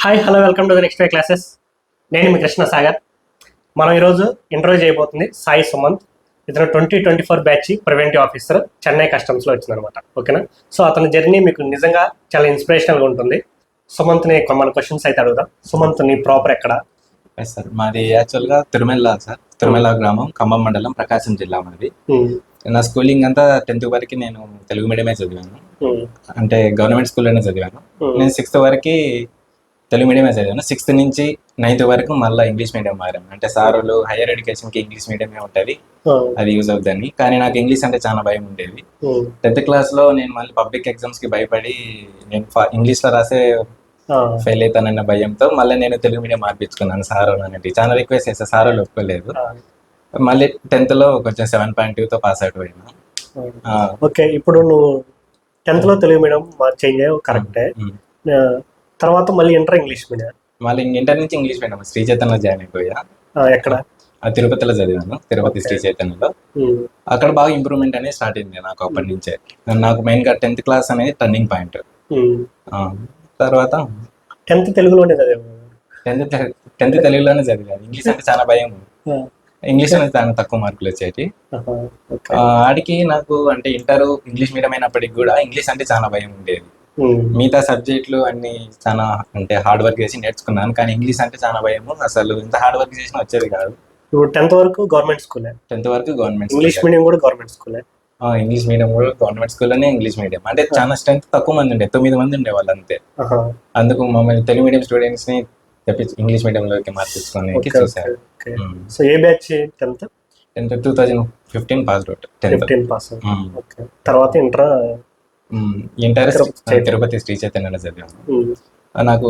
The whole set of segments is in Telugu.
Hi hello welcome to the next day classes. నేను మీ కృష్ణ సాగర్. మనం ఈరోజు ఇంటర్వ్యూ చేయబోతుంది సాయి సుమంత్. ఇతను 2024 బ్యాచ్ ప్రివెంటివ్ ఆఫీసర్ చెన్నై కస్టమ్స్లో వచ్చిందనమాట. ఓకేనా? సో అతని జర్నీ మీకు నిజంగా చాలా ఇన్స్పిరేషనల్గా ఉంటుంది. సుమంత్ని మన క్వశ్చన్స్ అయితే అడుగుదాం. సుమంత్, నీ ప్రాపర్ ఎక్కడ? సార్ మాది యాక్చువల్గా తిరుమల సార్. తిరుమల గ్రామం, ఖమ్మం మండలం, ప్రకాశం జిల్లా మాది. నా స్కూలింగ్ అంతా 10th వరకు నేను తెలుగు మీడియమే చదివాను. అంటే గవర్నమెంట్ స్కూల్లోనే చదివాను. నేను 6th వరకు తెలుగు మీడియమే చదివాను. 6th నుంచి 9th వరకు మళ్ళీ ఇంగ్లీష్ మీడియం మారాను. అంటే సార్లు హైయర్ ఎడ్యుకేషన్కి ఇంగ్లీష్ మీడియమే ఉంటుంది, అది యూజ్ అవుతుందని. కానీ నాకు ఇంగ్లీష్ అంటే చాలా భయం ఉండేది. 10th క్లాస్లో నేను మళ్ళీ పబ్లిక్ ఎగ్జామ్స్కి భయపడి నేను ఇంగ్లీష్లో రాసే ఫెయిల్ అవుతానన్న భయంతో మళ్ళీ నేను తెలుగు మీడియం మార్పించుకున్నాను. సార్ అన్నట్టు చాలా రిక్వెస్ట్ చేస్తే సార్ వాళ్ళు ఒప్పుకోలేదు. మళ్ళీ 10th కొంచెం 7.2తో పాస్ అవుట్ అయినా. ఓకే, ఇప్పుడు నువ్వు 10th తెలుగు మీడియం చేంజ్ అయ్యావు, కరెక్టే. తర్వాత మళ్ళీ ఇంగ్లీష్ మీడియం, మళ్ళీ ఇంటర్ నుంచి ఇంగ్లీష్ మీడియం శ్రీ చైతన్యలో జాయిన్ అయిపోయా. ఎక్కడ? తిరుపతిలో చదివాను, తిరుపతి శ్రీ చైతన్యలో. అక్కడ బాగా ఇంప్రూవ్మెంట్ అనేది స్టార్ట్ అయింది నాకు అప్పటి నుంచే. నాకు మెయిన్గా 10th క్లాస్ అనేది టర్నింగ్ పాయింట్. తర్వాత 10th తెలుగులోనే చదివాను. 10th తెలుగులోనే చదివాను. ఇంగ్లీష్ అంటే చాలా భయం. ఇంగ్లీష్ అనేది చాలా తక్కువ మార్కులు వచ్చేటి. ఆడికి నాకు అంటే ఇంటర్ ఇంగ్లీష్ మీడియం అయినప్పటికి కూడా ఇంగ్లీష్ అంటే చాలా భయం ఉండేది. మిగతా సబ్జెక్టులు అన్ని చాలా అంటే హార్డ్ వర్క్ చేసి నేర్చుకున్నాను, కానీ ఇంగ్లీష్ అంటే చాలా భయం. అసలు ఇంత హార్డ్ వర్క్ చేసినా వచ్చేది కాదు. ఇప్పుడు 10th వరకు గవర్నమెంట్ స్కూలే? 10th వరకు గవర్నమెంట్. ఇంగ్లీష్ మీడియం కూడా గవర్నమెంట్ స్కూలే? ఇంగ్లీష్ మీడియం కూడా గవర్నమెంట్ స్కూల్లోనే ఇంగ్లీష్ మీడియం. అంటే చాలా స్ట్రెంత్ తక్కువ మంది ఉండే, 9 మంది ఉండేవాళ్ళు అంతే. అందుకు మమ్మల్ని తెలుగు మీడియం స్టూడెంట్స్ ని తెప్పించి ఇంగ్లీష్ మీడియంలోకి మార్పించుకొని చూసారు. సో ఏ batch? 10th 2015 pass out. 15 pass. తర్వాత ఇంటర్ తిరుపతి శ్రీ చైతన్యలో చదివాను. నాకు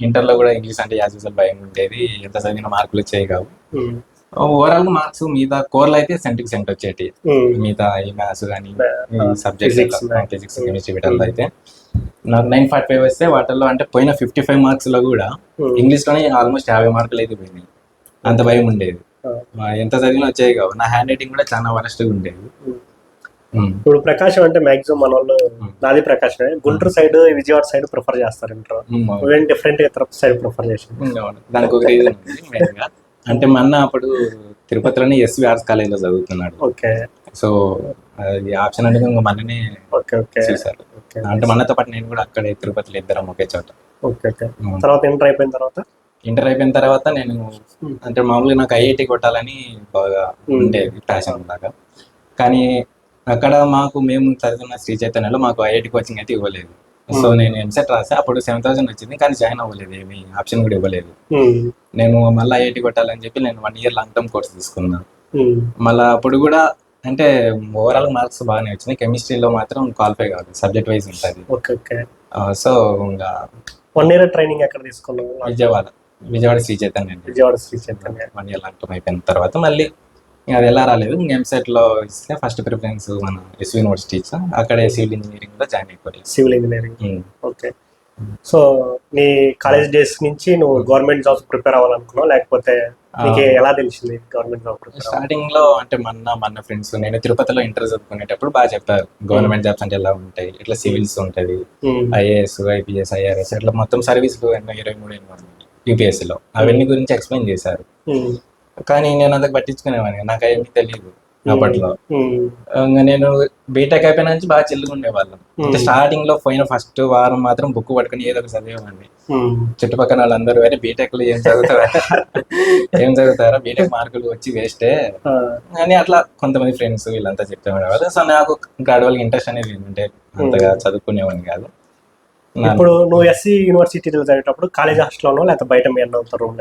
ఇంటర్లో కూడా ఇంగ్లీష్ అంటే యాజ్ యూజువల్ భయం ఉండేది, ఎంత చదివిన మార్కులు వచ్చేవి కావు. ఓవరాల్ మార్క్స్ మిగతా కోర్లు అయితే సెంట్కి సెంట్ వచ్చేటి. మిగతా ఈ మ్యాథ్స్ కానీ సబ్జెక్ట్స్ ఫిజిక్స్ కెమిస్ట్రీ వీటిల్లో అయితే నాకు 945 వస్తే వాటిల్లో అంటే పోయిన 55 మార్క్స్లో కూడా ఇంగ్లీష్లోనే ఆల్మోస్ట్ 50 మార్కులు అయితే పోయినాయి. అంత భయం ఉండేది, ఎంత చదివినా వచ్చేవి కావు. నా హ్యాండ్ రైటింగ్ కూడా చాలా వరస్ట్గా ఉండేది. ఇప్పుడు ప్రకాశం అంటే మాక్సిమం మన వాళ్ళు, నాది ప్రకాశమే, Guntur side Vijayawada side prefer చేస్తారు ఇంటర్. డిఫరెంట్ ఇతర సైడ్ ప్రిఫర్ చేసి దానికి ఒక రీజన్ ఉంది మెయిన్గా. అంటే మా అన్న అప్పుడు తిరుపతిలోనే ఎస్వి ఆర్ట్స్ కాలేజ్లో చదువుతున్నాడు. ఓకే. సో అది ఆప్షన్ అంటే ఇంకా మననే చూసారు. అంటే మనతో పాటు నేను కూడా అక్కడే తిరుపతిలో ఇద్దరం ఒకే చోట. ఓకే. తర్వాత ఇంటర్ అయిపోయిన తర్వాత నేను అంటే మామూలుగా నాకు ఐఐటి కొట్టాలని బాగా ఉండేది, ప్యాషన్ లాగా. కానీ అక్కడ మేము చదువుతున్న శ్రీ చైతన్యలో మాకు ఐఐటి కోచింగ్ అయితే ఇవ్వలేదు. సో నేను ఎంసెట్ రాసా, అప్పుడు 7,000 వచ్చింది, కానీ జాయిన్ అవ్వలేదు, ఏమి ఆప్షన్ కూడా ఇవ్వలేదు. నేను మళ్ళీ ఐఐటి కొట్టాలని చెప్పి నేను 1 year లాంగ్ టర్మ్ కోర్స్ తీసుకున్నాను. మళ్ళీ అప్పుడు కూడా అంటే ఓవరాల్ మార్క్స్ బాగానే వచ్చినాయి. కెమిస్ట్రీలో మాత్రం క్వాలిఫై కాదు, సబ్జెక్ట్ వైజ్ ఉంటుంది. సో ఇంకా 1 year ట్రైనింగ్ ఎక్కడ తీసుకున్నావు? Vijayawada Sri Chaitanya. 1 year long term అయిపోయిన తర్వాత మళ్ళీ అది ఎలా రాలేదు. ఎంసెట్లో ఇస్తే ఫస్ట్ ప్రిఫరెన్స్ మన ఎస్వి యూనివర్సిటీ, అక్కడే సివిల్ ఇంజనీరింగ్ లో జాయిన్ అయిపోయాయి. Civil engineering. ఓకే. సో నీ కాలేజ్ డేస్ నుంచి నువ్వు గవర్నమెంట్ జాబ్స్ ప్రిపేర్ అవ్వాలనుకున్నావు, లేకపోతే నీకు ఎలా తెలిసింది గవర్నమెంట్ జాబ్ ప్రిపేర్? స్టార్టింగ్ లో అంటే మన ఫ్రెండ్స్, నేను తిరుపతిలో ఇంటర్ చదువుకునేటప్పుడు బాగా చెప్పారు గవర్నమెంట్ జాబ్స్ అంటే ఎలా ఉంటాయి, ఇట్లా సివిల్స్ ఉంటుంది, ఐఏఎస్, ఐపీఎస్, ఐఆర్ఎస్, ఇట్లా మొత్తం సర్వీసులు 23 యూపీఎస్సీలో అవన్నీ గురించి ఎక్స్ప్లెయిన్ చేశారు. కానీ నేను అంతకు పట్టించుకునేవాడిని, నాకు అవన్నీ తెలియదు అప్పట్లో. నేను బీటెక్ అయిపోయిన నుంచి బాగా చిల్లుగా ఉండేవాళ్ళం. అంటే స్టార్టింగ్ లో పోయిన ఫస్ట్ వారం మాత్రం బుక్ పట్టుకుని ఏదో ఒక చదివేవాడిని. చుట్టుపక్కల వాళ్ళందరూ వేరే బీటెక్ లో ఏం చదువుతారా, బీటెక్ మార్కులు వచ్చి వేస్టే అని అట్లా కొంతమంది ఫ్రెండ్స్ వీళ్ళంతా చెప్తేవాళ్ళు. సో నాకు గ్రాడ్యువల్గా ఇంట్రెస్ట్ అనేది ఏంటంటే అంతగా చదువుకునేవాడిని కాదు. ఇప్పుడు నువ్వు ఎస్సీ యూనివర్సిటీలో చదివేటప్పుడు కాలేజ్ హాస్టల్లోనో లేకపోతే బయట మీ అన్న రూమ్?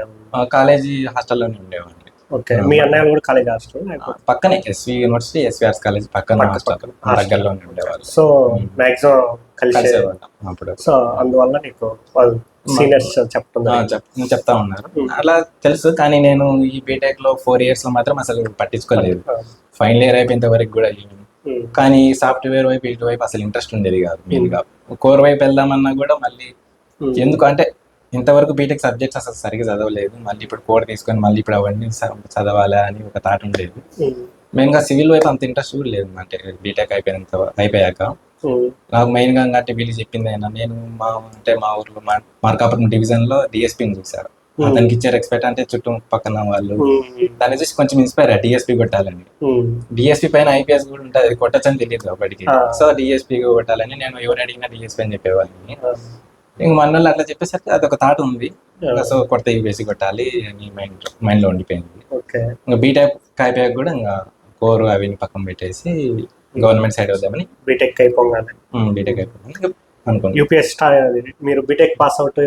కాలేజీ హాస్టల్లోనే ఉండేవాడిని. ఓకే. మీ అన్నయ్య కూడా కాలేజ్ హాస్టల్ పక్కనే? SV university, SV arts college పక్కన దగ్గరలోనే ఉండేవాళ్ళు. సో మాక్సిమం కలిసేవాళ్ళం అప్పుడు. సో అందువల్ల నీకు సీనియర్స్ చెప్తా ఉన్నారు, అలా తెలుసు. కానీ నేను ఈ బీటెక్ లో 4 years లో మాత్రం అసలు పట్టించుకోలేదు. ఫైనల్ ఇయర్ అయిపోయేంత వరకు కూడా. కానీ సాఫ్ట్వేర్ వైపు ఇటువైపు అసలు ఇంట్రెస్ట్ ఉండేది కాదు. మెయిన్గా కోర్ వైపు వెళ్దామన్నా కూడా మళ్ళీ ఎందుకు అంటే ఇంతవరకు బీటెక్ సబ్జెక్ట్స్ అసలు సరిగ్గా చదవలేదు, మళ్ళీ ఇప్పుడు కోర్ తీసుకొని మళ్ళీ ఇప్పుడు అవన్నీ చదవాలా అని ఒక థాట్ ఉండేది. మెయిన్గా సివిల్ వైపు అంత ఇంట్రెస్ట్ కూడా లేదు. అంటే బీటెక్ అయిపోయాక నాకు మెయిన్ గా అంటే వీళ్ళు చెప్పింది అయినా నేను మా ఊర్లో మార్కాపురం డివిజన్ లో డిఎస్పీని చూసారు. అతనికి ఇచ్చే రెస్పెక్ట్ అంటే చుట్టూ పక్కన వాళ్ళు దాన్ని చూసి కొంచెం ఇన్స్పైర్ అయ్యా డిఎస్పీ కొట్టాలని. డిఎస్పీ పైన ఐపీఎస్ కూడా ఉంటుంది, అది కొట్టచ్చని తెలియదు అప్పటికి. సో డిఎస్పీ కొట్టాలని నేను ఎవరు అడిగినా డిఎస్పీ అని చెప్పేవాడిని. ఇంక మన వాళ్ళు అట్లా చెప్పేసరికి అది ఒక థాట్ ఉంది. సో కొత్త యూపీఎస్సీ కొట్టాలి అని మైండ్ లో ఉండిపోయింది. ఇంకా బీటెక్ అయిపోయాక కూడా ఇంకా కోర్ అవి పక్కన పెట్టేసి గవర్నమెంట్ సైడ్ వద్దామని బీటెక్ అయిపోగానే అనుకున్నాను. యూపీఎస్ మీరు బీటెక్ పాస్ అవుట్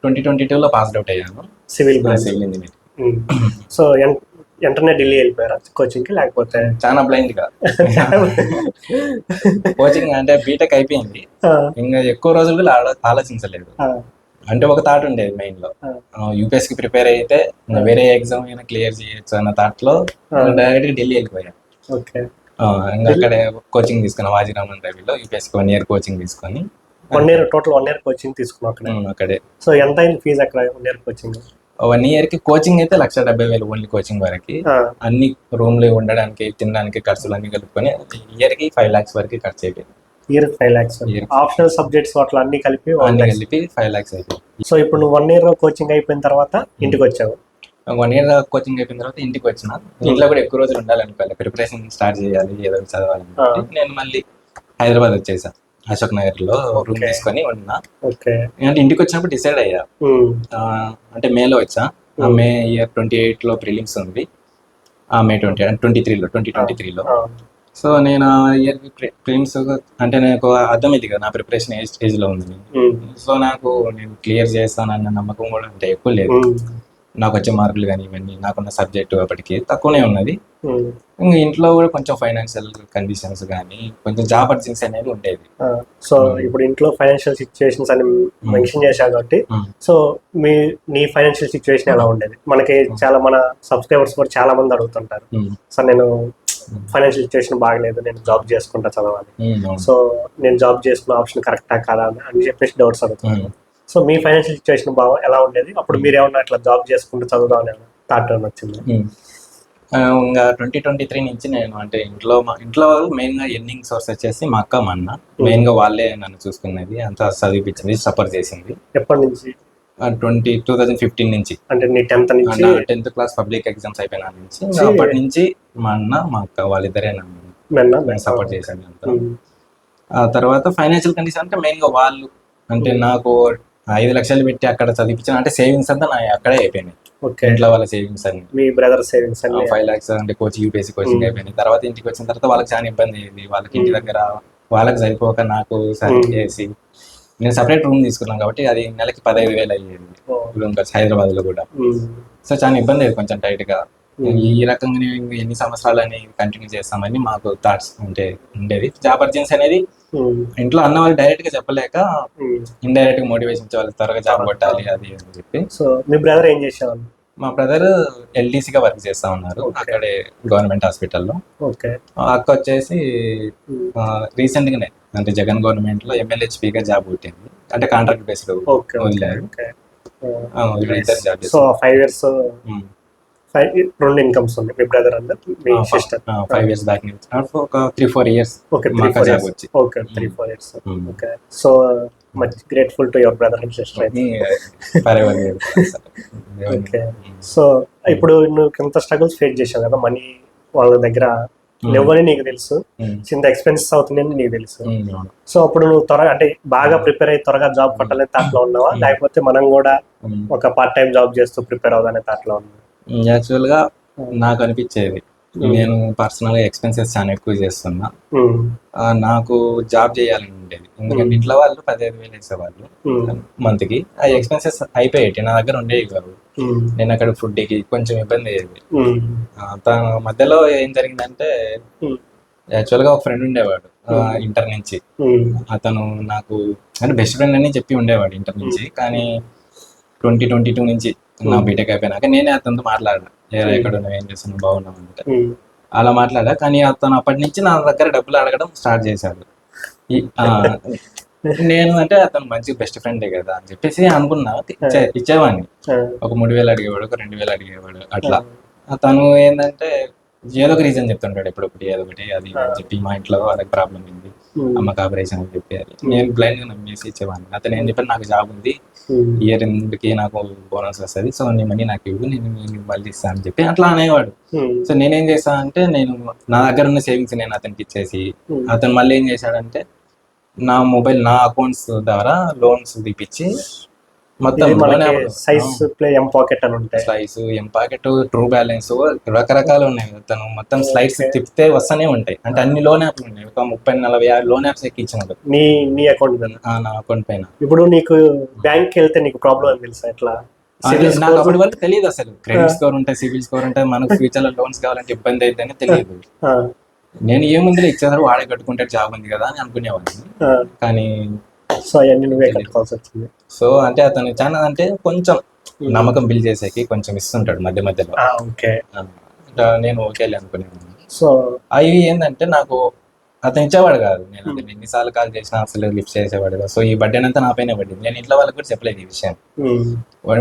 2022 లో పాస్ అవుట్ అయ్యాను, సివిల్ ఇంజనీరింగ్. సో వెంటనే ఢిల్లీ వెళ్ళిపోయారా కోచింగ్ కి, లేకపోతే చాలా బ్లైండ్ గా కోచింగ్ అంటే బీటెక్ అయిపోయింది, ఇంకా ఎక్కువ రోజులు కూడా ఆలోచించలేదు. అంటే ఒక థాట్ ఉండేది మైండ్ లో, యూపీఎస్సీ కి ప్రిపేర్ అయితే వేరే ఎగ్జామ్ అయినా క్లియర్ చేయొచ్చు అన్న థాట్ లో డైరెక్ట్ గా ఢిల్లీ వెళ్ళిపోయాను. ఇంకా అక్కడే కోచింగ్ తీసుకున్నా వాజీరామన్ రవిలో యూపీఎస్సీ 1 year కోచింగ్ తీసుకొని. 1 year టోటల్ 1 year కోచింగ్ తీసుకున్నాం అక్కడే. సో ఎంత అయింది ఫీజు అక్కడ 1 year కోచింగ్? 1 year కి కోచింగ్ అయితే 1,70,000 ఓన్లీ కోచింగ్ వరకు. అన్ని రూమ్ లో ఉండడానికి తినడానికి ఖర్చులు అన్ని కలుపుకొని ఇయర్ కి 5 lakhs వరకు ఖర్చు అయిపోయింది. ఇయర్ 5 lakhs ఆప్షనల్ సబ్జెక్ట్స్ అట్లా అన్ని కలిపి 5 lakhs అయిపోయింది. సో ఇప్పుడు నువ్వు 1 year కోచింగ్ అయిపోయిన తర్వాత ఇంటికి వచ్చావు? 1 year కోచింగ్ అయిపోయిన తర్వాత ఇంటికి వచ్చిన. ఇంట్లో కూడా ఎక్కువ రోజులు ఉండాలనుకోవాలి, ప్రిపరేషన్ స్టార్ట్ చేయాలి, ఏదో చదవాలి. నేను మళ్ళీ హైదరాబాద్ వచ్చేసా, అశోక్ నగర్ లో రూమ్ తీసుకొని ఉన్నా. అంటే ఇంటికి వచ్చినప్పుడు డిసైడ్ అయ్యా, అంటే మేలో వచ్చా. మే ఇయర్ 28 లో ప్రిలిమ్స్ ఉంది, మే 2023 లో. సో నేను ఇయర్ ప్రిలిమ్స్ అంటే నాకు అర్థమైంది కదా నా ప్రిపరేషన్ ఏజ్ లో ఉంది. సో నాకు నేను క్లియర్ చేస్తానన్న నమ్మకం కూడా అంటే ఎక్కువ లేదు. నాకు వచ్చే మార్కులు కానీ ఇవన్నీ నాకున్న సబ్జెక్టు అప్పటికి తక్కువనే ఉన్నది. ఇంకా ఇంట్లో కూడా కొంచెం ఫైనాన్షియల్ కండిషన్స్ కానీ కొంచెం జాబ్ అర్జెన్సీ అనేది ఉండేది. సో ఇప్పుడు ఇంట్లో ఫైనాన్షియల్ సిచ్యువేషన్స్ అని మెన్షన్ చేశారు కాబట్టి, సో నీ ఫైనాన్షియల్ సిచ్యువేషన్ ఎలా ఉండేది? మనకి చాలా మన సబ్స్క్రైబర్స్ కూడా చాలా మంది అడుగుతుంటారు, సో నేను ఫైనాన్షియల్ సిచ్యువేషన్ బాగలేదు, నేను జాబ్ చేసుకుంటా చదవాలి, సో నేను జాబ్ చేసుకున్న ఆప్షన్ కరెక్టా కాదా అని చెప్పేసి డౌట్స్ అడుగుతున్నాను. సో మీ ఫైనాన్షియల్ సిచ్యువేషన్ ఎలా ఉండేది అప్పుడు? మీరు ఏమన్నా అట్లా జాబ్ చేసుకుంటూ చదువుదాం అని థాట్ వచ్చింది? ఇంకా 2023 నుంచి నేను అంటే ఇంట్లో మెయిన్ గా ఎర్నింగ్ సోర్స్ వచ్చేసి మా అక్క మా అన్న మెయిన్ గా వాళ్ళే నన్ను చూసుకున్నది, అంతా చదివిపించింది, సపోర్ట్ చేసింది. ఎప్పటి నుంచి? 2015 నుంచి, అంటే నీ 10th నుంచి? 10th క్లాస్ పబ్లిక్ ఎగ్జామ్స్ అయిపోయిన నుంచి అప్పటి నుంచి మా అన్న మా అక్క వాళ్ళిద్దరే నన్ను సపోర్ట్ చేశాను అంతా. ఆ తర్వాత ఫైనాన్షియల్ కండిషన్ అంటే మెయిన్ గా వాళ్ళు అంటే నాకు 5 లక్షలు పెట్టి అక్కడ చదివించాను, అంటే సేవింగ్స్ అంతా నా అక్కడే అయిపోయినాయి. ఇంట్లో వాళ్ళ సేవింగ్స్ అన్ని, మీ బ్రదర్ సేవింగ్స్ 5 lakhs అంటే కోచింగ్ యూపీఎస్సీ కోచింగ్ అయిపోయినాయి. తర్వాత ఇంటికి వచ్చిన తర్వాత వాళ్ళకి చాలా ఇబ్బంది అయ్యింది, వాళ్ళకి ఇంటి దగ్గర వాళ్ళకి సరిపోక నాకు సర్వ్ చేసి నేను సపరేట్ రూమ్ తీసుకున్నాను కాబట్టి అది నెలకి 15,000 అయ్యేది రూమ్ ఖర్చు హైదరాబాద్ లో కూడా. సో చాలా ఇబ్బంది అయ్యేది కొంచెం టైట్ గా. ఈ రకంగా ఎన్ని సంవత్సరాలు అని కంటిన్యూ చేస్తామని మాకు థాట్స్ అంటే ఉండేది. జాబ్ అర్జెన్సీ అనేది ఇంట్లో అన్న వాళ్ళు డైరెక్ట్ గా చెప్పలేక ఇండైరెక్ట్ గా మోటివేషన్ ఇచ్చేవాళ్ళు, త్వరగా జాబ్ కొట్టాలి అది అని చెప్పి. సో మీ బ్రదర్ ఏం చేసేవాళ్ళు? మా బ్రదర్ ఎల్డీసీగా వర్క్ చేస్తా ఉన్నారు అక్కడే గవర్నమెంట్ హాస్పిటల్లో. అక్క వచ్చేసి రీసెంట్ గానే అంటే జగన్ గవర్నమెంట్ లో MLHPగా జాబ్ కొట్టింది, అంటే కాంట్రాక్ట్ బేస్డ్ వదిలేరు. సో 5 years 2 incomes ఉంది మీ బ్రదర్ అందర్ మీ సిస్టర్? 5 years బ్యాక్ నుంచి ఒక 3-4 years. Okay 3-4 years. Okay, so much grateful to your brother and sister. Okay, so ఇప్పుడు నువ్వు ఎంత స్ట్రగుల్స్ ఫేస్ చేసావు కదా, మనీ వాళ్ళ దగ్గర లేవని నీకు తెలుసు, ఇంత ఎక్స్పెన్సెస్ అవుతుందని నీకు తెలుసు. సో అప్పుడు నువ్వు త్వరగా అంటే బాగా ప్రిపేర్ అయ్యి త్వరగా జాబ్ కొట్టాలని థాట్లో ఉన్నావా, లేకపోతే మనం కూడా ఒక పార్ట్ టైం జాబ్ చేస్తూ ప్రిపేర్ అవుదానే థాట్లో ఉన్నావా? యాక్చువల్ గా నాకు అనిపించేది నేను పర్సనల్ గా ఎక్స్పెన్సెస్ చాలా ఎక్కువ చేస్తున్నా, నాకు జాబ్ చేయాలని ఉండేది. ఎందుకంటే ఇంట్లో వాళ్ళు 15,000 వేసేవాళ్ళు మంత్ కి, ఆ ఎక్స్పెన్సెస్ అయిపోయాయి నా దగ్గర ఉండేవి కావు. నేను అక్కడ ఫుడ్ కి కొంచెం ఇబ్బంది అయ్యేది. తన మధ్యలో ఏం జరిగిందంటే యాక్చువల్ గా ఒక ఫ్రెండ్ ఉండేవాడు ఇంటర్ నుంచి, అతను నాకు అంటే బెస్ట్ ఫ్రెండ్ అని చెప్పి ఉండేవాడు ఇంటర్ నుంచి. కానీ 2022 నుంచి నా బీటెక్ అయిపోయినాక నేనే అతనితో మాట్లాడా, ఎక్కడ నువ్వు ఏం చేస్తున్నావు బాగున్నావు అంటే అలా మాట్లాడా. కానీ అతను అప్పటి నుంచి నా దగ్గర డబ్బులు అడగడం స్టార్ట్ చేశాడు. నేను అంటే అతను మంచి బెస్ట్ ఫ్రెండే కదా అని చెప్పేసి అనుకున్నా, ఇచ్చేవాడిని. ఒక 3,000 అడిగేవాడు, ఒక 2,000 అడిగేవాడు అట్లా. తను ఏంటంటే ఏదో ఒక రీజన్ చెప్తుంటాడు ఎప్పుడు ఒకటి ఏదో ఒకటి అది అని చెప్పి మా ఇంట్లో వాళ్ళకి ప్రాబ్లం ఉంది, అమ్మకి ఆపరేషన్ అని చెప్పి అది నేను బ్లైండ్ గా నమ్మేసి ఇచ్చేవాడిని. అతను ఏం చెప్పారు, నాకు జాబ్ ఉంది, ఇయర్ ఎండ్కి నాకు బోనస్ వస్తుంది, సో నీ మనీ నాకు ఇవ్వు, నేను మళ్ళీ ఇస్తాను అని చెప్పి అట్లా అనేవాడు. సో నేనేం చేస్తాను అంటే, నేను నా దగ్గర ఉన్న సేవింగ్స్ నేను అతనికి ఇచ్చేసి, అతను మళ్ళీ ఏం చేశాడంటే నా మొబైల్ నా అకౌంట్స్ ద్వారా లోన్స్ తీపిచ్చి మొత్తం సైజ్ ప్లే ఎం పాకెట్ అని ఉంటాయి, స్లైస్ ఎం పాకెట్ ట్రూ బ్యాలెన్స్ రకరకాలు ఉన్నాయి. తను మొత్తం స్లైడ్స్ తిప్పితే వస్తూనే ఉంటాయి. అంటే అన్ని లోన్ యాప్లు ఉన్నాయి, ఒక 30-40 లోన్ యాప్స్ ఎక్కించినాడు నీ అకౌంట్ నా అకౌంట్ పైన. ఇప్పుడు నీకు బ్యాంక్ వెళ్తే నీకు ప్రాబ్లం అని తెలుసా? ఎట్లా నాకు అప్పటి వరకు తెలియదు అసలు క్రెడిట్ స్కోర్ ఉంటాయి, సిబిల్ స్కోర్ ఉంటాయి, మనకు ఫ్యూచర్ లో లోన్స్ కావాలంటే ఇబ్బంది అయితేనే తెలియదు. నేను ఏముంది ఇచ్చేసారు వాడే కట్టుకుంటే జాబ్ ఉంది కదా అని అనుకునేవాడిని. కానీ సో అవన్నీ నువ్వే కట్టుకోవాల్సి వచ్చింది. సో అంటే అతను చాలా అంటే కొంచెం నమ్మకం బిల్డ్ చేసేకి కొంచెం ఇస్తుంటాడు మధ్య మధ్యలో. ఓకే, నేను ఓకే అనుకునేవాడిని. సో అవి ఏంటంటే నాకు అతను ఇచ్చేవాడు కాదు, నేను అతను ఎన్నిసార్లు కాల్ చేసినా అసలు లిఫ్ట్ చేసేవాడు కాదు. సో ఈ బర్త్డే అంతా నా పైన పడింది. నేను ఇంట్లో వాళ్ళకి కూడా చెప్పలేదు ఈ విషయం.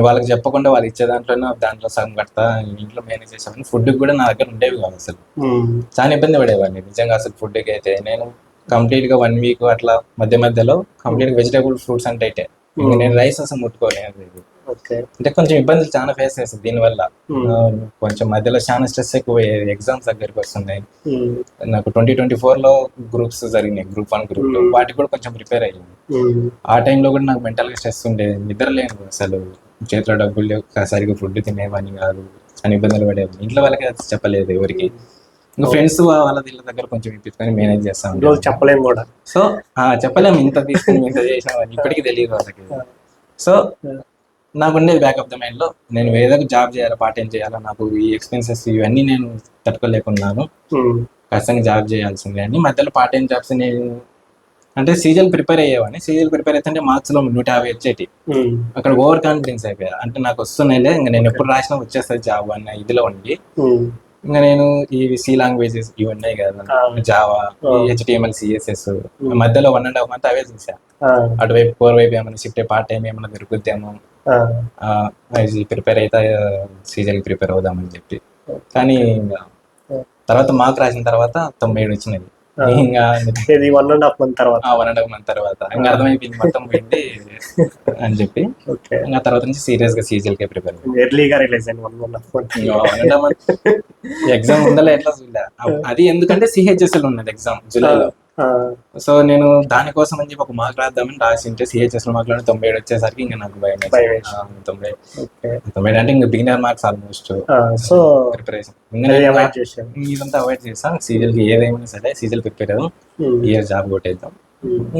వాళ్ళకి చెప్పకుండా వాళ్ళు ఇచ్చే దాంట్లో సగం కడతా ఇంట్లో మేనేజ్ చేసేవాడిని. ఫుడ్ కూడా నా దగ్గర ఉండేవి కాదు అసలు, చాలా ఇబ్బంది పడేవాడిని నిజంగా. అసలు ఫుడ్కి అయితే నేను కంప్లీట్ గా 1 వీక్ అట్లా మధ్య మధ్యలో కంప్లీట్ వెజిటేబుల్ ఫ్రూట్స్ అంటే అయితే ఇంకా నేను రైస్ అసలు ముట్టుకోలేదు. అంటే కొంచెం ఇబ్బందులు చాలా ఫేస్ చేస్తుంది దీనివల్ల. కొంచెం మధ్యలో చాలా స్ట్రెస్ ఎక్కువ, ఎగ్జామ్స్ దగ్గరికి వస్తున్నాయి. నాకు 2024 లో గ్రూప్స్ జరిగినాయి, గ్రూప్ 1 గ్రూప్ 2, వాటికి కూడా కొంచెం ప్రిపేర్ అయ్యాను. ఆ టైంలో కూడా నాకు మెంటల్ గా స్ట్రెస్ ఉండేది, నిద్ర లేను అసలు, చేతిలో డబ్బులు లేవు, సరిగ్గా ఫుడ్ తినేవాని కాదు, చాలా ఇబ్బందులు పడేవాడిని. ఇంట్లో వాళ్ళకి అది చెప్పలేదు ఎవరికి. ఇంకా ఫ్రెండ్స్ వాళ్ళ దగ్గర కొంచెం ఇప్పించుకొని మేనేజ్ చేస్తాం. చెప్పలేము కూడా. సో చెప్పలేము, ఇంత తీసుకుని ఇంత చేసిన ఇప్పటికీ తెలియదు వాళ్ళకి. సో నాకు ఉండేది బ్యాకప్ ద మైండ్ లో, నేను ఏదో జాబ్ చేయాలా, పార్ట్ టైం చేయాలా, నాకు ఈ ఎక్స్పెన్సెస్ ఇవన్నీ నేను తట్టుకోలేకున్నాను, ఖచ్చితంగా జాబ్ చేయాల్సిందే అని. మధ్యలో పార్ట్ టైం జాబ్స్ నేను అంటే సీజన్ ప్రిపేర్ అయ్యేవాడిని. సీజన్ ప్రిపేర్ అయితే మార్క్స్ లో 150 వచ్చేటి. అక్కడ ఓవర్ కాన్ఫిడెన్స్ అయిపోయా, అంటే నాకు వస్తున్నాయిలే, ఇంకా నేను ఎప్పుడు రాసినా వచ్చేస్తుంది జాబ్ అన్న ఇదిలో ఉండి, ఇంకా నేను ఈ సి లాంగ్వేజెస్ ఇవి ఉన్నాయి కదా, జావా, HTML, CSS మధ్యలో 1.5 month అవే చూసా. అటువైపు కోర్ వైపు ఏమైనా షిఫ్ట్ పార్ట్ టైం ఏమైనా దొరుకుద్దేమో, ప్రిపేర్ అయితే సీజన్ ప్రిపేర్ అవుదామని చెప్పి. కానీ తర్వాత మార్క్ రాసిన తర్వాత 97 వచ్చినది. ఇంకా 1.5 month తర్వాత 1.5 month తర్వాత ఇంకా అర్థమైపోయింది మొత్తం పోయింది అని చెప్పి. ఇంకా తర్వాత నుంచి సీరియస్ గా సీజీఎల్కే ప్రిపేర్ ఎర్లీగా రిలీజ్ అయింది 1.5 month. ఎగ్జామ్ ఉందా ఎట్లా చూడలే అది, ఎందుకంటే CHSL ఉన్నది ఎగ్జామ్ జూలైలో. సో నేను దానికోసం అని చెప్పి ఒక మార్క్ రాద్దామని రాసింటే CHSL మార్క్ లో 97 వచ్చేసరికి ఇంకా నాకు భయం. 90 అంటే ఇంకా beginner marks almost. So preparation ఇదంతా అవాయిడ్ చేస్తాం. సీజల్ కి ఏదేమైనా సరే సీజల్ ప్రిపేర్ అవుదాం, ఇయర్ జాబ్ కొట్టేద్దాం,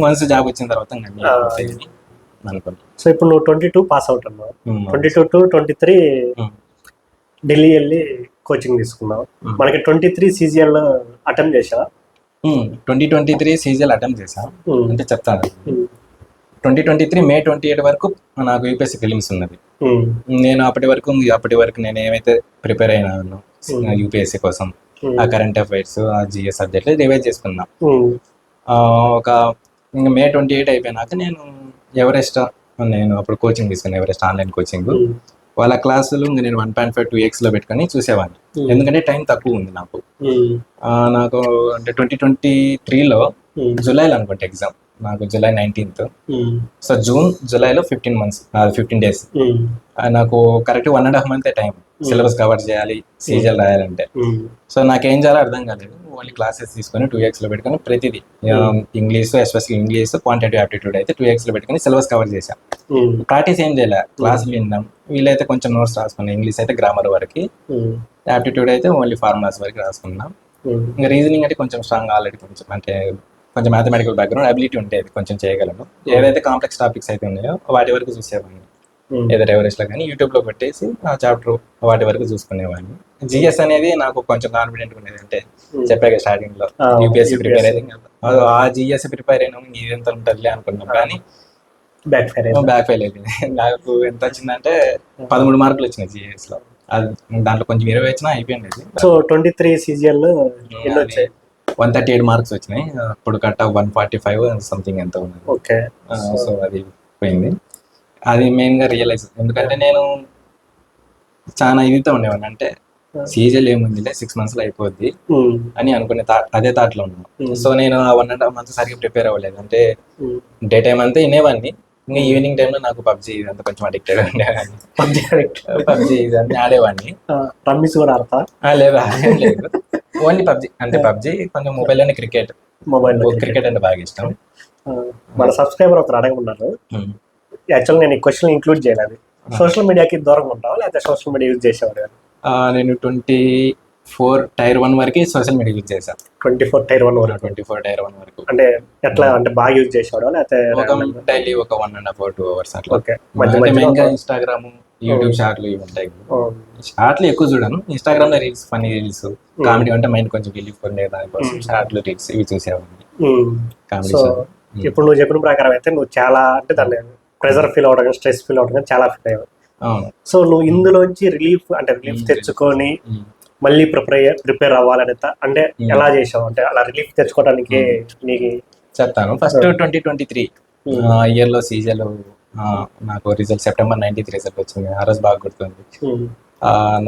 వన్స్ జాబ్ వచ్చిన తర్వాత అనుకుంటాం. సో ఇప్పుడు నువ్వు 22 పాస్ అవుట్ అన్నావు, 22 to 23 ఢిల్లీ వెళ్ళి కోచింగ్ తీసుకున్నావు. మనకి 23 CGL అటెంప్ట్ చేసావా? 2023 CGL అటెంప్ట్ చేశాను అంటే చెప్తాను. 2023 May 28 వరకు నాకు UPSC ఫిలిమ్స్ ఉన్నది. నేను అప్పటి వరకు నేను ఏమైతే ప్రిపేర్ అయినాను UPSC కోసం, ఆ కరెంట్ అఫైర్స్, ఆ GS సబ్జెక్ట్ రివైజ్ చేసుకున్నా. ఒక ఇంకా May 28 అయిపోయినాక నేను ఎవరెస్ట్, నేను అప్పుడు కోచింగ్ తీసుకున్నాను, ఎవరెస్ట్ ఆన్లైన్ కోచింగ్. వాళ్ళ క్లాసులు నేను 1.5 2x లో పెట్టుకొని చూసేవాడిని, ఎందుకంటే టైం తక్కువ ఉంది నాకు. నాకు అంటే 2023లో జూలైలో అనుకుంటే ఎగ్జామ్, నాకు July 19th. సో జూలైలో 15 days. నాకు correct 1.5 month time syllabus cover చేయాలి, CGL రాయాలంటే. సో నాకేం చేయాలో అర్థం కాలేదు. ఓన్లీ క్లాసెస్ తీసుకొని 2x లో పెట్టుకొని ప్రతిదీ English, especially English quantitative aptitude అయితే 2x లో పెట్టుకొని సిలబస్ కవర్ చేశాను. ప్రాక్టీస్ ఏం చేయలే, క్లాసులు విన్నాం, వీళ్ళైతే కొంచెం నోట్స్ రాసుకున్నాం. ఇంగ్లీష్ అయితే గ్రామర్ వరకు, ఆప్టిట్యూడ్ అయితే ఓన్లీ ఫార్ములాస్ వరకు రాసుకున్నాం. ఇంకా రీజనింగ్ అంటే కొంచెం స్ట్రాంగ్, ఆల్రెడీ కొంచెం మ్యాథమెటికల్ బ్యాక్గ్రౌండ్ అబిలిటీ ఉండేది, కొంచెం చేయగలను. ఏదైతే కాంప్లెక్స్ టాపిక్స్ అయితే ఉన్నాయో వాటి వరకు చూసేవాడిని, ఏదైతే ఎవరెస్ట్ లో కానీ యూట్యూబ్ లో పెట్టేసి ఆ చాప్టర్ వాటి వరకు చూసుకునేవాడిని. GS అనేది నాకు కొంచెం కాన్ఫిడెంట్ ఉండేది, అంటే చెప్పాక స్టార్టింగ్ లో UPSC ప్రిపేర్ అయితే ఆ GS ప్రిపేర్ అయినా ఇదంతా ఉంటుంది అనుకున్నాం, కానీ బ్యాక్ ఫెయిల్ అయింది. నాకు ఎంత వచ్చిందంటే 13 మార్కులు వచ్చినాయి GS లో. అది దాంట్లో కొంచెం 20 వచ్చినా అయిపోయింది. సో 23 CGL 138 మార్క్స్ వచ్చినాయి. అప్పుడు కట్ ఆఫ్ 145 సంథింగ్ ఎంత ఉన్నది. సో అది పోయింది. అది మెయిన్ గా రియలైజ్, ఎందుకంటే నేను చాలా ఇదితో ఉండేవాడిని, అంటే సీజల్ ఏముందిలే 6 months లో అయిపోద్ది అని అనుకునే అదే థాట్లో ఉన్నాను. సో నేను ఆ 1.5 months సరిగ్గా ప్రిపేర్ అవ్వలేదు. అంటే డే టైం అంతా వినేవాడిని, ఇంకా ఈవినింగ్ టైంలో నాకు పబ్జీ ఇదంతా కొంచెం అడిక్టెడ్ ఉండేవాడిని. పబ్జీ ఇదన్నీ ఆడేవాడిని. రమ్మీస్ కూడా ఆడతా? లేదు, అదేం లేదు, ఓన్లీ పబ్జీ. అంటే పబ్జీ కొంచెం మొబైల్లోనే మొబైల్ క్రికెట్ అంటే బాగా ఇష్టం. మన సబ్స్క్రైబర్ ఒకరు అడగమన్నారు, యాక్చువల్ నేను ఈ క్వశ్చన్ ఇంక్లూడ్ చేయలేదు. సోషల్ మీడియాకి దూరంగా ఉంటావా లేకపోతే సోషల్ మీడియా యూజ్ చేసేవాడు? నేను 24 Tier 1 వరకు సోషల్ మీడియా యూజ్ చేశాను. 24 Tier 1 వరకు? 24 Tier 1 వరకు. అంటే ఎట్లా, అంటే బాగా యూజ్ చేసేవాడు లేకపోతే డైలీ ఒక 1.5 or 2 hours అట్లా. ఓకే. మెయిన్గా ఇన్స్టాగ్రామ్, యూట్యూబ్ షార్ట్లు ఇవి ఉంటాయి. షార్ట్లు ఎక్కువ చూడను, ఇన్స్టాగ్రామ్ లో రీల్స్, ఫన్నీ రీల్స్, కామెడీ అంటే మైండ్ కొంచెం రిలీఫ్ పొందే దానికోసం షార్ట్లు, రీల్స్ ఇవి చూసేవాడిని. కామెడీ. ఇప్పుడు నువ్వు చెప్పిన ప్రకారం అయితే నువ్వు చాలా, అంటే దాన్ని ప్రెజర్ ఫీల్ అవడం, స్ట్రెస్ ఫీల్ అవడం చాలా ఫీల్ అయ్యావు. సో నువ్వు ఇందులోంచి రిలీఫ్ తెచ్చుకొని మళ్ళీ ప్రిపేర్ అవ్వాలని అంటే ఎలా చేసావు? అంటే అలా రిలీఫ్ తెచ్చుకోవడానికి నీకు చెప్తాను. ఫస్ట్ 2023 ఇయర్ లో సీజన్ నాకు రిజల్ట్ September 19th రిజల్ట్ వచ్చింది. ఆ రోజు బాగా గుర్తుంది.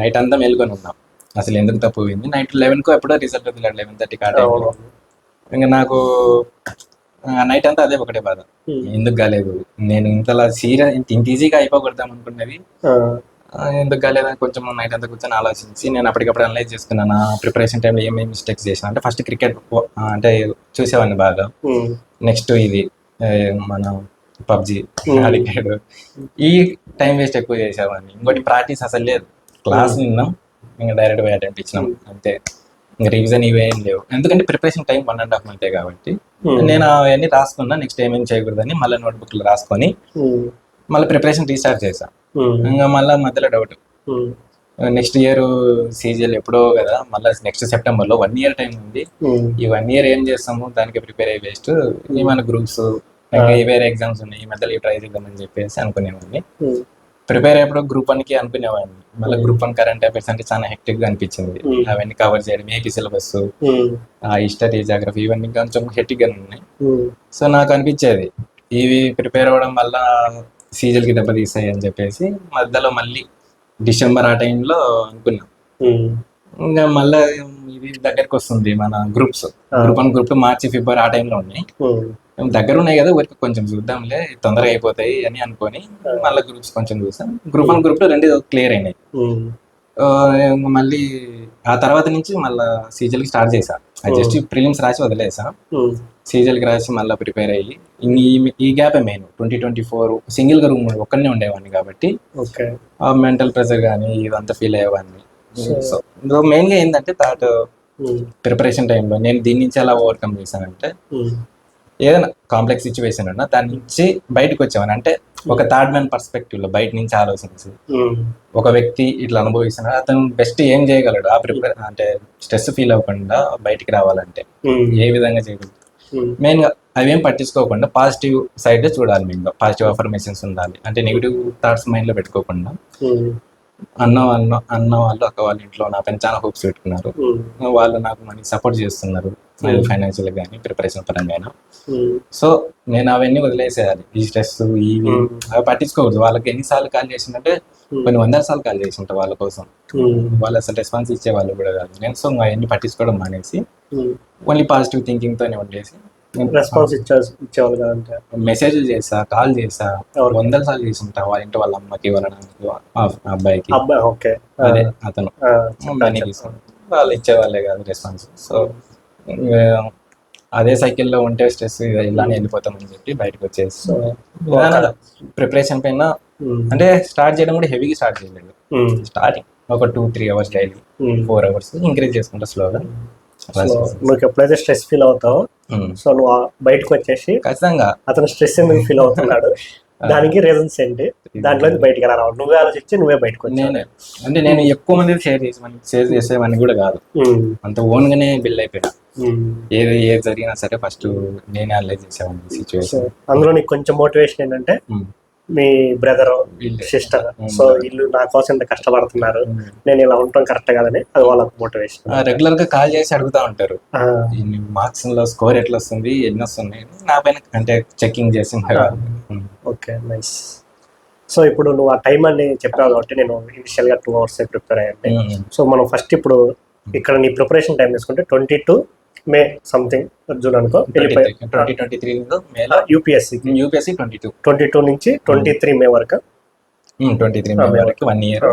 నైట్ అంతా మేల్కొని ఉన్నాం, అసలు ఎందుకు తప్పు పోయింది. నైట్ 11 ఎప్పుడో రిజల్ట్ వదిలాడు, 11:30 ఆ టైంలో. ఇంకా నాకు నైట్ అంతా అదే ఒకటే బాధ, ఎందుకు కాలేదు, నేను ఇంతలా సీరియస్ ఇంత ఈజీగా అయిపోకూడదాం అనుకున్నది, ఎందుకు కాలేదని కొంచెం నైట్ అంతా కూర్చొని ఆలోచించి నేను అప్పటికప్పుడు అనలైజ్ చేసుకున్నాను. ప్రిపరేషన్ టైంలో ఏమేమి మిస్టేక్స్ చేసిన అంటే ఫస్ట్ క్రికెట్ అంటే చూసేవాడిని బాగా, నెక్స్ట్ ఇది మన పబ్జి అడిగాడు, ఈ టైం వేస్ట్ ఎక్కువ చేసేవాడిని. ఇంకోటి ప్రాక్టీస్ అసలు లేదు, క్లాస్ విన్నాం ఇంకా డైరెక్ట్ పోయి అటెంప్ట్ ఇచ్చినాం అంతే, ఇంకా రివిజన్ ఇవేం లేవు. ఎందుకంటే ప్రిపరేషన్ టైం 1.5 months కాబట్టి నేను అవన్నీ రాసుకున్నా, నెక్స్ట్ ఏమేమి చేయకూడదని మళ్ళీ నోట్బుక్లు రాసుకొని మళ్ళీ ప్రిపరేషన్ రీస్టార్ట్ చేశాను. ఇంకా మళ్ళీ మధ్యలో డౌట్, నెక్స్ట్ ఇయర్ సీజీఎల్ ఎప్పుడో కదా, మళ్ళీ నెక్స్ట్ సెప్టెంబర్లో 1 year టైం ఉంది, ఈ 1 year ఏం చేస్తాము, దానికి ప్రిపేర్ అయ్యి వేస్ట్, ఏమైనా గ్రూప్స్ ఇంకా వేరే ఎగ్జామ్స్ ఉన్నాయి, ఈ మధ్యలో ట్రై చేద్దామని చెప్పేసి అనుకునేవాడిని. ప్రిపేర్ అయ్యేప్పుడు గ్రూప్ 1కి అనుకునేవాడిని, మళ్ళీ గ్రూప్ 1 కరెంట్ అఫైర్స్ అంటే చాలా హెక్టిక్ గా అనిపించింది. అవన్నీ కవర్ చేయడం, ఏపీ సిలబస్, హిస్టరీ, జాగ్రఫీ ఇవన్నీ కొంచెం హెక్టిక్ గా ఉన్నాయి. సో నాకు అనిపించేది ఇవి ప్రిపేర్ అవ్వడం వల్ల సీజల్ కి దెబ్బతీస్తాయి అని చెప్పేసి మధ్యలో మళ్ళీ డిసెంబర్ ఆ టైంలో అనుకున్నాం. ఇంకా మళ్ళీ ఇది దగ్గరకు వస్తుంది, మన గ్రూప్స్, గ్రూప్ 1, గ్రూప్ 2 మార్చి, ఫిబ్రవరి ఆ టైంలో ఉన్నాయి, దగ్గర ఉన్నాయి కదా, ఊరికి కొంచెం చూద్దాంలే, తొందరగా అయిపోతాయి అని అనుకొని మళ్ళీ గ్రూప్స్ కొంచెం చూసాం. గ్రూప్ 1, గ్రూప్ 2 రెండు క్లియర్ అయినాయి. మళ్ళీ ఆ తర్వాత నుంచి మళ్ళీ సీజల్కి స్టార్ట్ చేసా. జస్ట్ ప్రిలిమ్స్ రాసి వదిలేసా, సీజల్కి రాసి మళ్ళీ ప్రిపేర్ అయ్యి ఈ గ్యాప్ మెయిన్ 2024 సింగిల్ గా రూమ్ ఒక్కనే ఉండేవాడిని కాబట్టి మెంటల్ ప్రెషర్ కానీ ఇదంతా ఫీల్ అయ్యేవాడిని. సో మెయిన్ గా ఏంటంటే థాట్ ప్రిపరేషన్ టైంలో నేను దీని నుంచి ఎలా ఓవర్కమ్ చేశానంటే, ఏదైనా కాంప్లెక్స్ సిచ్యువేషన్ ఉన్నా దాని నుంచి బయటకు వచ్చామని, అంటే ఒక థర్డ్ మ్యాన్ పర్స్పెక్టివ్ లో బయట నుంచి ఆలోచించి ఒక వ్యక్తి ఇట్లా అనుభవిస్తున్నాడు, అతను బెస్ట్ ఏం చేయగలడు, ఆ ప్రిపేర్ అంటే స్ట్రెస్ ఫీల్ అవ్వకుండా బయటికి రావాలంటే ఏ విధంగా చేయగలడు. మెయిన్ గా అవేం పట్టించుకోకుండా పాజిటివ్ సైడ్ చూడాలి, మెయిన్ గా పాజిటివ్ అఫర్మేషన్స్ ఉండాలి. అంటే నెగిటివ్ థాట్స్ మైండ్ లో పెట్టుకోకుండా, అన్న వాళ్ళు అక్క వాళ్ళ ఇంట్లో నా పైన చాలా హోప్స్ పెట్టుకున్నారు, వాళ్ళు నాకు మనీ సపోర్ట్ చేస్తున్నారు, ఫైనాన్షియల్ కానీ ప్రిపరేషన్ పరంగా అయినా. సో నేను అవన్నీ వదిలేసేయాలి, ఈ స్ట్రెస్ ఇవి అవి పట్టించుకోకూడదు. వాళ్ళకి ఎన్నిసార్లు కాల్ చేసిందంటే కొన్ని 100 సార్లు కాల్ చేసింటారు వాళ్ళ కోసం, వాళ్ళు అసలు రెస్పాన్స్ ఇచ్చే వాళ్ళు కూడా కాదు. నేను సో అవన్నీ పట్టించుకోవడం మానేసి ఓన్లీ పాజిటివ్ థింకింగ్ తోనే ఉండేసి రెస్పాన్స్ ఇచ్చేవాళ్ళు కదంటే మెసేజ్లు చేసా, కాల్ చేసా, 100 సార్లు చేసి ఉంటా వాళ్ళ ఇంటి వాళ్ళ అమ్మకి, వాళ్ళ అబ్బాయికి, అదే అతను మనీ తీసుకుంటారు, వాళ్ళు ఇచ్చేవాళ్ళే కాదు రెస్పాన్స్. సో అదే సైకిల్లో ఉంటే స్ట్రెస్ ఇలానే వెళ్ళిపోతామని చెప్పి బయటకు వచ్చేసి ప్రిపరేషన్ పైన అంటే స్టార్ట్ చేయడం కూడా హెవీగా స్టార్ట్ చేయలేదు. స్టార్టింగ్ ఒక 2-3 hours డైలీ, 4 hours ఇంక్రీజ్ చేసుకుంటా స్లోగా. నువ్వు ఎప్పుడైతే స్ట్రెస్ ఫీల్ అవుతావో సో నువ్వు బయటకు వచ్చేసి ఖచ్చితంగా అతను స్ట్రెస్ ఎందుకు ఫీల్ అవుతున్నాడు, దానికి రీజన్స్ ఏంటి, దాంట్లో బయటకు రావాలి, నువ్వే ఆలోచించి నువ్వే బయటకు వచ్చాను. అంటే నేను ఎక్కువ మంది షేర్ చేసేవన్నీ కూడా కాదు, అంత ఓన్ గానే బిల్డ్ అయిపోయినా. ఏది జరిగినా సరే ఫస్ట్ నేనే అనలైజ్ చేసేవాడిని సిచ్యువేషన్. అందులో నీకు కొంచెం మోటివేషన్ ఏంటంటే మీ బ్రదర్, సిస్టర్, సో వీళ్ళు నా కోసం ఇంత కష్టపడుతున్నారు, నేను ఇలా ఉంటాం కరెక్ట్ కాదని అది వాళ్ళకి మోటివేషన్. రెగ్యులర్ గా కాల్ చేసి అడుగుతా ఉంటారు, మార్క్స్ లో స్కోర్ ఎట్లా వస్తుంది, ఎన్ని వస్తున్నాయి, నా పైన అంటే చెకింగ్ చేసి. Okay, nice. సో ఇప్పుడు నువ్వు ఆ టైం అని చెప్పావు కాబట్టి నేను ఇనిషియల్ గా 2 hours ప్రిపేర్ అయ్యండి. సో మనం ఫస్ట్ ఇప్పుడు ఇక్కడ నీ ప్రిపరేషన్ టైం తీసుకుంటే 22 మే సంథింగ్ జూన్ అనుకో 2023 మేలో యూపీఎస్సీకి యూపీఎస్సీ 22 22 నుంచి 23 మే వరకు 23 మే వరకు 1 year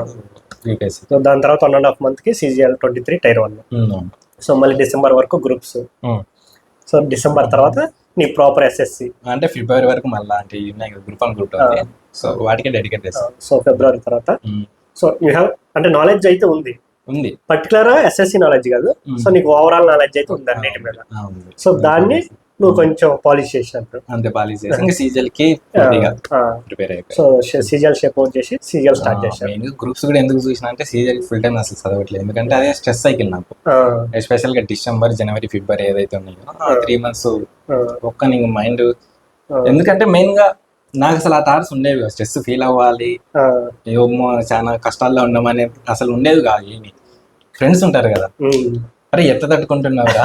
యూపీఎస్సీ. సో దాని తర్వాత 1.5 month కి CGL 23 టైర్ 1. సో మళ్ళీ డిసెంబర్ వరకు గ్రూప్స్. సో డిసెంబర్ తర్వాత నీ ప్రాపర్ ఎస్ఎస్సి అంటే ఫిబ్రవరి వరకు మళ్ళీ అంటే ఉన్నాయి కదా గ్రూప్ 1 గ్రూప్ 2 సో వాటికే డెడికేట్ చేస్తాం. సో ఫిబ్రవరి తర్వాత సో యూ హ్యావ్ అంటే నాలెడ్జ్ అయితే ఉంది పర్టికులర్ ఎస్ఎస్సి నాలెడ్జ్ కాదు. సో నీకు ఓవరాల్ నాలెడ్జ్ అయితే ఉంది అన్నిటి మీద. సో దాన్ని నువ్వు కొంచెం పాలిష్ చేసినట్టు అంతే పాలిష్ చేసి ఇంకా సీజల్ కి ప్రిపేర్ అయిపోయి సో సీజల్ షేప్ అవుట్ చేసి సీజల్ స్టార్ట్ చేశాను. గ్రూప్స్ కూడా ఎందుకు చూసినా అంటే సీజల్ ఫుల్ టైం అసలు చదవట్లేదు, ఎందుకంటే అదే స్ట్రెస్ సైకిల్ నాకు. ఎస్పెషల్ గా డిసెంబర్ జనవరి ఫిబ్రవరి ఏదైతే ఉన్నాయో ఆ 3 months ఒక్క నీకు మైండ్, ఎందుకంటే మెయిన్ గా నాకు అసలు ఆ థాట్స్ ఉండేవి, స్ట్రెస్ ఫీల్ అవ్వాలి ఏమో చాలా కష్టాల్లో ఉన్నామని అసలు ఉండేది కాదు. ఏమి ఫ్రెండ్స్ ఉంటారు కదా, అరే ఎంత తట్టుకుంటున్నావురా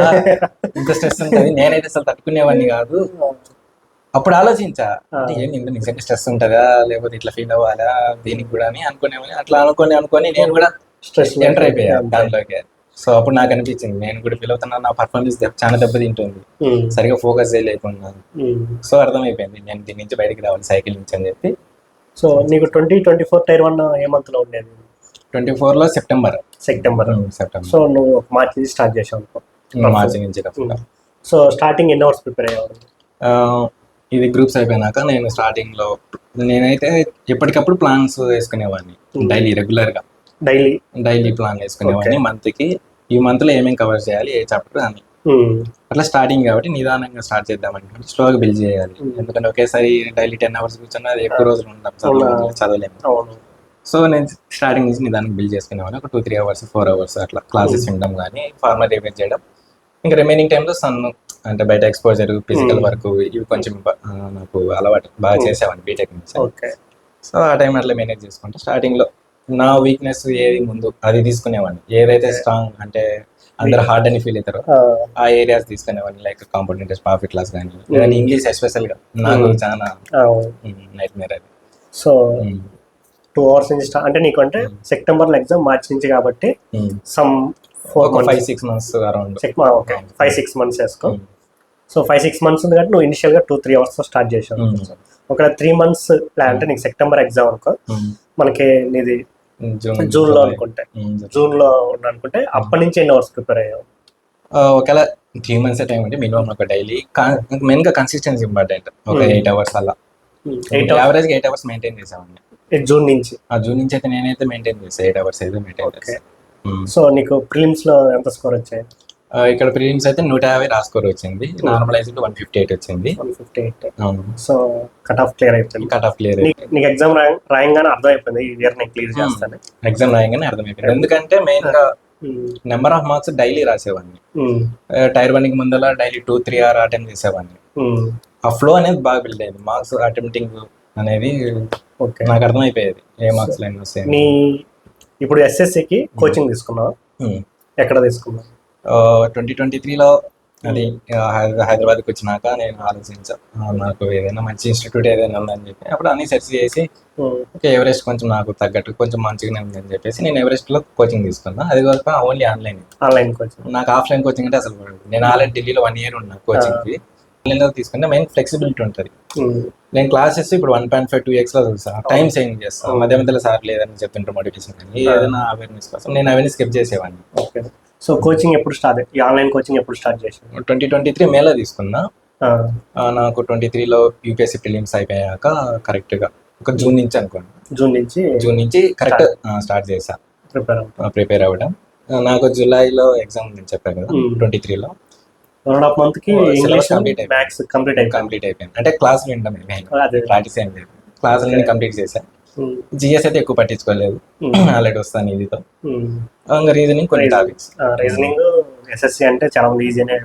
ఇంత స్ట్రెస్ ఉంటుంది, నేనైతే అసలు తట్టుకునేవాడిని కాదు. అప్పుడు ఆలోచించా అంటే ఏంటి ఇంత నిజంగా స్ట్రెస్ ఉంటుందా లేకపోతే ఇట్లా ఫీల్ అవ్వాలా దీనికి కూడా అని అనుకునేవాడిని. అట్లా అనుకొని నేను కూడా స్ట్రెస్ ఎంటర్ అయిపోయా దాంట్లోకి. సో అప్పుడు నాకు అనిపించింది నేను కూడా ఫీల్ అవుతున్నా, నా పర్ఫార్మెన్స్ చాలా దెబ్బతింటుంది, సరిగా ఫోకస్ చేయలేకున్నాను. సో అర్థమైపోయింది నేను దీని నుంచి బయటకు రావాలి సైకిల్ నుంచి అని చెప్పి. సో నీకు 2024 టైర్ 1 ఏ మంత్ లో ఉండేది? 24 లో సెప్టెంబర్. సో నువ్వు మార్చి నుంచి స్టార్ట్ చేసావు. మార్చి నుంచి. సో స్టార్టింగ్ ఎన్ని అవర్స్ ప్రిపేర్ అయ్యావు? ఇది గ్రూప్స్ అయిపోయినాక నేను స్టార్టింగ్ లో నేనైతే ఎప్పటికప్పుడు ప్లాన్స్ వేసుకునేవాడిని, డైలీ రెగ్యులర్ గా డైలీ ప్లాన్ వేసుకునేవాడిని. మంత్ కి ఈ మంత్ లో ఏమేమి కవర్ చేయాలి ఏ చాప్టర్ అని. అట్లా స్టార్టింగ్ కాబట్టి నిదానంగా స్టార్ట్ చేద్దామని స్లోగా బిల్డ్ చేయాలి, ఎందుకంటే ఒకేసారి డైలీ 10 hours కూర్చున్నా అది ఎక్కువ రోజులు ఉంటాం చదవలేము. సో నేను స్టార్టింగ్ నుంచి నిదానికి బిల్డ్ చేసుకునేవాడిని. ఒక 2-3 hours 4 hours అట్లా క్లాసెస్ వినడం కానీ ఫార్మర్ రివైజ్ చేయడం. ఇంకా రిమైనింగ్ టైంలో అంటే బయట ఎక్స్పోజర్ ఫిజికల్ వర్క్ ఇవి కొంచెం నాకు అలవాటు బాగా చేసేవాడిని బీటెక్ నుంచి. సో ఆ టైం అట్లా మేనేజ్ చేసుకుంటే స్టార్టింగ్ లో నా వీక్నెస్ ఏది ముందు అది తీసుకునేవాడిని, ఏదైతే స్ట్రాంగ్ అంటే అందరూ హార్డ్ అని ఫీల్ అవుతారో ఆ ఏరియాస్ తీసుకునేవాడిని, like compound interest profit class కానీ లేదంటే ఇంగ్లీష్ ఎస్పెషల్ గా నాకు చాలా నైట్ మేర్ అది. సో 2 hours నుంచి అంటే నీకు అంటే సెప్టెంబర్ లో ఎగ్జామ్ మార్చి నుంచి కాబట్టి సమ్ 5-6 months అరౌండ్ 5-6 months వేసుకో. సో 5-6 months ఉంది కాబట్టి నువ్వు ఇనిషియల్ గా 2-3 hours తో స్టార్ట్ చేసావు. ఒక 3 months ప్లాన్ అంటే నీకు సెప్టెంబర్ ఎగ్జామ్ అనుకో, మనకి నీది జూన్ లో అనుకుంటే అప్పటి నుంచి ఎన్ని అవర్స్ ప్రిపేర్ అయ్యావు? ఒకవేళ 3 months టైం అంటే మినిమం ఒక డైలీ మెయిన్ గా కన్సిస్టెన్సీ ఇంపార్టెంట్. ఒక 8 hours అలా యావరేజ్ 8 hours మెయింటైన్ చేసామండి జూన్ నుంచి అయితే నేనైతే మెయింటైన్ చేస్తాను 8 hours అయితే మెయింటైన్ చేస్తాను. సో నీకు ప్రిలిమ్స్ లో ఎంత స్కోర్ వచ్చాయి? ఇక్కడ ప్రిలిమ్స్ అయితే 150 రా స్కోర్ వచ్చింది, నార్మలైజ్ 158 వచ్చింది. 158. సో కట్ ఆఫ్ క్లియర్ అయిపోయింది. నీకు ఎగ్జామ్ రాయంగానే అర్థమైపోయింది ఈ ఇయర్ నేను క్లియర్ చేస్తాను. ఎగ్జామ్ రాయంగానే అర్థమైపోయింది, ఎందుకంటే మెయిన్ గా నెంబర్ ఆఫ్ మార్క్స్ డైలీ రాసేవాడిని. టైర్ 1 కి ముందర డైలీ 2-3 hours అటెంప్ట్ చేసేవాడిని. ఆ ఫ్లో అనేది బాగా బిల్డ్ అయింది, మార్క్స్ అటెంప్టింగ్ అనేది నాకు అర్థమైపోయేది ఏ మార్క్స్ లైన్ వస్తాయి. నీ ఇప్పుడు ఎస్ఎస్సికి కోచింగ్ తీసుకున్నావు, ఎక్కడ తీసుకున్నావు? 2023లో అది హైదరాబాద్కి వచ్చినాక నేను ఆలోచించాను నాకు ఏదైనా మంచి ఇన్స్టిట్యూట్ ఏదైనా ఉందని చెప్పి అప్పుడు అన్ని సెర్చ్ చేసి ఎవరెస్ట్ కొంచెం నాకు తగ్గట్టు కొంచెం మంచిగానే ఉందని చెప్పేసి నేను ఎవరెస్ట్ లో కోచింగ్ తీసుకున్నా. అది కాక ఓన్లీ ఆన్లైన్ కోచింగ్. నాకు ఆఫ్లైన్ కోచింగ్ అంటే అసలు నేను ఆల్రెడీ ఢిల్లీలో 1 year ఉన్నా కోచింగ్ కి. ఆన్లైన్ లో తీసుకుంటే మెయిన్ ఫ్లెక్సిబిలిటీ ఉంటుంది. నేను క్లాసెస్ ఇప్పుడు 1.5-2x లో చూస్తాను, టైం సేవింగ్ చేస్తాను. మధ్య మధ్యలో సార్ లేదని చెప్తుంటారు మోటివేషన్ కానీ ఏదైనా అవేర్నెస్ కోసం నేను అవన్నీ స్కిప్ చేసేవాడిని. సో కోచింగ్ ఎప్పుడు స్టార్ట్, ఈ ఆన్లైన్ కోచింగ్ ఎప్పుడు స్టార్ట్ చేసాను? 2023 మేలో తీసుకున్నా. నాకు 23లో యూపీఎస్సీ ప్రిలిమ్స్ అయిపోయాక కరెక్ట్ గా ఒక జూన్ నుంచి అనుకోండి, జూన్ నుంచి కరెక్ట్ స్టార్ట్ చేశా ప్రిపేర్ అవ్వడం. నాకు జూలైలో ఎగ్జామ్ ఉందని చెప్పాను కదా 23లో. 1.5 month కి కంప్లీట్ అయిపోయింది. అంటే క్లాస్ వినడమే, ప్రాక్టీస్ ఏం లేదు, క్లాసులన్నీ కంప్లీట్ చేశాను. జిఎస్ అయితే ఎక్కువ పట్టించుకోలేదు, ఆల్రెడీ వస్తాను ఇదితో. ఇంకా రీజనింగ్ కొన్ని టాపిక్స్, రీజనింగ్ ఎస్ఎస్సి అంటే చాలా ఈజీనే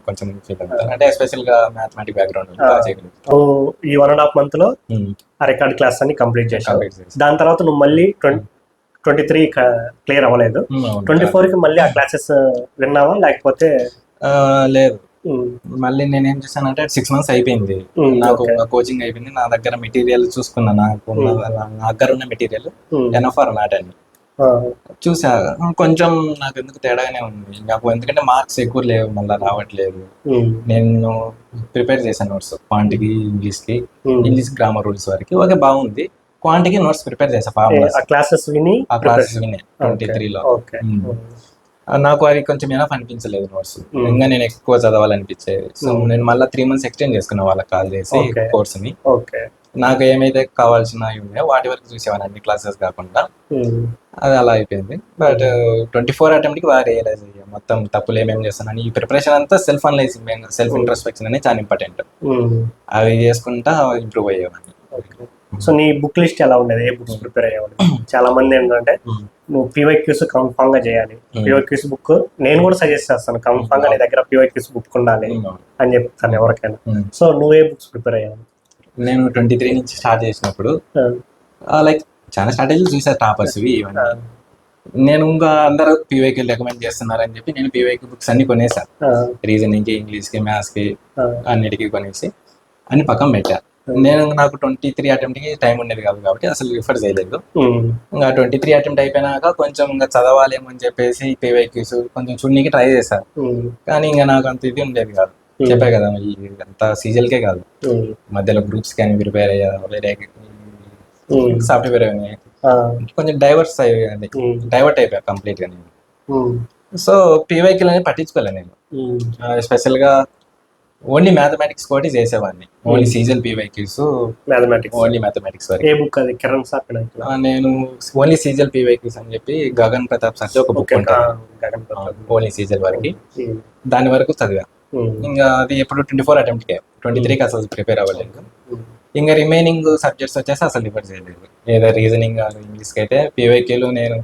కొంచెం ఫీల్ అవుతాను, అంటే ఎస్పెషల్ గా మ్యాథమెటిక్ బ్యాక్గ్రౌండ్. ఈ 1.5 month లో ఆ రికార్డ్ క్లాస్ అన్ని కంప్లీట్ చేశాను. దాని తర్వాత నువ్వు మళ్ళీ 23 క్లియర్ అవ్వలేదు, 24 కి మళ్ళీ ఆ క్లాసెస్ విన్నావా లేకపోతే? లేదు, మళ్ళీ నేను ఏం చేశానంటే 6 months అయిపోయింది, నాకు కోచింగ్ అయిపోయింది, నా దగ్గర మెటీరియల్ చూసుకున్నా, నా దగ్గర ఉన్న మెటీరియల్ ఎనఫ్ ఆర్ నాట్ అని చూసా. కొంచెం నాకు ఎందుకు తేడాగానే ఉంది నాకు, ఎందుకంటే మార్క్స్ ఎక్కువ లేవు, మళ్ళీ రావట్లేదు. నేను ప్రిపేర్ చేశాను notes quantity, English grammar rules వరకు ఓకే బాగుంది. క్వాంటిటీ నోట్స్ ప్రిపేర్ చేసా, క్లాసెస్ విని 23లో. నాకు అది కొంచెం ఎనఫ్ అనిపించలేదు నోట్స్, ఇంకా నేను ఎక్కువ చదవాలనిపించేది. సో నేను మళ్ళీ 3 months ఎక్స్టెండ్ చేసుకున్నా వాళ్ళకి కాల్ చేసి కోర్సుని. నాకు ఏమైతే కావాల్సినవి ఉన్నాయో వాటి వరకు చూసేవాను, అన్ని క్లాసెస్ కాకుండా. అది అలా అయిపోయింది. బట్ 24 attempt కి బాగా రియలైజ్ అయ్యా మొత్తం తప్పులు ఏమేమి చేస్తున్నాను. ఈ ప్రిపరేషన్ అంతా సెల్ఫ్ అనలైజింగ్, సెల్ఫ్ ఇంట్రోస్పెక్షన్ అనేది చాలా ఇంపార్టెంట్. అవి చేసుకుంటా ఇంప్రూవ్ అయ్యేవాడిని. సో నీ బుక్ లిస్ట్ ఎలా ఉండేది, ఏ బుక్స్ ప్రిపేర్ అయ్యేవాడు? చాలా మంది ఏంటంటే నువ్వు PYQs కన్ఫామ్ గా చేయాలి, PYQs బుక్ నేను కూడా సజెస్ట్ చేస్తాను, కన్ఫామ్ గా నీ దగ్గర PYQs బుక్ ఉండాలి అని చెప్తాను ఎవరికైనా. సో నువ్వు ఏ బుక్స్ ప్రిపేర్ అయ్యావు? నేను 23 నుంచి స్టార్ట్ చేసినప్పుడు లైక్ చాలా స్ట్రాటజీలు చూసా, టాపర్స్ ఇవన్నీ. నేను ఇంకా అందరూ PYQ రికమెండ్ చేస్తున్నారని చెప్పి నేను PYQ బుక్స్ అన్ని కొనేసా, రీజనింగ్ కి, ఇంగ్లీష్ కి, మ్యాథ్స్ కి, అన్నిటికీ కొనేసి అన్ని పక్కన పెట్టా. నాకు 23 attempt కి టైం ఉండేది కాదు కాబట్టి అసలు రిఫర్ చేయలేదు. ఇంకా 23 attempt అయిపోయినాక కొంచెం ఇంకా చదవాలేమో అని చెప్పేసి PYQs కొంచెం చూడడానికి ట్రై చేశాను. కానీ ఇంకా నాకు అంత ఇది ఉండేది కాదు, చెప్పా కదా అంత సీజల్కే కాదు, మధ్యలో గ్రూప్స్ కానీ ప్రిపేర్ అయ్యా, వేరే సాఫ్ట్వేర్ అయినాయి, కొంచెం డైవర్ట్ అయిపోయా కంప్లీట్ గా నేను. సో PYQ అనేది పట్టించుకోలే నేను, స్పెషల్ గా ఓన్లీ మ్యాథమెటిక్స్ ఒకటి చేసేవాడిని, only season PYQs, only mathematics వరకు. ఏ బుక్ అది? కిరణ్ సార్ నేను ఓన్లీ సీజన్ PYQs అని చెప్పి గగన్ ప్రతాప్ సార్ ఒక బుక్ ఉంటుంది, ఓన్లీ సీజన్ వరకు, దాని వరకు చదివా. ఇంకా అది ఎప్పుడు 24 attempt కే, 23కి అసలు ప్రిపేర్ అవ్వలేదు. ఇంకా రిమైనింగ్ సబ్జెక్ట్స్ వచ్చేసి అసలు రిఫర్ చేయలేదు. ఏదో రీజనింగ్ ఇంగ్లీష్కి అయితే PYQలు నేను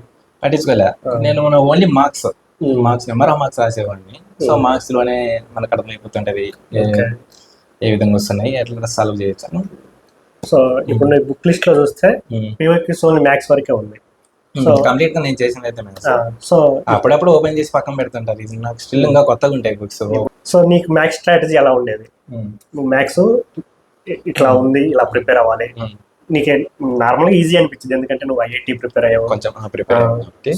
పట్టించుకోలే. నేను only marks number of marks రాసేవాడిని. సో మార్క్స్ లోనే మనకు అర్థమైపోతుంటది ఏ విధంగా వస్తున్నాయి, ఎట్లా సాల్వ్ చేయొచ్చు. సో ఇప్పుడు నీ బుక్ లిస్ట్ లో చూస్తే PYQs ఓన్లీ మ్యాథ్స్ వరకే ఉంది. సో కంప్లీట్ గా నేను చేసింది అయితే మ్యాథ్స్. సో అప్పుడప్పుడు ఓపెన్ చేసి పక్కన పెడుతుంటారు, ఇది నాకు స్టిల్ ఇంకా కొత్తగా ఉంటాయి బుక్స్. సో నీకు మ్యాథ్స్ స్ట్రాటజీ ఎలా ఉండేది? నువ్వు మ్యాథ్స్ ఇట్లా ఉంది, ఇలా ప్రిపేర్ అవ్వాలి, నీకే నార్మల్గా ఈజీ అనిపించింది ఎందుకంటే నువ్వు IIT ప్రిపేర్ అయ్యావు కొంచెం ప్రిపేర్.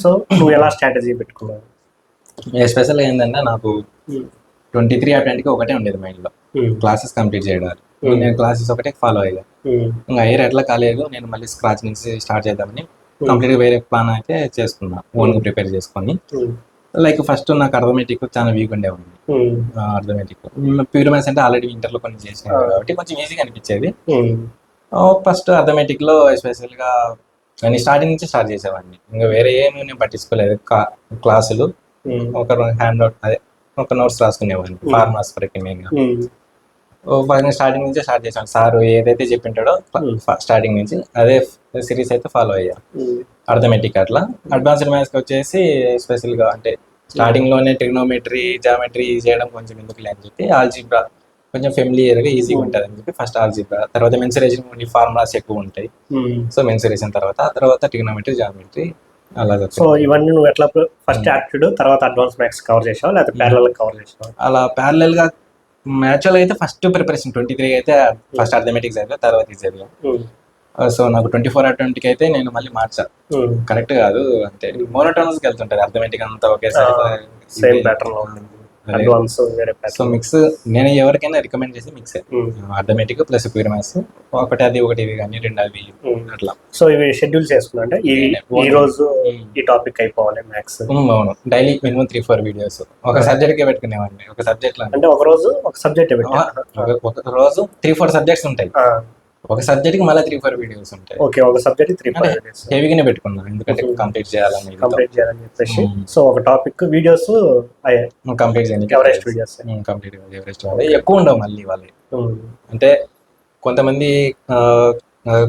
సో నువ్వు ఎలా స్ట్రాటజీ పెట్టుకున్నావు? స్పెషల్ ఏంటంటే నాకు 23 attempt కి ఒకటే ఉండేది మైండ్ లో, క్లాసెస్ కంప్లీట్ చేయడానికి. నేను క్లాసెస్ ఒకటే ఫాలో అయ్యా. ఇంకా అయ్యారు ఎట్లా కాలేదు, నేను మళ్ళీ స్క్రాచ్ నుంచి స్టార్ట్ చేద్దామని కంప్లీట్ గా వేరే ప్లాన్ అయితే చేసుకున్నా, ఓన్ గా ప్రిపేర్ చేసుకొని. లైక్ ఫస్ట్ నాకు అర్థమెటిక్ చాలా వీక్ ఉండేవాడిని. అర్థమెటిక్ ప్యూర్ మ్యాథ్స్ అంటే ఆల్రెడీ ఇంటర్లో కొన్ని చేసినాను కాబట్టి కొంచెం ఈజీగా అనిపించేది. ఫస్ట్ అర్థమెటిక్ లో ఎస్పెషల్ గా నేను స్టార్టింగ్ నుంచి స్టార్ట్ చేసేవాడిని, ఇంకా వేరే ఏమి నేను పట్టించుకోలేదు. క్లాసులు ఒక హ్యాండ్ నోట్, అదే ఒక నోట్స్ రాసుకునేవాడిని, ఫార్మాస్ వరకు మెయిన్గా. స్టార్టింగ్ నుంచే స్టార్ట్ చేశాను, సార్ ఏదైతే చెప్పింటాడో స్టార్టింగ్ నుంచి అదే సిరీస్ అయితే ఫాలో అయ్యా. అర్థమెటిక్ అట్లా. అడ్వాన్స్డ్ మ్యాథ్స్కి వచ్చేసి స్పెషల్గా అంటే స్టార్టింగ్ లోనే ట్రిగ్నోమెట్రీ, జామెట్రీ చేయడం కొంచెం ఎందుకులే అని చెప్పి ఆల్జీబ్రా కొంచెం ఫెమిలియర్గా ఈజీగా ఉంటుంది అని చెప్పి ఫస్ట్ ఆల్జీబ్రా, తర్వాత మెన్సురేషన్ ఓన్లీ ఫార్ములాస్ ఎక్కువ ఉంటాయి. సో మెన్సురేషన్ తర్వాత ట్రిగ్నోమెట్రీ, జామెట్రీ అలా. సో ఇవన్నీ నువ్వు ఎట్లా ఫస్ట్ యాప్టిట్యూడ్ తర్వాత అడ్వాన్స్ మ్యాథ్స్ కవర్ చేసావా లేకపోతే ప్యారలల్ కవర్ చేసావా? అలా ప్యారలల్ గా మ్యాథ్స్ అయితే ఫస్ట్ ప్రిపరేషన్ 23 అయితే ఫస్ట్ అర్థమెటిక్స్ చదివా, తర్వాత ఇది చదివా. సో నాకు 24 attempt కి అయితే నేను మళ్ళీ మార్చా, కరెక్ట్ కాదు అంటే మోనోటోనస్ కి వెళ్తుంటది అర్థమెటిక్ అంతా ఒకేసారి. సో మిక్స్ నేను ఎవరికైనా రికమెండ్ చేసి mix arithmetic plus pure maths, ఒకటి అది ఒకటి ఇవి కానీ రెండు అవి అట్లా. సో ఇవి షెడ్యూల్ చేసుకున్నా అంటే ఈ రోజు ఈ టాపిక్ అయిపోవాలి మ్యాథ్స్. అవును, డైలీ మినిమం 3-4 వీడియోస్ ఒక సబ్జెక్ట్ కే పెట్టుకునేవాడిని. ఒక సబ్జెక్ట్ అంటే ఒక రోజు ఒక సబ్జెక్ట్ ఒక రోజు 3-4 సబ్జెక్ట్స్ ఉంటాయి, ఒక సబ్జెక్ట్ కి మళ్ళీ 3-4 వీడియోస్ ఉంటాయి. ఓకే, ఒక సబ్జెక్ట్ 3-4 వీడియోస్ హెవీగానే పెట్టుకున్నాను ఎందుకంటే కంప్లీట్ చేయాలని చెప్పేసి. సో ఒక టాపిక్ వీడియోస్ కంప్లీట్ చేయాలి, ఎవరెస్ట్ వీడియోస్ కంప్లీట్ ఎవరెస్ట్ ఎక్కువ ఉండవు మళ్ళీ వాళ్ళే. అంటే కొంతమంది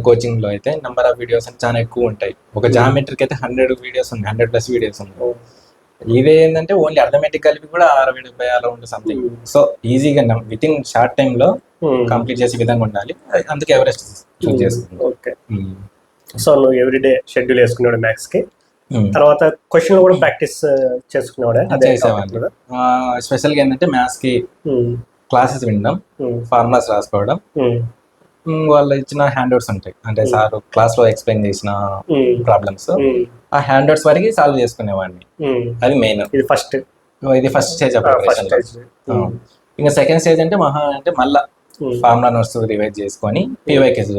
కోచింగ్ లో అయితే నెంబర్ ఆఫ్ వీడియోస్ అని చాలా ఎక్కువ ఉంటాయి. ఒక జామెట్రీకి అయితే 100 వీడియోస్ ఉన్నాయి, 100+ వీడియోస్ ఉన్నాయి. ఇదే ఏంటంటే ఓన్లీ అర్థమెటిక్ కలిపి కూడా 60-70 అలా ఉంటుంది సంథింగ్. సో ఈజీగా విత్ ఇన్ షార్ట్ టైమ్ లో కంప్లీట్ చేసే విధంగా ఉండాలి, అందుకే ఎవరెస్ట్ చూస్ చేసుకున్నాను. ఓకే, సో నువ్వు ఎవ్రీడే షెడ్యూల్ వేసుకున్నాడు మ్యాథ్స్ కి. తర్వాత క్వశ్చన్ కూడా ప్రాక్టీస్ చేసుకునేవాడే అదే చేసేవాడిని. స్పెషల్గా ఏంటంటే మ్యాథ్స్ కి క్లాసెస్ వినడం, ఫార్ములాస్ రాసుకోవడం, వాళ్ళు ఇచ్చిన హ్యాండ్అవుట్స్ ఉంటాయి, అంటే సార్ క్లాస్ లో ఎక్స్ప్లెయిన్ చేసిన ప్రాబ్లమ్స్ ఆ హ్యాండ్అవుట్స్ వరకు సాల్వ్ చేసుకునేవాడిని. అది మెయిన్. ఇది ఫస్ట్ స్టేజ్ ఆఫ్ ప్రిపరేషన్. ఇంకా సెకండ్ స్టేజ్ అంటే మహా అంటే మళ్ళా ఫార్ములా నోట్స్ రివైజ్ చేసుకొని పీవైకేస్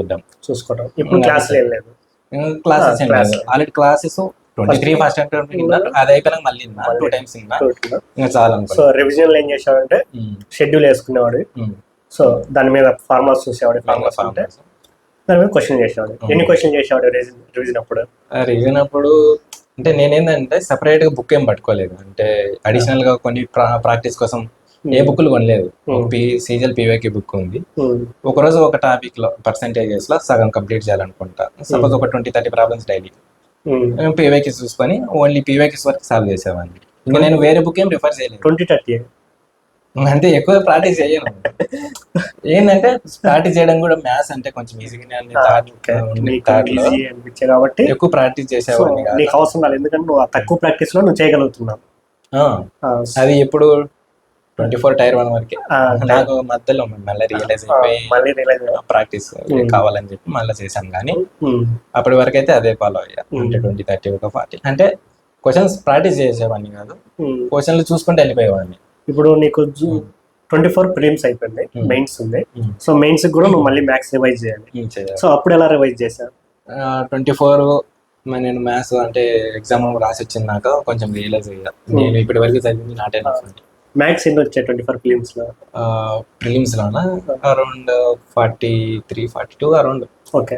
చూసుకోవడం. ఇప్పుడు క్లాసెస్ ఏం లేదు, ఆల్రెడీ క్లాసెస్ 23 ఫస్ట్ అటెంప్ట్ అది అయిపోయినాక మళ్ళీ 2 times ఇంకా చాలా. సో రివిజన్ ఏం చేసావంటే షెడ్యూల్ వేసుకునేవాడు, సో దాని మీద ఫార్ములాస్ చూసేవాడు, ఫార్ములాస్ అంటే దాని మీద క్వశ్చన్ చేసేవాడు. ఎన్ని క్వశ్చన్ చేసేవాడు రివిజన్ అప్పుడు? రివిజన్ అప్పుడు అంటే నేనేంటంటే సెపరేట్ గా బుక్ ఏం పట్టుకోలేదు, అంటే అడిషనల్ గా కొన్ని ప్రాక్టీస్ కోసం ఏ బుక్లు కొనలేదు. సీజల్ పీవైకి బుక్ ఉంది. ఒకరోజు ఒక టాపిక్ లో పర్సెంటేజెస్ లో సగం కంప్లీట్ చేయాలనుకుంటా. సపోజ్ ఒక 20-30 ప్రాబ్లమ్స్ డైలీ పీవైకి చూసుకొని ఓన్లీ పీవైకి వరకు సాల్వ్ చేసేవాడిని. ఇంకా నేను వేరే బుక్ ఏం రిఫర్ చేయలేదు. 20-30 అంటే ఎక్కువ ప్రాక్టీస్ చేయను. ఏంటంటే ప్రాక్టీస్ చేయడం కూడా మ్యాథ్స్ అంటే కొంచెం ఈజీగానే అనిపించే కాబట్టి ఎక్కువ ప్రాక్టీస్ చేసేవాడిని. నీకు అవసరం లేదు, ఎందుకంటే నువ్వు తక్కువ ప్రాక్టీస్ లో నువ్వు చేయగలుగుతున్నావు. అది ఎప్పుడు 24 Tier 1 వరకే. నాకు మధ్యలో మళ్ళీ రియలైజ్ అయిపోయి ప్రాక్టీస్ కావాలని చెప్పి మళ్ళీ చేశాను. కానీ అప్పటి వరకు అయితే అదే ఫాలో అయ్యా. అంటే 20, 30, 40 అంటే క్వశ్చన్స్ ప్రాక్టీస్ చేసేవాడిని కాదు, క్వశ్చన్లు చూసుకుంటూ వెళ్ళిపోయేవాడిని. ఇప్పుడు నీకు 24 ప్రిలిమ్స్ అయిపోయింది, మెయిన్స్ ఉంది. సో మెయిన్స్ కూడా నువ్వు మళ్ళీ మ్యాథ్స్ రివైజ్ చేయాలి. సో అప్పుడు ఎలా రివైజ్ చేశావు? 24 నేను మ్యాథ్స్ అంటే ఎగ్జామ్ రాసి వచ్చిందాక కొంచెం రియలైజ్ అయ్యా, నేను ఇప్పటి వరకు చదివింది నాటే. మ్యాథ్స్ ఎన్ని వచ్చాయి 24 ప్రిలిమ్స్ లో? ప్రిలిమ్స్ లోనా అరౌండ్ 43, 42 అరౌండ్. ఓకే,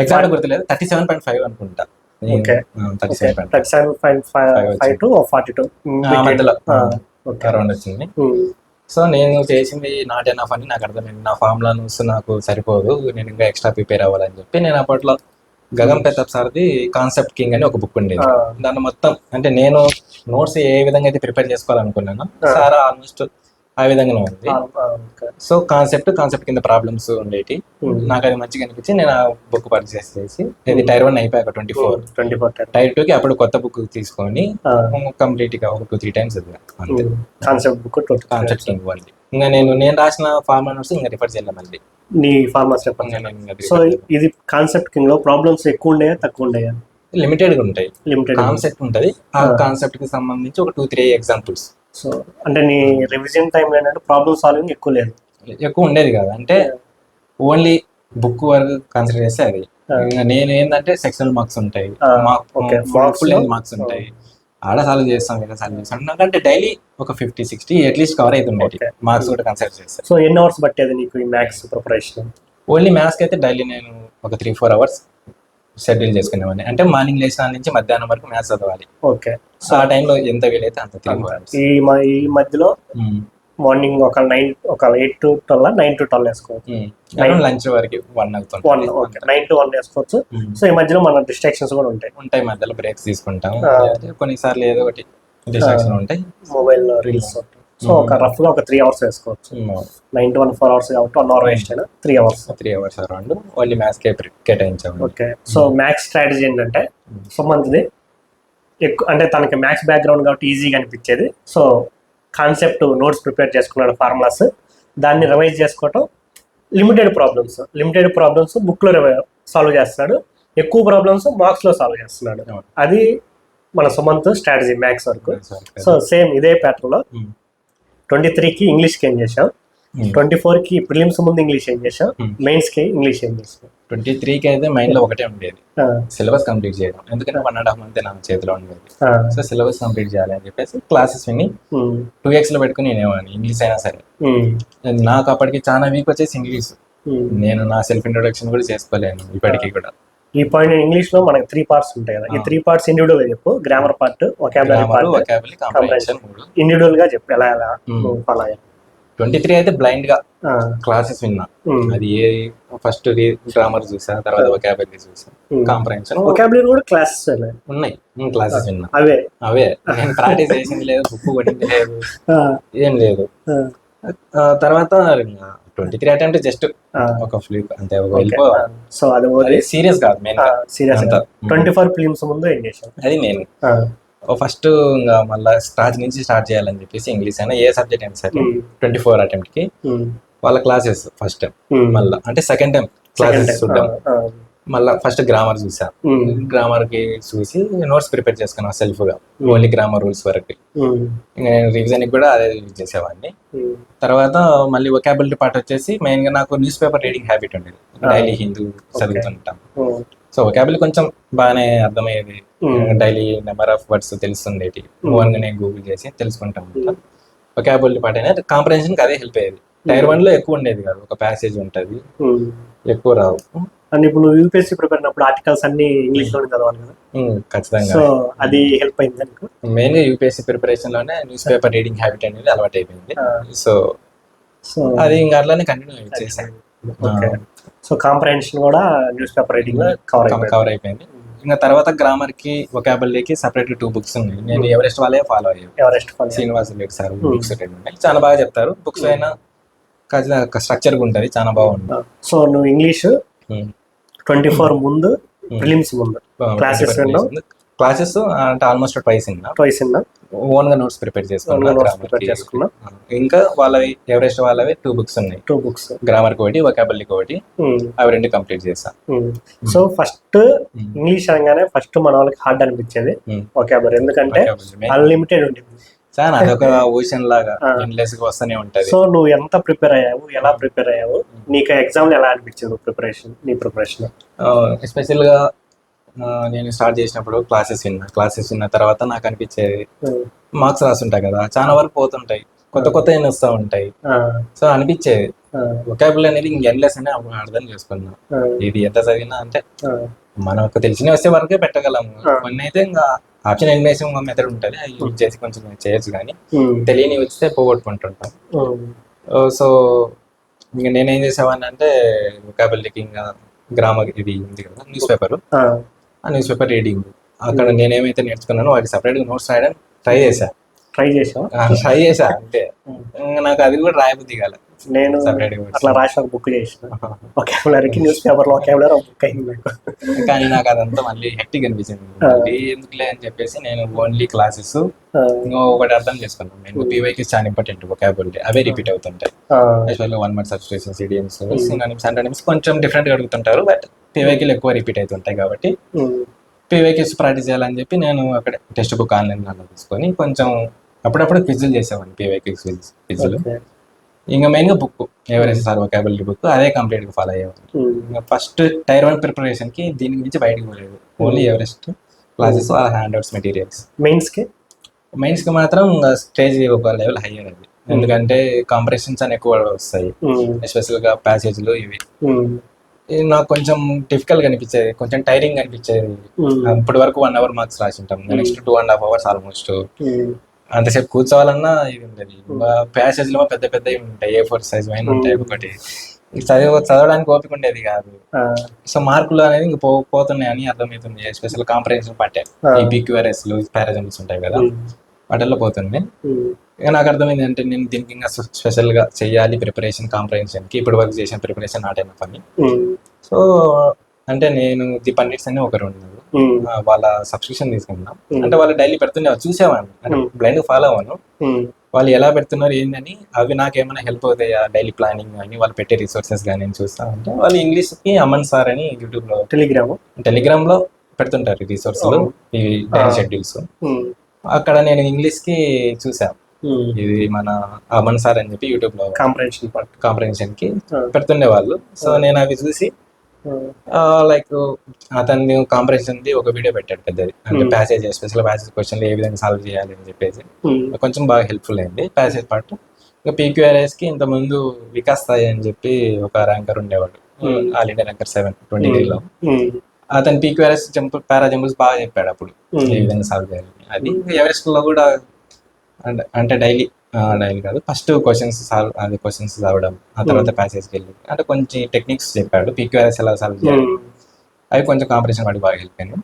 ఎగ్జాక్ట్ గుర్తులేదు, 37.5 అనుకుంటా. ఓకే, 37.5 to 42 మధ్యలో అరౌండ్ వచ్చింది. సో నేను చేసింది నాట్ ఎనఫ్ అని నాకు అర్థమైంది. నా ఫార్ములా నోట్స్ నాకు సరిపోదు, నేను ఇంకా ఎక్స్ట్రా ప్రిపేర్ అవ్వాలని చెప్పి నేను అప్పట్లో గగన్ ప్రతాప్ సార్ది కాన్సెప్ట్ కింగ్ అని ఒక బుక్ ఉండేది. దాన్ని మొత్తం అంటే నేను నోట్స్ ఏ విధంగా అయితే ప్రిపేర్ చేసుకోవాలనుకున్నాను సార్ ఆల్మోస్ట్ ఆ విధంగానే ఉంది. సో కాన్సెప్ట్ కింద ప్రాబ్లమ్స్ ఉండేటి. నాకు అది మంచిగా అనిపించి నేను ఆ బుక్ పర్చేస్ చేసి ఇది Tier 1 అయిపోయాక 24 Tier 2కి అప్పుడు కొత్త బుక్ తీసుకొని కంప్లీట్ గా ఒక 2-3 times చదివాను. కాన్సెప్ట్ కింగ్ ఉంది. ఇంకా నేను రాసిన ఫార్ములా నోట్స్ ఇంకా రిఫర్ చేయాలి మళ్ళీ. నీ ఫార్ములాస్ చెప్పండి. సో ఇది కాన్సెప్ట్ కింగ్ లో ప్రాబ్లమ్స్ ఎక్కువ ఉన్నాయా తక్కువ ఉన్నాయా? లిమిటెడ్ గా ఉంటాయి. కాన్సెప్ట్ ఉంటది, ఆ కాన్సెప్ట్ కి సంబంధించి ఒక 2-3 ఎగ్జాంపుల్స్. సో అంటే నీ రివిజన్ టైంలో ఏంటంటే ప్రాబ్లమ్ సాల్వింగ్ ఎక్కువ ఉండేది కాదు, అంటే ఓన్లీ బుక్ వరకు కన్సిడర్ చేస్తే అది. నేను ఏంటంటే సెక్షనల్ మార్క్స్ ఉంటాయి, ఫుల్ లెంగ్త్ మార్క్స్ ఉంటాయి, ఆడ సాల్వ్ చేస్తాం లేదా సాల్వ్ చేస్తాం. నాకంటే డైలీ ఒక 50-60 అట్లీస్ట్ కవర్ అవుతుండే మార్క్స్ కూడా కన్సిడర్ చేస్తాను. సో ఎన్ని అవర్స్ పట్టేది నీకు ఈ మ్యాథ్స్ ప్రిపరేషన్? ఓన్లీ మ్యాథ్స్కి అయితే డైలీ నేను ఒక 3-4 hours షెడ్యూల్ చేసుకునేవాడిని. అంటే మార్నింగ్ లేచిన నుంచి మధ్యాహ్నం వరకు మ్యాథ్స్ చదవాలి. ఓకే, సో ఆ టైంలో ఎంత వీలైతే అంత 3-4 hours. ఈ మధ్యలో మార్నింగ్ ఒక 8 to 12, 9 to 12 వేసుకోవచ్చు. లంచ్ వరకు 1 అవుతుంది, 9 to 1 వేసుకోవచ్చు. సో ఈ మధ్యలో మన డిస్ట్రాక్షన్స్ కూడా ఉంటాయి, మధ్యలో బ్రేక్స్ తీసుకుంటాం. కొన్నిసార్లు ఏదో ఒకటి డిస్ట్రాక్షన్ ఉంటాయి, మొబైల్ రీల్స్. సో ఒక రఫ్ గా ఒక 3 hours వేసుకోవచ్చు. 9 to 1 4 hours కాబట్టి 1 hour వేస్ట్ అయినా 3 hours అరౌండ్ ఓన్లీ మ్యాథ్స్ కేటాయించాము. ఓకే, సో మ్యాథ్స్ స్ట్రాటజీ ఏంటంటే సో మంచిది ఎక్కువ, అంటే తనకి మ్యాథ్స్ బ్యాక్గ్రౌండ్ కాబట్టి ఈజీగా అనిపించేది. సో కాన్సెప్ట్ నోట్స్ ప్రిపేర్ చేసుకున్నాడు, ఫార్ములాస్ దాన్ని రివైజ్ చేసుకోవటం. లిమిటెడ్ ప్రాబ్లమ్స్ బుక్ లో సాల్వ్ చేస్తున్నాడు, ఎక్కువ ప్రాబ్లమ్స్ మార్క్స్ లో సాల్వ్ చేస్తున్నాడు. అది మన సుమంత్ స్ట్రాటజీ మ్యాథ్స్ వరకు. సో సేమ్ ఇదే ప్యాటర్న్ లో 23కి ఇంగ్లీష్కి ఏం చేసాం, 24కి ప్రిలిమ్స్ ముందు ఇంగ్లీష్ ఏం చేసాం, మెయిన్స్ కి ఇంగ్లీష్ ఏం చేసాం? 23కి అయితే మైండ్ లో ఒకటే ఉండేది, సిలబస్ కంప్లీట్ చేయడం. ఎందుకంటే 1.5 month నా చేతిలో ఉండేది. సో సిలబస్ కంప్లీట్ చేయాలి అని చెప్పేసి క్లాసెస్ విని 2x లో పెట్టుకుని నేనేవాడిని ఇంగ్లీష్ అయినా సరే. నాకు అప్పటికి చాలా వీక్ వచ్చేసి ఇంగ్లీష్. నేను నా సెల్ఫ్ ఇంట్రొడక్షన్ కూడా చేసుకోలేను ఇప్పటికీ కూడా. ఈ పాయింట్ ఇంగ్లీష్ లో మనకి 3 parts ఉంటాయి కదా, ఈ 3 parts ఇండివిజువల్ గా చెప్పు. Grammar part, vocabulary part, comprehension. Individual గా చెప్పు ఎలా ఫాలో అయ్యా. 23 అయితే బ్లైండ్ గా క్లాసెస్ విన్నా. అది ఏ ఫస్ట్ గ్రామర్ చూసా, తర్వాత వొకాబులరీ చూసా, కాంప్రహెన్షన్. వొకాబులరీ కూడా క్లాసెస్ ఉన్నాయి, క్లాసెస్ విన్నా. అవే నేను ప్రాక్టీస్ చేసింది లేదు, బుక్ కొట్టింది లేదు, ఏం లేదు. తర్వాత 23 అటెంప్ట్ జస్ట్ ఒక ఫ్లిప్ అంతే, ఒక వెళ్ళిపో. సో అది అది సీరియస్ కాదు మెయిన్ సీరియస్ 24 ఫిలిమ్స్ ముందు ఏం చేశాం? అది నేను ఫస్ట్ ఇంకా మళ్ళీ స్టార్ట్ నుంచి స్టార్ట్ చేయాలని చెప్పేసి ఇంగ్లీష్ అయినా ఏ సబ్జెక్ట్ అయినా సరే 24 అటెంప్ట్ కి వాళ్ళ క్లాసెస్ ఫస్ట్ టైం, మళ్ళీ అంటే సెకండ్ టైం క్లాసెస్ చూద్దాం. మళ్ళీ ఫస్ట్ గ్రామర్ చూసా, గ్రామర్ కి చూసి నోట్స్ ప్రిపేర్ చేసుకున్నా సెల్ఫ్ గా, ఓన్లీ గ్రామర్ రూల్స్ వరకు. నేను రివిజన్ కూడా అదే యూజ్ చేసేవాడిని. తర్వాత మళ్ళీ వొకాబులరీ పార్ట్ వచ్చేసి మెయిన్ గా నాకు న్యూస్ పేపర్ రీడింగ్ హ్యాబిట్ ఉండేది, డైలీ హిందూ చదువుతుంటాం. సో వొకాబులరీ కొంచెం బాగానే అర్థమయ్యేది, డైలీ నెంబర్ ఆఫ్ వర్డ్స్ తెలుస్తుండేటి, ఓన్గా నేను గూగుల్ చేసి తెలుసుకుంటాం. వొకాబులరీ పార్ట్ అనేది కాంప్రహెన్షన్ అదే హెల్ప్ అయ్యేది. టైర్ 1 లో ఎక్కువ ఉండేది కాదు, ఒక ప్యాసేజ్ ఉంటది, ఎక్కువ రావు. అండ్ ఇప్పుడు నువ్వు యూపీఎస్సీ ప్రిపేర్ అయినప్పుడు ఆర్టికల్స్ అన్ని ఇంగ్లీష్ లోనే చదవాలి కదా? ఖచ్చితంగా. సో అది హెల్ప్ అయింది అనుకో. మెయిన్ గా యూపీఎస్సీ ప్రిపరేషన్ లోనే న్యూస్ పేపర్ రీడింగ్ హ్యాబిట్ అనేది అలవాటు అయిపోయింది. సో అది ఇంకా అట్లానే కంటిన్యూ చేశాను. సో కాంప్రహెన్షన్ కూడా న్యూస్ పేపర్ రీడింగ్ లో కవర్ అయిపోయింది. ఇంకా తర్వాత గ్రామర్ కి వొకాబులరీకి సెపరేట్ 2 బుక్స్ ఉన్నాయి. నేను ఎవరెస్ట్ వాళ్ళే ఫాలో అయ్యాను, శ్రీనివాస్ రెడ్డి సార్ బుక్స్ ఉన్నాయి, చాలా బాగా చెప్తారు. బుక్స్ అయినా స్ట్రక్చర్ ఉంటుంది, చాలా బాగుంది. సో నువ్వు ఇంగ్లీష్ 24 ముందు, ప్రిలిమ్స్ ముందు క్లాసెస్ అంటే ఆల్మోస్ట్ ట్వైస్ ఇన్నా, ఓన్ గా నోట్స్ ప్రిపేర్ చేసుకున్నా. ఇంకా వాళ్ళవి ఎవరెస్ట్ వాళ్ళవి 2 బుక్స్ ఉన్నాయి, 2 బుక్స్, గ్రామర్ ఒకటి వొకాబులరీ ఒకటి, అవి 2 కంప్లీట్ చేసా. సో ఫస్ట్ ఇంగ్లీష్ అనగానే ఫస్ట్ మన వాళ్ళకి హార్డ్ అనిపించేది వొకాబులరీ, ఎందుకంటే అన్లిమిటెడ్ ఉంటుంది. చాలా అదొక ఓషన్ లాగా ఎండ్లెస్ గా వస్తూనే ఉంటది. సో నువ్వు ఎంత ప్రిపేర్ అయ్యావు, ఎలా ప్రిపేర్ అయ్యావు, నీకు ఎగ్జామ్ ఎలా అనిపించింది నీ ప్రిపరేషన్? ఎస్పెషల్ గా నేను స్టార్ట్ చేసినప్పుడు క్లాసెస్ విన్న తర్వాత నాకు అనిపించేది, మార్క్స్ రాస్తుంటాయి కదా, చాలా వరకు పోతుంటాయి, కొత్త ఏం వస్తూ ఉంటాయి. సో అనిపించేది వొకాబులరీ అనేది ఇంక ఎండ్లెస్ అని అర్థం చేసుకున్నా. ఇది ఎంత చదివినా అంటే మనకు తెలిసిన వస్తే వరకే పెట్టగలము, కొన్ని అయితే ఇంకా ఆప్షన్ ఎలిమినేషన్ మెథడ్ ఉంటుంది, అది యూజ్ చేసి కొంచెం చేయొచ్చు, కానీ తెలియని వస్తే పోగొట్టుకుంటుంటాం. సో ఇంకా నేనేం చేసేవాడిని అంటే వొకాబులరీకి ఇంకా గ్రామర్ ఇది ఉంది కదా న్యూస్ పేపర్, ఆ న్యూస్ పేపర్ రీడింగ్, అక్కడ నేనేమైతే నేర్చుకున్నానో వాటికి సపరేట్ గా నోట్స్ రాయడం ట్రై చేశా అంతే. నాకు అది కూడా రాయబుద్ధి కాలే, నేను అట్లా రాసి ఒక బుక్ చేసిన వొకాబులరీకి, న్యూస్ పేపర్ లో వొకాబులరీ ఒక బుక్ అయింది నాకు. కానీ నాకు అదంతా మళ్ళీ హెక్టిక్ అనిపించింది, ఎందుకులే అని చెప్పేసి నేను ఓన్లీ క్లాసెస్ ఒకటి అర్థం చేసుకున్నాను. నేను పీవైకి చాలా ఇంపార్టెంట్ వొకాబులరీ, అవే రిపీట్ అవుతుంటాయి. Especially 1 word substitutions, idioms, synonyms, antonyms కొంచెం డిఫరెంట్ గా అడుగుతుంటారు, బట్ పీవైకి ఎక్కువ రిపీట్ అవుతుంటాయి కాబట్టి పీవైకిస్ ప్రాక్టీస్ చేయాలని చెప్పి నేను అక్కడ టెక్స్ట్ బుక్ ఆన్లైన్ తీసుకొని కొంచెం అప్పుడప్పుడు క్విజ్లు చేసేవాడిని, పీవైకిస్ క్విజ్లు. ఇంకా మెయిన్ గా book Everest sir vocabulary book అదే కంప్లీట్ గా ఫాలో అయ్యేవాడిని. ఫస్ట్ టైర్ 1 ప్రిపరేషన్ కి దీని గురించి బయటకు పోలేదు, only Everest classes, hand outs materials. Mains కి మాత్రం స్టేజ్ ఒక లెవెల్ హైయర్ అది, ఎందుకంటే కాంపిటీషన్స్ అని ఎక్కువ వస్తాయి, ఎస్పెషల్ గా ప్యాసేజ్లు ఇవి. నాకు కొంచెం డిఫికల్ట్ గా అనిపించేది, కొంచెం టైరింగ్ అనిపించేది. ఇప్పటి వరకు 1 అవర్ మార్క్స్ రాసి ఉంటాం, నెక్స్ట్ 2.5 అవర్స్ ఆల్మోస్ట్ అంతసేపు కూర్చోవాలన్నా ఇది ఉండేది. ప్యాసేజ్ లో పెద్ద ఉంటాయి, A4 సైజ్ అయినా ఉంటాయి, ఒకటి చదవడానికి ఓపిక ఉండేది కాదు. సో మార్కులు అనేది ఇంక పోతున్నాయని అర్థమవుతుంది, ఎస్పెషల్ కాంప్రహెన్షన్ పట్టే ఈ PQRS లు పారాజంప్స్ ఉంటాయి కదా, వాటిల్లో పోతుంది. ఇక నాకు అర్థమైంది అంటే నేను దీనికి ఇంకా స్పెషల్ గా చెయ్యాలి ప్రిపరేషన్, కాంప్రహెన్షన్ కి ఇప్పటి వరకు చేసిన ప్రిపరేషన్ నాట్ అయిన పని. సో అంటే నేను ది పండిట్స్ అని ఒకరు ఉన్నారు, వాళ్ళ సబ్స్క్రిప్షన్ తీసుకున్నాం. అంటే వాళ్ళు డైలీ పెడుతుండే చూసేవాడిని, అంటే బ్లైండ్ ఫాలో అవ్వను, వాళ్ళు ఎలా పెడుతున్నారు ఏందని, అవి నాకు ఏమైనా హెల్ప్ అవుతాయా డైలీ ప్లానింగ్ అని, వాళ్ళు పెట్టే రిసోర్సెస్ కానీ నేను చూస్తా ఉంటే, వాళ్ళు ఇంగ్లీష్ కి అమన్ సార్ అని యూట్యూబ్ లో టెలిగ్రామ్ లో పెడుతుంటారు రిసోర్సులు, ఈ డైలీ షెడ్యూల్స్. అక్కడ నేను ఇంగ్లీష్ కి చూసాను, ఇది మన అమన్ సార్ అని చెప్పి యూట్యూబ్ లో కాంప్రహెన్షన్ కి పెడుతుండే వాళ్ళు. సో నేను అవి చూసి లైక్ అతన్ని కాంప్రహెన్షన్ ది ఒక వీడియో పెట్టాడు పెద్దది, అంటే ప్యాసేజ్ స్పెషల్ ప్యాసేజ్ క్వశ్చన్లు ఏ విధంగా సాల్వ్ చేయాలి అని చెప్పేసి కొంచెం బాగా హెల్ప్ఫుల్ అయింది ప్యాసేజ్ పార్ట్. ఇంకా PQRS కి ఇంత ముందు వికాస్ స్థాయి అని చెప్పి ఒక ర్యాంకర్ ఉండేవాడు, ఆల్ ఇండియా ర్యాంకర్ 723 లో. అతను PQRS పారాజంపుల్స్ బాగా చెప్పాడు అప్పుడు, ఏ విధంగా సాల్వ్ చేయాలి అది. ఎవరెస్ట్ లో కూడా అంటే డైలీ కాదు, ఫస్ట్ క్వశ్చన్స్ చదవడం, ఆ తర్వాత ప్యాసేజ్కి వెళ్ళి అంటే కొంచెం టెక్నిక్స్ చెప్పాడు, PQRS ఎలా సాల్వ్ చేయాలి అవి కొంచెం కాంపిటీషన్ వాడి బాగా వెళ్ళిపోయాను.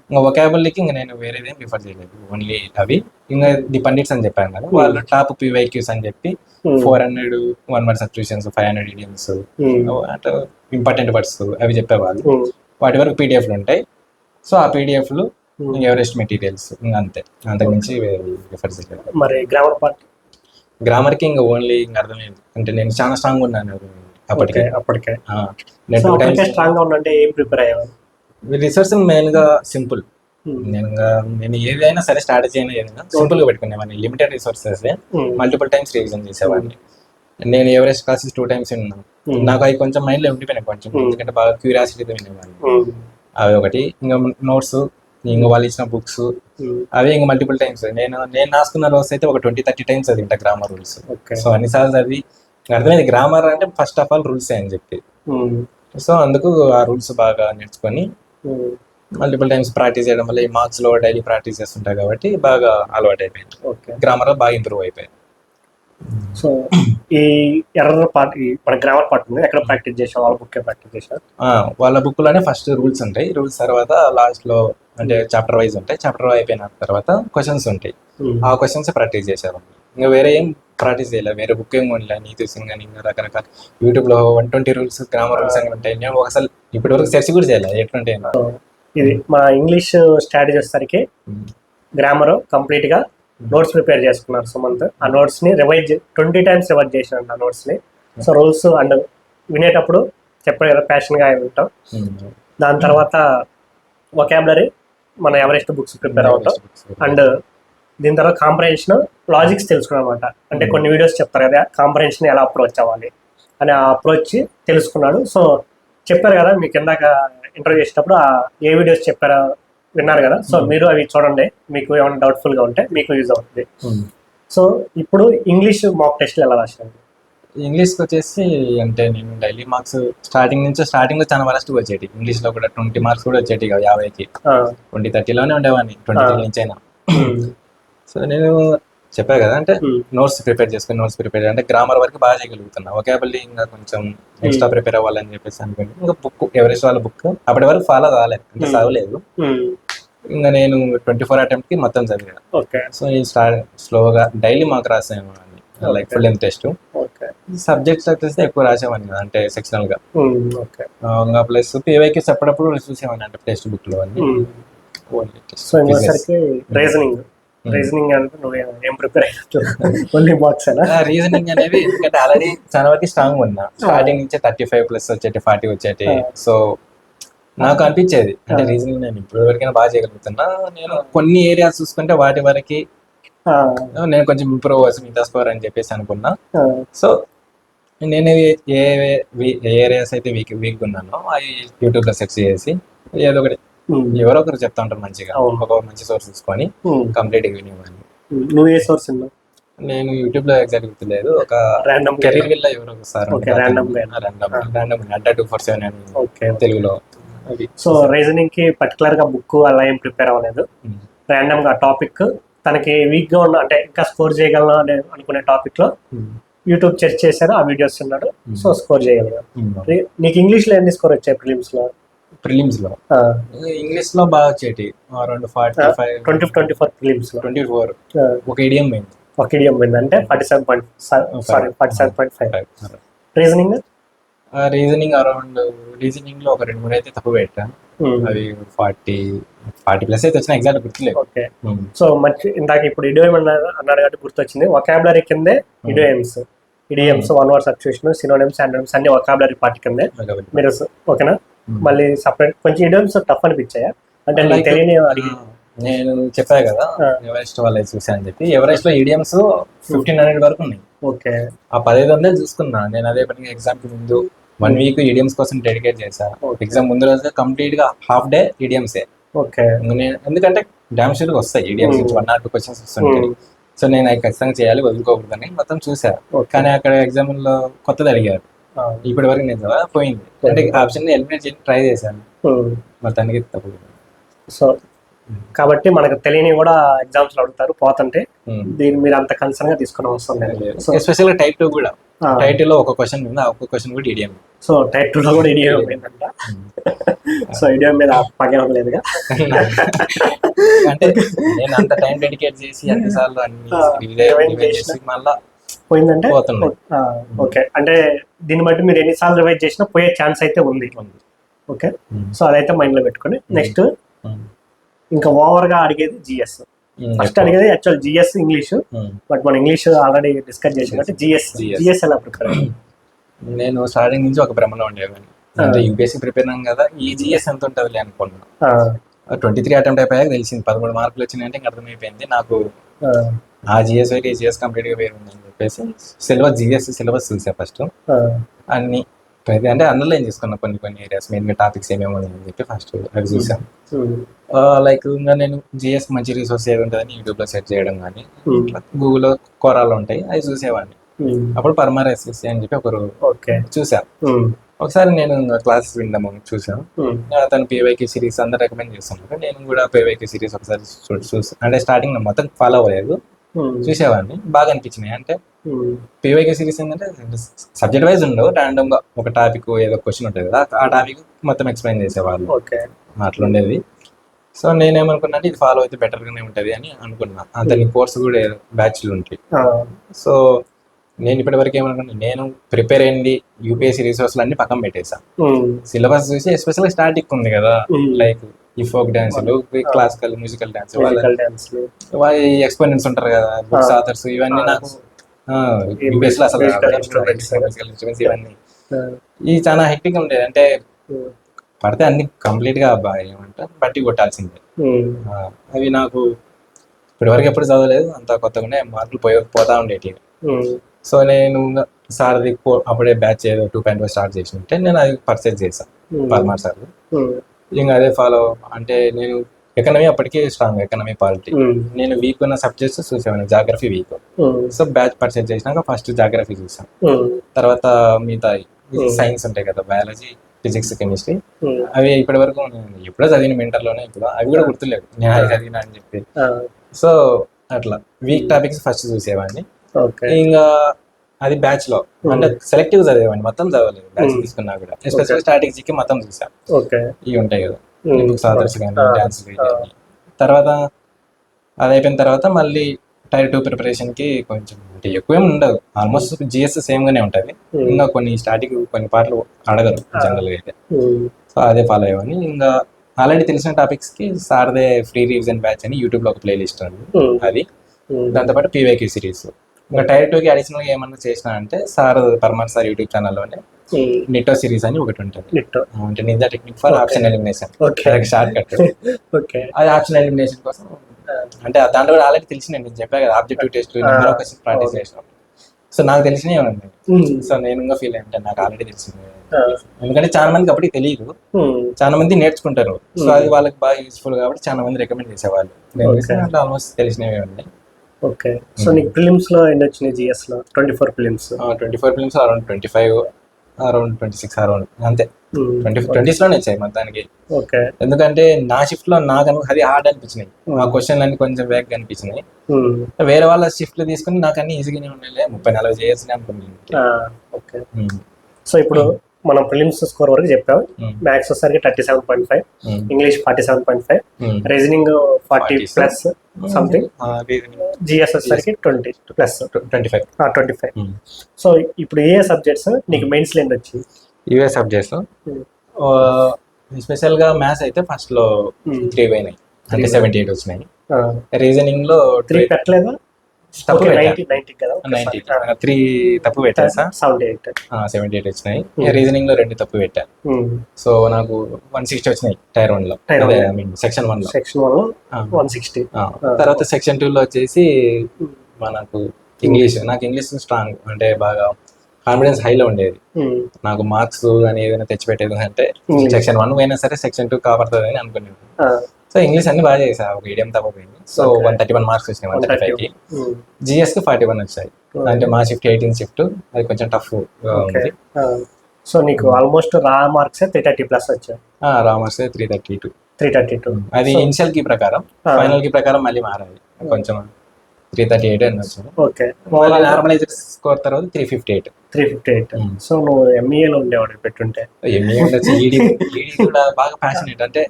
ఇంకా వొకాబులరీకి ఇంకా నేను వేరేది ఏం ప్రిఫర్ చేయలేదు, ఓన్లీ అవి. ఇంకా ది పండిట్స్ అని చెప్పాను కదా, వాళ్ళు టాప్ PYQs అని చెప్పి 400 1 word సబ్స్టిట్యూషన్స్, 500 idioms, అట్లా ఇంపార్టెంట్ వర్డ్స్ అవి చెప్పేవాళ్ళు. వాటి వరకు పీడిఎఫ్లు ఉంటాయి. సో ఆ పీడిఎఫ్లు ఎవరెస్ట్ మెటీరియల్స్ ఇంకా అంతే, అంతకుమించి ప్రిఫర్ చేయలేదు. మరి గ్రామర్ పార్ట్? గ్రామర్కి ఇంకా ఓన్లీ ఇంకా అర్థమైంది అంటే నేను చాలా స్ట్రాంగ్ ఉన్నాను అప్పటికే. నేను 2 times స్ట్రాంగ్ గా ఉందంటే ఏం ప్రిపేర్ అయ్యాను? రిసోర్స్ మెయిన్ గా సింపుల్. నేను ఏదైనా సరే స్ట్రాటజీ అయినా ఏదైనా సింపుల్ గా పెట్టుకునేవాడిని. Limited resources multiple times revision చేసేవాడిని. నేను ఎవరెస్ట్ క్లాసెస్ 2 times విన్నాను. నాకు అవి కొంచెం మైండ్ లో ఉండిపోయినాయి కొంచెం, ఎందుకంటే బాగా క్యూరియాసిటీతో వినేవాడిని. అవి ఒకటి. ఇంకా నోట్స్, ఇంకా వాళ్ళు ఇచ్చిన బుక్స్ అవి ఇంకా మల్టిపుల్ టైమ్స్. నేను రాసుకున్న రోజు అయితే ఒక 20-30 times అది ఇంట గ్రామర్ రూల్స్. సో అన్నిసార్లు అది అర్థమైంది, గ్రామర్ అంటే ఫస్ట్ ఆఫ్ ఆల్ రూల్స్ అని చెప్పి. సో అందుకు ఆ రూల్స్ బాగా నేర్చుకొని మల్టిపుల్ టైమ్స్ ప్రాక్టీస్ చేయడం వల్ల ఈ మార్క్స్ లో డైలీ ప్రాక్టీస్ చేస్తుంటాయి కాబట్టి బాగా అలవాటు అయిపోయింది. గ్రామర్ బాగా ఇంప్రూవ్ అయిపోయింది. సో ఈ ఎర్రర్ పార్ట్, మన గ్రామర్ పార్ట్ ఉంది, ఎక్కడ ప్రాక్టీస్ చేసాం? వాళ్ళ బుక్ ప్రాక్టీస్ చేసాం. వాళ్ళ బుక్ లోనే ఫస్ట్ రూల్స్ ఉంటాయి. రూల్స్ తర్వాత లాస్ట్ లో అంటే చాప్టర్ వైజ్ ఉంటాయి. చాప్టర్ అయిపోయిన తర్వాత క్వశ్చన్స్ ఉంటాయి. ఆ క్వశ్చన్స్ ప్రాక్టీస్ చేసేవాళ్ళం. ఇంకా వేరే ఏం ప్రాక్టీస్ చేయలేదు, వేరే బుక్ ఏం కొనలే. నీతి సింగ్ అని ఇంకా రకరకాల యూట్యూబ్ లో 120 రూల్స్, గ్రామర్ రూల్స్ అని ఉంటాయి. నేను అసలు ఇప్పటి వరకు సెర్చ్ కూడా చేయలేదు ఎట్లుంటాయి. ఇది మా ఇంగ్లీష్ స్ట్రాటజీ వచ్చేసరికి గ్రామర్ కంప్లీట్ గా నోట్స్ ప్రిపేర్ చేసుకున్నారు సుమంత్. ఆ నోట్స్ ని 20 times రివైజ్ చేసినాడు ఆ నోట్స్ ని. సో రూల్స్ అండ్ వినేటప్పుడు చెప్పాడు కదా ప్యాషన్ గా ఉంటాం. దాని తర్వాత వొకాబులరీ మన ఎవరెస్ట్ బుక్స్ ప్రిపేర్ అవుతాం. అండ్ దీని తర్వాత కాంప్రహెన్షన్, లాజిక్స్ తెలుసుకున్నాం అనమాట. అంటే కొన్ని వీడియోస్ చెప్తారు కదా కాంప్రహెన్షన్ ఎలా అప్రోచ్ అవ్వాలి అని, ఆ అప్రోచ్ తెలుసుకున్నాడు. సో చెప్పారు కదా మీకు ఇందాక ఇంటర్వ్యూ చేసేటప్పుడు ఏ వీడియోస్ చెప్పారో విన్నారు కదా. సో మీరు అవి చూడండి, మీకు ఏమైనా డౌట్ఫుల్ గా ఉంటే మీకు యూజ్ అవుతుంది. సో ఇప్పుడు ఇంగ్లీష్ మాక్ టెస్ట్లు ఎలా రాశాను? ఇంగ్లీష్కి వచ్చేసి అంటే నేను డైలీ మార్క్స్ స్టార్టింగ్ లో చాలా వరస్ట్ వచ్చేటి. ఇంగ్లీష్ లో కూడా 20 మార్క్స్ కూడా వచ్చేటి 50కి. 20-30లోనే ఉండేవాడిని 23 నుంచి అయినా. సో నేను చెప్పా కదా అంటే నోట్స్ ప్రిపేర్ అంటే గ్రామర్ వరకు బాగా చేయగలుగుతున్నా. వొకాబులరీ ఇంకా కొంచెం ఎక్స్ట్రా ప్రిపేర్ అవ్వాలని చెప్పేసి అనుకోండి. ఇంకా బుక్ ఎవరెస్ట్ వాళ్ళ బుక్ అప్పటి వరకు ఫాలో కాలేదు, అంటే చదవలేదు. ఇంకా నేను 24 attempt కి మొత్తం చదివాను. సో ఈ స్లోగా డైలీ మాకు రాసేవాడిని, like full length test. Subjects వచ్చేసి ఎక్కువ రాసేవాడిని కదా, అంటే సెక్షనల్ గా. ఇంకా ప్లస్ PYQs అప్పుడప్పుడు చూసేవాడిని, అంటే టెక్స్ట్ బుక్ లో అన్ని. రీజనింగ్ అంటే నువ్వు ఏం ప్రిపేర్ అయ్యావు? ఓన్లీ మార్క్స్ అలా? రీజనింగ్ అనేది ఎందుకంటే ఆల్రెడీ చాలా వరకు స్ట్రాంగ్ ఉన్నా. స్టార్టింగ్ నుంచి 35+ వచ్చేటి, 40 వచ్చేటి. సో నాకు అనిపించేది అంటే రీజనింగ్ నేను ఇప్పుడు వరకైనా బాగా చేయగలుగుతున్నా. నేను కొన్ని ఏరియాస్ చూసుకుంటే వాటి వరకు నేను కొంచెం ఇంప్రూవ్ అవ్వచ్చు మిగతా స్కోర్ అని చెప్పేసి అనుకున్నా. సో నేను ఏ ఏరియాస్ అయితే వీక్ ఉన్నానో అవి యూట్యూబ్ లో సెర్చ్ చేసి ఏదో ఒకటి ఎవరో ఒకరు చెప్తా ఉంటారు మంచిగా, ఒక మంచి సోర్స్ తీసుకొని కంప్లీట్ గా వినేవాడిని. నువ్వు ఏ సోర్స్ ఉన్నావు? నేను యూట్యూబ్ లో ఎగ్జాక్ట్ గుర్తులేదు, ఒక ర్యాండమ్ కెరీర్ విల్ ఎవరో ఒకసారి అడ్డా 247 అని తెలుగులో. సో రీజనింగ్ కి పర్టికులర్ గా బుక్ అలా ఏం ప్రిపేర్ అవ్వలేదు, ర్యాండమ్ గా టాపిక్ తనకి వీక్ గా ఉన్న అంటే ఇంకా స్కోర్ చేయగలను అని అనుకునే టాపిక్ లో యూట్యూబ్ సెర్చ్ చేశారు, ఆ వీడియోస్ ఉన్నాడు. సో స్కోర్ చేయగలిగారు. నీకు ఇంగ్లీష్ లో ఎన్ని స్కోర్ వచ్చాయి ప్రిలిమ్స్ లో? ఇంగ్లీష్ లో బాగా వచ్చేటి అరౌండ్ 45. 24 ప్రిలిమ్స్ లో 24. ఒక ఇడియం పోయింది అంటే 47.5. రీజనింగ్ అరౌండ్ రీజనింగ్ లో ఒక 2-3 అయితే తప్పు పెట్టాను. అవి 40+ అయితే వచ్చిన, ఎగ్జాక్ట్ గుర్తులేదు. ఓకే. సో మంచి ఇందాక ఇప్పుడు ఇడియం అన్నాడు కాబట్టి గుర్తొచ్చింది. వొకాబులరీ కిందే idioms 1 word substitution, synonyms, antonyms అన్ని వొకాబులరీ పార్ట్ కిందే మీరు. ఓకేనా? మళ్ళీ సపరేట్ కొంచెం ఇడియమ్స్ టఫ్ అనిపించాయా? అంటే తెలియని అడిగి నేను చెప్పా కదా ఎవరెస్ట్ వాళ్ళ చూసాను అని చెప్పి. ఎవరెస్ట్ లో ఇడియమ్స్ 1500 వరకు ఉన్నాయి. ఓకే. ఆ 1500 చూసుకున్నా నేను. అదే పని ఎగ్జామ్ కి ముందు 1 week ఇడియమ్స్ కోసం డెడికేట్ చేశా. ఎగ్జామ్ ముందు రోజు కంప్లీట్ గా హాఫ్ డే ఇడియమ్సే. ఓకే. ఎందుకంటే డామ్ షూర్ గా వస్తాయి ఇడియమ్స్, 1 or 2 questions వస్తుంటాయి. సో నేను అవి ఖచ్చితంగా చేయాలి, వదులుకోకూడదని మొత్తం చూసా. కానీ అక్కడ ఎగ్జామ్ లో కొత్తది అడిగారు, ఇప్పటి వరకు నేను పోయింది అంటే ఆప్షన్ ఎలిమినేట్ చేసి ట్రై చేశాను, మొత్తానికి తప్పు. సో కాబట్టి మనకు తెలియని కూడా ఎగ్జామ్స్ లో అడుగుతారు పోతుంటే, దీన్ని మీరు అంత కన్సర్న్ గా తీసుకుని అవసరం లేదు. ఎస్పెషల్ గా టైప్ 2 కూడా టైటిల్ లో ఒక క్వశ్చన్ ఉంది, ఆ ఒక్క క్వశ్చన్ కూడా ఇడియం. సో టైప్ 2 లో కూడా ఇడియం పోయిందంట. సో ఇడియం మీద పగే లేదుగా. అంటే నేను అంత టైం డెడికేట్ చేసి అన్నిసార్లు చేసి మళ్ళా పోయిందంటే పోతున్నాయి. ఓకే, అంటే దీన్ని బట్టి మీరు ఎన్నిసార్లు రివైజ్ చేసినా పోయే ఛాన్స్ అయితే ఉంది. ఓకే, సో అదైతే మైండ్ లో పెట్టుకోండి. నెక్స్ట్ ఇంకా ఓవర్ గా అడిగేది జిఎస్. ఫస్ట్ అడిగేది యాక్చువల్ జిఎస్ ఇంగ్లీష్, బట్ మన ఇంగ్లీష్ ఆల్రెడీ డిస్కస్ చేసాం కాబట్టి జిఎస్ ఎలా ప్రిపేర్ అయ్యారు? నేను స్టార్టింగ్ నుంచి ఒక భ్రమలో ఉండేవాడిని, అంటే యూపీఎస్సీ ప్రిపేర్ అయ్యాం కదా, ఈ జిఎస్ ఎంత ఉంటుంది అనుకున్నాను. 23 అటెంప్ట్ అయిపోయాక తెలిసింది 13 మార్కులు వచ్చినాయంటే ఇంకా అర్థమైపోయింది నాకు ఆ జిఎస్ అయితే ఈ జిఎస్ కంప్లీట్ గా వేరు ఉందని చెప్పేసి జిఎస్ సిలబస్ చూసా ఫస్ట్. అన్ని అంటే అండర్లైన్ చేసుకున్నా కొన్ని ఏరియాస్, మెయిన్ గా టాపిక్స్ ఏమేమి అని చెప్పి ఫస్ట్ అది చూసాం. లైక్ ఇంకా నేను జిఎస్ మంచి రిసోర్స్ ఏది ఉంటుందని యూట్యూబ్ లో సెర్చ్ చేయడం కానీ, గూగుల్లో కోరాలు ఉంటాయి అవి చూసేవాడిని. అప్పుడు పర్మర్ ఎస్ఎస్సి అని చెప్పి ఒకరు చూసా. ఒకసారి నేను క్లాసెస్ విందాము చూసాను, అతను పీవైక్యూ సిరీస్ అందరు రికమెండ్ చేస్తున్నారు. నేను కూడా పీవైక్యూ సిరీస్ ఒకసారి చూసి, అంటే స్టార్టింగ్ మొత్తం ఫాలో అవ్వలేదు, చూసేవాడిని. బాగా అనిపించినాయి. అంటే పీవైక్యూ సిరీస్ ఏంటంటే సబ్జెక్ట్ వైజ్ ఉండవు, ర్యాండమ్ గా ఒక టాపిక్ ఏదో క్వశ్చన్ ఉంటుంది కదా, ఆ టాపిక్ మొత్తం ఎక్స్ప్లెయిన్ చేసేవాళ్ళు, అట్లుండేది. సో నేనేమనుకున్నా అంటే ఇది ఫాలో అయితే బెటర్ గానే ఉంటది అని అనుకున్నా. అతని కోర్సు కూడా బ్యాచ్లు ఉంటాయి. సో నేను ఇప్పటి వరకు ఏమనుకున్నా, నేను ప్రిపేర్ అయింది యూపీఎస్సీ రిసోర్స్లు అన్ని పక్కన పెట్టేసా. సిలబస్ చూసి ఎస్పెషల్గా స్టాటిక్ ఉంది కదా, లైక్ ఈ ఫోక్ డాన్సులు, క్లాసికల్ మ్యూజికల్ డాన్స్, వాళ్ళ ఎక్స్పోనెంట్స్ ఉంటారు కదా, బుక్స్ ఆథర్స్, ఇవన్నీ నాకు యూపీఎస్సీ లో అసలు ఇవన్నీ ఇది చాలా హెక్టిక్ ఉండేది. అంటే పడితే అన్ని కంప్లీట్ గా ఏమంటారు బట్టి కొట్టాల్సిందే. అవి నాకు ఇప్పటివరకు ఎప్పుడు చదవలేదు, అంత కొత్తగానే మార్కులు పోతా ఉండేవి. సో నేను సార్ది అప్పుడే బ్యాచ్ ఏదో 2.5 స్టార్ట్ చేసినట్టే నేను అది పర్చేజ్ చేశాను పర్మార్ సార్. ఇంకా అదే ఫాలో, అంటే నేను ఎకనమీ అప్పటికే స్ట్రాంగ్, ఎకనమీ పాలిటీ. నేను వీక్ ఉన్న సబ్జెక్ట్స్ చూసేవాడిని, geography week. So batch purchase చేసినాక ఫస్ట్ జాగ్రఫీ చూసాను, తర్వాత మిగతా సైన్స్ ఉంటాయి కదా, బయాలజీ, ఫిజిక్స్, కెమిస్ట్రీ. అవి ఇప్పటి వరకు నేను ఎప్పుడో చదివిన ఇంటర్లోనే, ఇప్పుడు అవి కూడా గుర్తులేవు నేను అది చదివినా అని చెప్పి. సో అట్లా వీక్ టాపిక్స్ ఫస్ట్ చూసేవాడిని. ఇంకా అది బ్యాచ్ లో అంటే సెలెక్టివ్ చదివేవాడిని, మొత్తం చదవలేదు బ్యాచ్ తీసుకున్నా కూడా. ఎస్పెషల్ స్ట్రాటజీకి మొత్తం చూసాను, ఇవి ఉంటాయి కదా బుక్స్ ఆథర్స్ కానీ, డాన్స్ కానీ. తర్వాత అది అయిపోయిన తర్వాత మళ్ళీ టైర్ 2 ప్రిపరేషన్ కి కొంచెం అంటే ఎక్కువేం ఉండదు, ఆల్మోస్ట్ జిఎస్ సేమ్ గానే ఉంటది. ఇంకా కొన్ని స్టార్టింగ్ కొన్ని పాటలు అడగరు జనరల్ గా అయితే, సో అదే ఫాలో అయ్యేవాడిని. ఇంకా ఆల్రెడీ తెలిసిన టాపిక్స్ కి సార్దే ఫ్రీ రివిజన్ బ్యాచ్ అని యూట్యూబ్ లో ఒక ప్లే లిస్ట్ ఉంది, అది. దాంతోపాటు పీవైక్యూ సిరీస్. ఇంకా టైర్ 2 కి అడిషనల్ గా ఏమన్నా చేసిన అంటే సార్ పర్మార్ సార్ యూట్యూబ్ ఛానల్లోనే నిట్టో సిరీస్ అని ఒకటి ఉంటుంది, అంటే ninja technique for option elimination, shortcut. అది ఆప్షన్ ఎలిమినేషన్ కోసం, అంటే దాంట్లో కూడా ఆల్రెడీ తెలిసి నేను చెప్పా కదా, ఆబ్జెక్టివ్ టెస్ట్ క్వశ్చన్ ప్రాక్టీస్ చేసిన. సో నాకు తెలిసినవి ఉన్నాయి. సో నేను ఇంకా ఫీల్ అయ్యంటే నాకు ఆల్రెడీ తెలిసింది, ఎందుకంటే చాలా మందికి అప్పటికి తెలియదు, చాలా మంది నేర్చుకుంటారు. సో అది వాళ్ళకి బాగా యూస్ఫుల్ కాబట్టి చాలా మంది రికమెండ్ చేసేవాళ్ళు. నేను ఆల్మోస్ట్ తెలిసినవి ఉన్నాయి. ఓకే, సో నీకు ప్రిలిమ్స్ లో ఎన్ని వచ్చినాయి? జిఎస్ లో 24 prelims. 24 prelims around 25, around 26, around అంతే. 20s లోనే వచ్చాయి మొత్తానికి. ఎందుకంటే నా షిఫ్ట్ లో నాకు అది హార్డ్ అనిపించినాయి, ఆ క్వశ్చన్లు అన్ని కొంచెం వేగ్ అనిపించినాయి. వేరే వాళ్ళ షిఫ్ట్ లో తీసుకుని నాకు అన్ని ఈజీగానే ఉన్నాయి, 30-40 చేయాల్సి అనుకున్నాను. సో ఇప్పుడు మనం ప్రిలిమ్స్ స్కోర్ వరకు చెప్పాం. మ్యాథ్స్ వచ్చేసరికి 37.5, ఇంగ్లీష్ 47.5, రీజనింగ్ 40+ సంథింగ్, జిఎస్ వచ్చేసరికి 20+25. సో ఇప్పుడు ఏ సబ్జెక్ట్స్ నీకు మెయిన్స్ లో వచ్చి? ఇవే సబ్జెక్ట్స్ స్పెషల్ గా మ్యాథ్స్ అయితే ఫస్ట్ లో 3 పోయినాయి, అంటే 78 వచ్చినాయి. రీజనింగ్ లో 3 పెట్టలేదా? 3 తప్పు పెట్టా సార్, 78 వచ్చినాయి. రీజనింగ్ లో 2 తప్పు పెట్టా. సో నాకు 160 వచ్చినాయి టైర్ 1 లో, సెక్షన్ 1 లో 160. తర్వాత సెక్షన్ 2 లో వచ్చేసి మనకు ఇంగ్లీష్. నాకు ఇంగ్లీష్ స్ట్రాంగ్, అంటే బాగా కాన్ఫిడెన్స్ హైలో ఉండేది. నాకు మార్క్స్ కానీ ఏదైనా తెచ్చిపెట్టేది అంటే సెక్షన్ 1 పోయినా సరే సెక్షన్ 2 కాపాడుతుంది అని అనుకునేది. సో ఇంగ్లీష్ అన్ని బాగా చేసా, ఒక మీడియం తప్పపోయింది. సో 131 మార్క్స్ వచ్చినాయి 135కి. జిఎస్ కి 41 వచ్చాయి, అంటే మా షిఫ్ట్ 18 షిఫ్ట్, అది కొంచెం టఫ్ ఉంది. సో నీకు ఆల్మోస్ట్ రా మార్క్స్ 330+ వచ్చాయి. రా మార్క్స్ 332. అది ఇనిషియల్ కి ప్రకారం, ఫైనల్ కి ప్రకారం మళ్ళీ మారాలి కొంచెం. 338 అని వచ్చింది. ఓకే. మళ్ళీ నార్మలైజ్డ్ స్కోర్ తర్వాత 358. 358. సో నువ్వు ఎంఈఏలో ఉండేవాడు పెట్టుంటే. ఎంఈఏ ఉండొచ్చు. ఈడీ కూడా బాగా ప్యాషనేట్, అంటే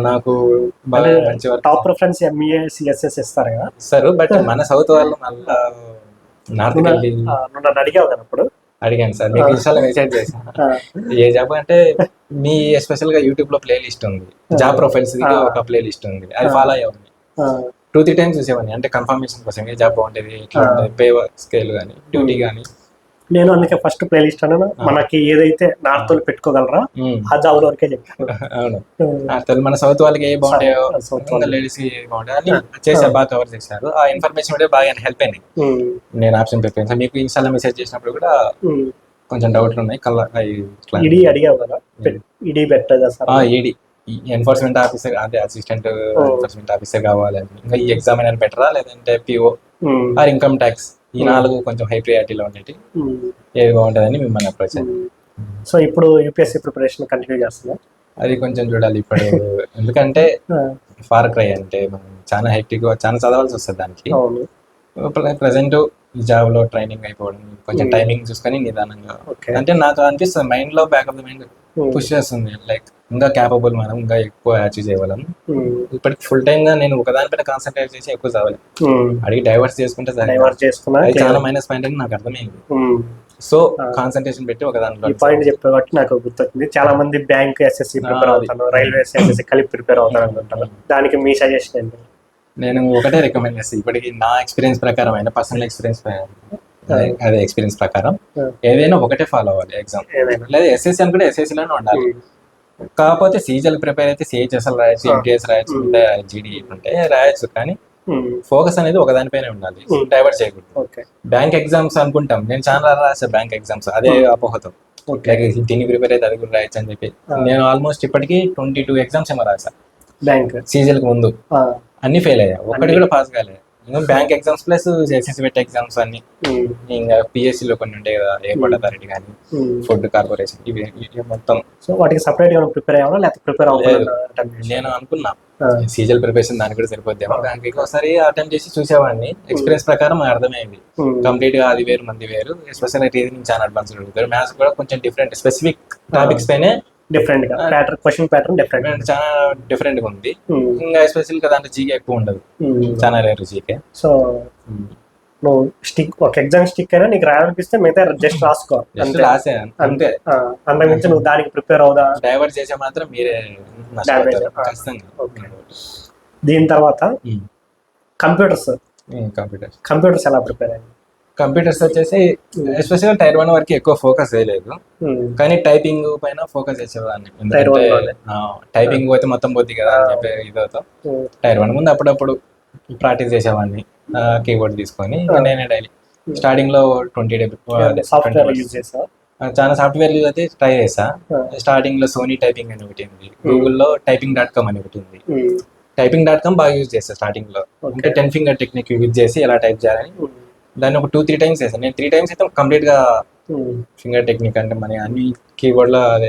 నాకు బాగా మంచి టాప్ ప్రిఫరెన్స్ ఎంఈఏ సిఎస్ఎస్ ఇస్తారు కదా ఇస్తారు. బట్ మన సౌత్ వాళ్ళు మళ్ళీ నార్త్ వెళ్ళి నన్ను అడిగావు కదా అప్పుడు. అడిగాను సార్, మీకు ఇన్స్టాలో మెసేజ్ చేశాను. ఏ జాబ్ అంటే మీ ఎస్పెషల్ గా యూట్యూబ్ లో ప్లే లిస్ట్ ఉంది, జాబ్ ప్రొఫైల్స్ ఒక ప్లే లిస్ట్ ఉంది, అది ఫాలో అయ్యేవాడిని. 2-3 టైమ్స్ చూసేవాడిని, అంటే కన్ఫర్మేషన్ కోసం ఏ జాబ్ బాగుంటేది, ఎట్లా ఉంటుంది, పే స్కేల్ కానీ డ్యూటీ కానీ. నేను అందుకే ఫస్ట్ ప్లే లిస్ట్ అన్నా, మనకి ఏదైతే నార్త్ వాళ్ళు పెట్టుకోగలరా ఆ జాబ్ వరకే చెప్తాను. అవును, మన సౌత్ వాళ్ళకి ఏ బాగుంటాయో, లేడీస్ బాగుంటాయి అని చేశారు, బాగా కవర్ చేశారు. ఆ ఇన్ఫర్మేషన్ కూడా బాగా హెల్ప్ అయింది. నేను ఆప్షన్ ప్రిఫరెన్స్ మీకు ఇన్స్టాలో మెసేజ్ చేసినప్పుడు కూడా కొంచెం డౌట్లు ఉన్నాయి. ఈడీ అడిగావు కదా, ఈడీ పెట్టదా సార్? ఈడీ ఎన్ఫోర్స్మెంట్ ఆఫీసర్, అంటే అసిస్టెంట్ ఎన్ఫోర్స్మెంట్ ఆఫీసర్ కావాలని, ఇంకా ఈ ఎగ్జామ్ అయినా బెటరా లేదంటే పిఓ ఆర్ ఇన్కమ్ ట్యాక్స్, ఈ 4 కొంచెం హై ప్రియారిటీలో ఉండేది, ఏది బాగుంటుందని మిమ్మల్ని అప్రోచ్ అయ్యింది. సో ఇప్పుడు యూపీఎస్సీ ప్రిపరేషన్ కంటిన్యూ చేస్తున్నా? అది కొంచెం చూడాలి ఇప్పుడు, ఎందుకంటే ఫార్ క్రై అంటే మనం చాలా హెక్టిక్, చాలా చదవాల్సి వస్తుంది దానికి. ప్రజెంట్ జాబ్ లో ట్రైనింగ్ అయిపోవడం, కొంచెం టైమింగ్ చూసుకొని నిదానంగా, అంటే నాకు అనిపిస్తుంది మైండ్ లో back of the mind push చేస్తుంది, లైక్ ఇంకా క్యాపబుల్ మనం ఇంకా ఎక్కువ అచీవ్ చేయగలం. ఇప్పటికి ఫుల్ టైమ్ గా నేను ఒకదానిపైన కాన్సన్ట్రేట్ చేసి ఎక్కువ చదవాలి, అడిగి డైవర్స్ చేసుకుంటే చాలా మైనస్ పాయింట్ అని నాకు అర్థమైంది. సో కాన్సన్ట్రేషన్ పెట్టి ఒక దాంట్లో పాయింట్ చెప్పే కాబట్టి నాకు గుర్తొచ్చింది. చాలా మంది బ్యాంక్ ఎస్ఎస్సి ప్రిపేర్ అవుతాను, రైల్వేస్ ఎస్ఎస్సి కలిపి ప్రిపేర్ అవుతాను అనుకుంటాను, దానికి మీ సజెషన్ ఏంటి? నేను ఒకటే రికమెండ్ చేస్తాను, ఇప్పటికి నా ఎక్స్పీరియన్స్ ప్రకారం అయినా, పర్సనల్ ఎక్స్పీరియన్స్ అదే ఎక్స్పీరియన్స్ ప్రకారం ఏదైనా ఒకటే ఫాలో అవ్వాలి ఎగ్జామ్. లేదా ఎస్ఎస్సి అనుకుంటే ఎస్ఎస్సిలోనే ఉండాలి. కాకపోతే సీజీఎల్ ప్రిపేర్ అయితే సిహెచ్ఎస్ఎల్ రాయొచ్చు, ఎంటీఎస్ రాయొచ్చు, జీడీ ఉంటే రాయొచ్చు, కానీ ఫోకస్ అనేది ఒకదానిపైనే ఉండాలి, డైవర్ట్ చేయకూడదు. బ్యాంక్ ఎగ్జామ్స్ అనుకుంటాం, నేను చాలా రాసా బ్యాంక్ ఎగ్జామ్స్, అదే అపోహతో దీన్ని ప్రిపేర్ అయితే అది కూడా రాయొచ్చు అని చెప్పి. నేను ఆల్మోస్ట్ ఇప్పటికి 22 ఎగ్జామ్స్ ఏమో రాసా బ్యాంక్ సీజీఎల్ కి ముందు, అన్ని ఫెయిల్ అయ్యా, ఒక్కటి కూడా పాస్ కాలేదు. బ్యాంక్ ఎగ్జామ్స్ ప్లస్ ఎస్ఎస్సి వెట్ ఎగ్జామ్స్ అన్ని, ఇంకా పిఎస్సి లో కొన్ని ఉంటాయి కదా, ఎయిర్పోర్ట్ అథారిటీ కానీ ఫుడ్ కార్పొరేషన్, ఇవి మొత్తం. సో వాటికి సపరేట్ గా ప్రిపేర్ అవ్వాలా లేకపోతే ప్రిపేర్ అవ్వలేదు? నేను అనుకున్నా సీజీఎల్ ప్రిపరేషన్ దానికి కూడా సరిపోద్దేమో, బ్యాంక్ ఒకసారి అటెంప్ట్ చేసి చూసేవాడిని. ఎక్స్పీరియన్స్ ప్రకారం అర్థమైంది కంప్లీట్ గా అది వేరు మంది వేరు, ఎస్పెషల్ రీజనింగ్ చాలా అడ్వాన్స్డ్ అడుగుతారు, మ్యాథ్స్ కూడా కొంచెం డిఫరెంట్, స్పెసిఫిక్ టాపిక్స్ పైనే డిఫరెంట్ గా క్వశ్చన్ ప్యాటర్న్ డిఫరెంట్, చాలా డిఫరెంట్ గా ఉంది. ఇంకా ఎస్పెషల్ గా దాంట్లో జీకే ఎక్కువ ఉండదు, చాలా రేరు జీకే. సో నువ్వు స్టిక్ ఒక ఎగ్జామ్ స్టిక్ అయినా నీకు రాయాలనిపిస్తే మిగతా జస్ట్ రాసుకో, అంతే. అంతకుమించి నువ్వు దానికి ప్రిపేర్ అవుదా, డైవర్ట్ చేసే మాత్రం మీరే ఖచ్చితంగా. దీని తర్వాత కంప్యూటర్స్ ఎలా ప్రిపేర్ అయ్యింది? కంప్యూటర్స్ వచ్చేసి ఎస్పెషల్గా టైర్ 1 వరకు ఎక్కువ ఫోకస్ చేయలేదు, కానీ టైపింగ్ పైన ఫోకస్ చేసేవాడిని. ఎందుకంటే టైపింగ్ పోతే మొత్తం పోద్ది కదా అని చెప్పి ఇదవుతా టైర్ 1 ముందు అప్పుడప్పుడు ప్రాక్టీస్ చేసేవాడిని, కీబోర్డ్ తీసుకొని. నేనే డైలీ స్టార్టింగ్ లో 20 చాలా సాఫ్ట్వేర్ యూజ్ అయితే ట్రై చేసా. స్టార్టింగ్ లో సోనీ టైపింగ్ అని ఒకటి ఉంది, గూగుల్లో typing.com అని ఒకటి ఉంది. typing.com బాగా యూజ్ చేస్తా స్టార్టింగ్ లో, అంటే 10 ఫింగర్ టెక్నిక్ యూజ్ చేసి ఎలా టైప్ చేయాలని దాన్ని ఒక 2-3 టైమ్స్ చేశాను. నేను 3 టైమ్స్ అయితే కంప్లీట్ గా ఫింగర్ టెక్నిక్ అంటే మన అన్ని కీబోర్డ్ లో అదే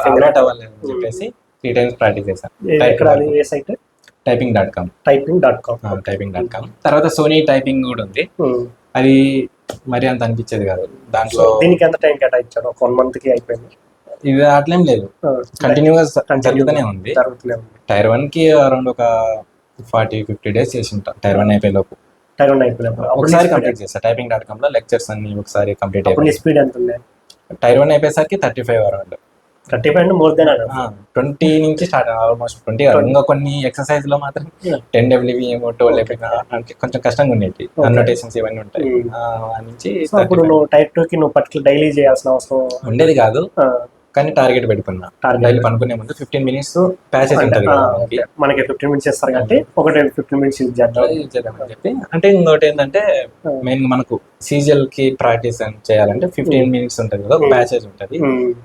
అలవాట్ అవ్వాలి అని చెప్పేసి 3 టైమ్స్ ప్రాక్టీస్ చేశాను. typing.com. తర్వాత సోనీ టైపింగ్ కూడా ఉంది, అది మరి అంత అనిపించేది కాదు. దాంట్లో దీనికి ఎంత టైం కేటాయించాడు? 1 month కి అయిపోయింది. ఇది అట్లేం లేదు, కంటిన్యూగా జరుగుతూనే ఉంది. టైర్ 1 కి అరౌండ్ ఒక 40-50 days చేసి ఉంటా, టైర్ 1 అయిపోయే లోపు. ఒకసారి కంప్లీట్ చేస్తా typing.com లో లెక్చర్స్ అన్ని ఒకసారి కంప్లీట్ అయిపోయి. స్పీడ్ ఎంత ఉంది? టైర్ 1 అయిపోయేసరికి 35 అరౌండ్. 35 మోర్ దెన్ 20 నుంచి స్టార్ట్, ఆల్మోస్ట్ 20. ఇంకా కొన్ని ఎక్సర్సైజ్ లో మాత్రం 10 WBM 12 WBM అంటే కొంచెం కష్టంగా ఉండేది, అన్నోటేషన్స్ ఇవన్నీ ఉంటాయి. నుంచి ఇప్పుడు నువ్వు టైర్ 2 కి నువ్వు పర్టికులర్ డైలీ చేయాల్సిన అవసరం ఉండేది కాదు, కానీ టార్గెట్ పెట్టుకున్నా. డైలీ పనుకునే ముందు 15 minutes ప్యాసేజ్ ఉంటుంది కదా మనకి, 15 minutes చేస్తారు కాబట్టి ఒకటి 15 minutes యూజ్ చేద్దామని చెప్పి. అంటే ఇంకోటి ఏంటంటే మెయిన్ మనకు సీజీఎల్ కి ప్రాక్టీస్ చేయాలంటే 15 minutes ఉంటుంది కదా, ప్యాసేజ్ ఉంటుంది.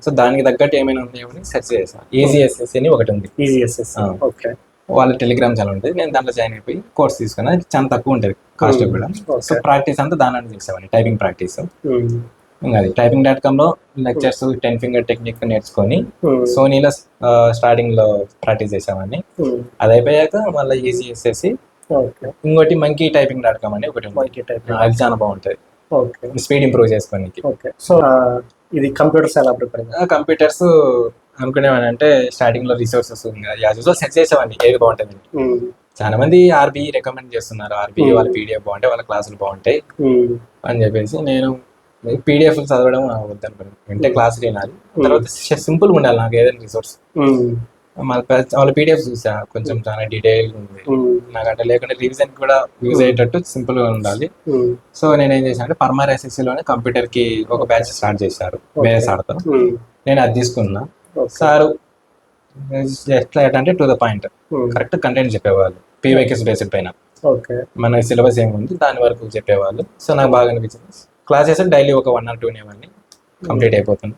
సో దానికి తగ్గట్టు ఏమైనా ఉన్నాయో అని సెర్చ్ చేసాను. ఈజీఎస్ఎస్ అని ఒకటి ఉంది, వాళ్ళ టెలిగ్రామ్ ఛానల్ ఉంటుంది, నేను దాంట్లో జాయిన్ అయిపోయి కోర్స్ తీసుకున్నా. అది చాలా తక్కువ ఉంటుంది కాస్ట్ కూడా. సో ప్రాక్టీస్ అంతా దాని చేసేవాడిని, టైపింగ్ ప్రాక్టీస్. అది typing.com లో లెక్చర్స్ 10 ఫింగర్ టెక్నిక్ నేర్చుకొని సోనీలో స్టార్టింగ్ లో ప్రాక్టీస్ చేసేవాడిని. అది అయిపోయాక మళ్ళీ ఈజీ చేసేసి ఓకే. ఇంకోటి మంకీ టైపింగ్ .com అని ఒకటి ఉంది. Monkey typing. అది చాలా బాగుంటుంది ఓకే. స్పీడ్ ఇంప్రూవ్ చేసుకోనికి. ఓకే. సో ఇది కంప్యూటర్స్ ఎలా ప్రిపేర్? కంప్యూటర్స్ అనుకునేవాడిని అంటే స్టార్టింగ్ లో రిసోర్సెస్ సెట్ చేసేవాడిని ఏది బాగుంటుంది. చాలా మంది ఆర్బీఈ రికమెండ్ చేస్తున్నారు, ఆర్బీఈ వాళ్ళ పీడిఎఫ్ బాగుంటాయి, వాళ్ళ క్లాసులు బాగుంటాయి అని చెప్పేసి నేను పీడిఎఫ్ చదవడం వద్దనుకున్నాను. అంటే క్లాసులు వినాలి, తర్వాత సింపుల్ ఉండాలి నాకు ఏదైనా రిసోర్స్. వాళ్ళ పీడిఎఫ్ చూసా, కొంచెం చాలా డీటెయిల్ ఉంది నాకు, అంటే లేకుంటే రివిజన్ కూడా యూజ్ అయ్యేటట్టు సింపుల్ గా ఉండాలి. సో నేను ఏం చేశాను అంటే పర్మర్ ఎస్ఎస్సీలోనే కంప్యూటర్ కి ఒక బ్యాచ్ స్టార్ట్ చేశారు వేరే సార్తో. నేను అది తీసుకున్నా. సారు ఎట్లా అంటే to the point correct content చెప్పేవాళ్ళు, పీవైక్యూస్ బేస్డ్ పైన. మన సిలబస్ ఏముంది దాని వరకు చెప్పేవాళ్ళు. సో నాకు బాగా అనిపించింది. క్లాసెస్ డైలీ ఒక 1 or 2 అనేవాడిని, కంప్లీట్ అయిపోతుంది.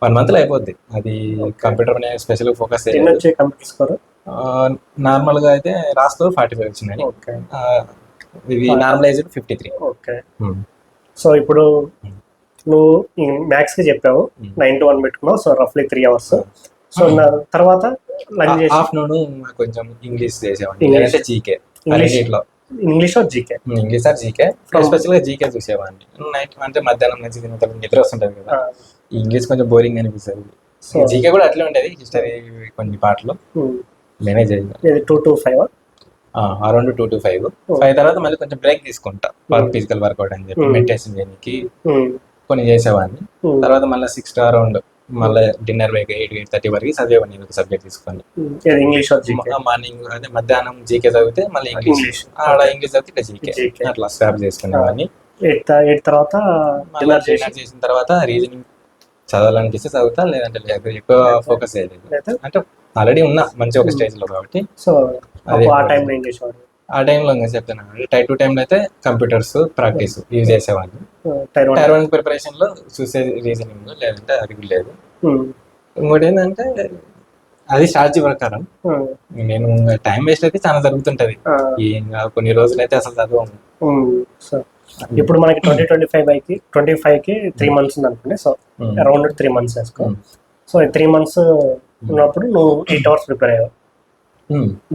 1 month లో అయిపోద్ది. అది కంప్యూటర్ మీద స్పెషల్ ఫోకస్ నార్మల్ గా అయితే రాస్తూ 45 వచ్చినాయి. ఇది నార్మలైజ్డ్ 53. ఓకే. సో ఇప్పుడు నువ్వు మ్యాథ్స్ కి చెప్పావు 9 to 1 పెట్టుకున్నావు, సో రఫ్లీ 3 hours. సో తర్వాత ఆఫ్టర్నూన్ కొంచెం ఇంగ్లీష్ చేసేవాడిని, లేదంటే GK. English are GK special గా జీకే చూసేవాడిని. నైట్ అంటే మధ్యాహ్నం నుంచి నిద్ర వస్తుంటది కదా, ఇంగ్లీష్ కొంచెం బోరింగ్ అనిపిస్తుంది. జీకే కూడా అట్లే ఉంటది, హిస్టరీ కొన్ని పాటలు మేనేజ్ అయ్యింది. 2 to 5 అరౌండ్ 2 to 5. 5 తర్వాత మళ్ళీ కొంచెం బ్రేక్ తీసుకుంటా, ఫిజికల్ వర్కౌట్ అని చెప్పి మెడిటేషన్ చేయడానికి కొన్ని చేసేవాడిని. తర్వాత మళ్ళీ 6 to అరౌండ్ మళ్ళీ డిన్నర్ బ్రేక్ 8-8:30 వరకు చదివేవాడిని ఒక సబ్జెక్ట్ తీసుకొని. ఇంగ్లీష్ మార్నింగ్ అదే మధ్యాహ్నం జీకే చదివితే మళ్ళీ ఇంగ్లీష్, ఆడ ఇంగ్లీష్ చదివితే జీకే, అట్లా స్వాప్ చేసుకునేవాడిని. 8 తర్వాత డిన్నర్ చేసిన తర్వాత రీజనింగ్ చదవాలనిపిస్తే చదువుతా, లేదంటే లేదు. ఎక్కువ ఫోకస్ చేయలేదు, అంటే ఆల్రెడీ ఉన్నా మంచి ఒక స్టేజ్ లో కాబట్టి. సో ఆ టైంలో ఇంకా చెప్తాను, టైర్ 2 టైంలో అయితే కంప్యూటర్స్ ప్రాక్టీస్ యూజ్ చేసేవాడిని. టైర్ 1 ప్రిపరేషన్ లో చూసే రీజనింగ్, లేదంటే అది లేదు. ఇంకోటి ఏంటంటే అది స్ట్రాటజీ ప్రకారం నేను టైం వేస్ట్ అయితే చాలా జరుగుతుంటది. ఇంకా కొన్ని రోజులు అయితే అసలు చదవము. ఇప్పుడు మనకి 2025 కి 3 months ఉంది అనుకోండి. సో అరౌండ్ 3 months వేసుకో. సో 3 months ఉన్నప్పుడు నువ్వు 8 hours ప్రిపేర్ అయ్యావు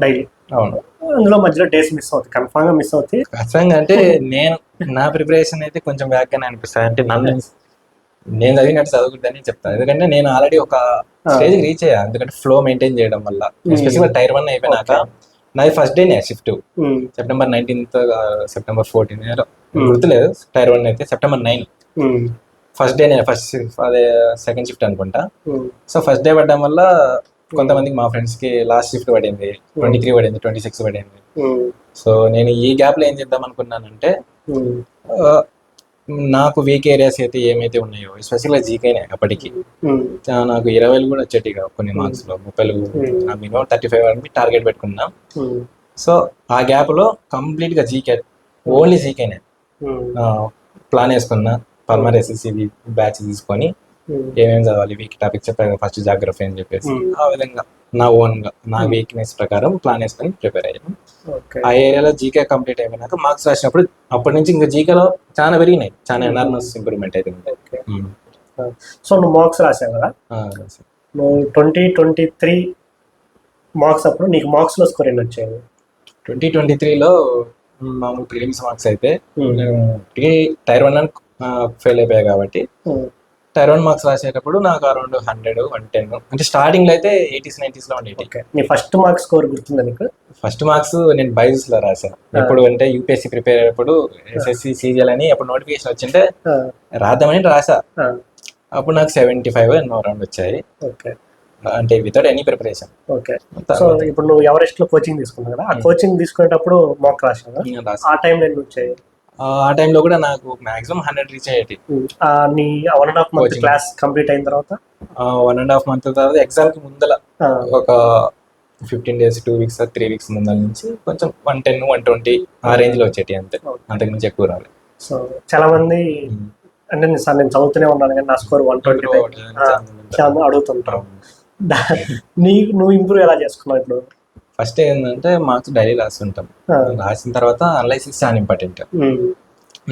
డైలీ. అవును, అందులో మధ్యలో డేస్ మిస్ అవుతాయి, కన్ఫామ్ గా మిస్ అవుతాయి. ఖచ్చితంగా. అంటే నేను నా ప్రిపరేషన్ అయితే కొంచెం బ్యాక్గానే అనిపిస్తుంది. అంటే నన్ను నేను చదివినట్టు చదువుకుంటానని చెప్తాను, ఎందుకంటే నేను ఆల్రెడీ ఒక స్టేజ్ రీచ్ అయ్యా. ఎందుకంటే ఫ్లో మెయింటైన్ చేయడం వల్ల, ఎస్పెషల్గా టైర్ 1 అయిపోయినాక నాది ఫస్ట్ డేనే షిఫ్ట్ September 19th, September 14 గుర్తులేదు. టైర్ 1 అయితే September 9 ఫస్ట్ డే, అదే సెకండ్ షిఫ్ట్ అనుకుంటా. సో ఫస్ట్ డే పడడం వల్ల కొంతమందికి మా ఫ్రెండ్స్ కి లాస్ట్ షిఫ్ట్ పడింది, 23 పడింది, 26 పడింది. సో నేను ఈ గ్యాప్ లో ఏం చేద్దాం అనుకున్నానంటే, నాకు వీక్ ఏరియాస్ అయితే ఏమైతే ఉన్నాయో, ఎస్పెషల్గా జీకేనే అప్పటికి నాకు 20 కూడా వచ్చేటి కొన్ని మార్క్స్ లో 30 మినిమం 35 వరకు టార్గెట్ పెట్టుకున్నా. సో ఆ గ్యాప్ లో కంప్లీట్ గా జీకే, ఓన్లీ జీకేనే ప్లాన్ వేసుకున్నా. పర్మర్ ఎస్ఎస్సీ బ్యాచ్ తీసుకొని ఏమేమి చదవాలి, వీక్ టాపిక్ చెప్పాను ఫస్ట్ జాగ్రఫీ అని చెప్పేసి, ఆ విధంగా నా ఓన్ గా నా వీక్నెస్ ప్రకారం ప్లాన్ వేసుకొని ప్రిపేర్ అయ్యాను. ఆ ఏరియాలో జీకే కంప్లీట్ అయిపోయినాక మార్క్స్ రాసినప్పుడు అప్పటి నుంచి ఇంకా జీకేలో చాలా పెరిగినాయి, చాలా ఎనార్మస్ ఇంప్రూవ్మెంట్ అయితే ఉంటాయి. సో నువ్వు మార్క్స్ రాసావు కదా, నువ్వు 2023 మార్క్స్ అప్పుడు నీకు మార్క్స్ లో స్కోర్ ఎన్ని వచ్చాయి? 2023లో మామూలు ప్రిలిమ్స్ మార్క్స్ అయితే నేను టైర్ 1 ఫెయిల్ అయిపోయాయి కాబట్టి టైర్ 1 మార్క్స్ రాసేటప్పుడు నాకు అరౌండ్ 100, 110. అంటే స్టార్టింగ్ లో అయితే 80s, 90s లో ఉండేది. నీ ఫస్ట్ మార్క్స్ స్కోర్ గుర్తుందా నీకు? ఫస్ట్ మార్క్స్ నేను బైజూస్ లో రాశాను. ఎప్పుడు అంటే యూపీఎస్సీ ప్రిపేర్ అయ్యేటప్పుడు ఎస్ఎస్సి సీజీఎల్ అని అప్పుడు నోటిఫికేషన్ వచ్చింటే రాద్దామని రాసా. అప్పుడు నాకు 75 ఎన్నో రౌండ్ వచ్చాయి, అంటే without any preparation. Okay. So ఇప్పుడు నువ్వు ఎవరెస్ట్ లో కోచింగ్ తీసుకున్నావు కదా, ఆ కోచింగ్ తీసుకునేటప్పుడు మాక్ రాసావు, ఆ టైంలో ఎన్ని వచ్చాయి? ఆ టైంలో కూడా నాకు మాక్సిమం 100 రీచ్ అయ్యేది. నీ 1.5 month క్లాస్ కంప్లీట్ అయిన తర్వాత 1.5 month తర్వాత ఎగ్జామ్ కి ముందల ఒక 15 days, 2 weeks, 3 weeks ముందల నుంచి కొంచెం 110, 120 ఆ రేంజ్ లో వచ్చేటి, అంతే, అంతకుమించి ఎక్కువ రాలేదు. సో చాలా మంది అంటే సార్ నేను చదువుతూనే ఉన్నాను కానీ నా స్కోర్ 120 అడుగుతుంటారు. నువ్వు ఇంప్రూవ్ ఎలా చేసుకున్నావు ఇప్పుడు? ఫస్ట్ ఏంటంటే మార్క్స్ డైలీ రాస్తుంటాం, రాసిన తర్వాత అనలైసిస్ చాలా ఇంపార్టెంట్.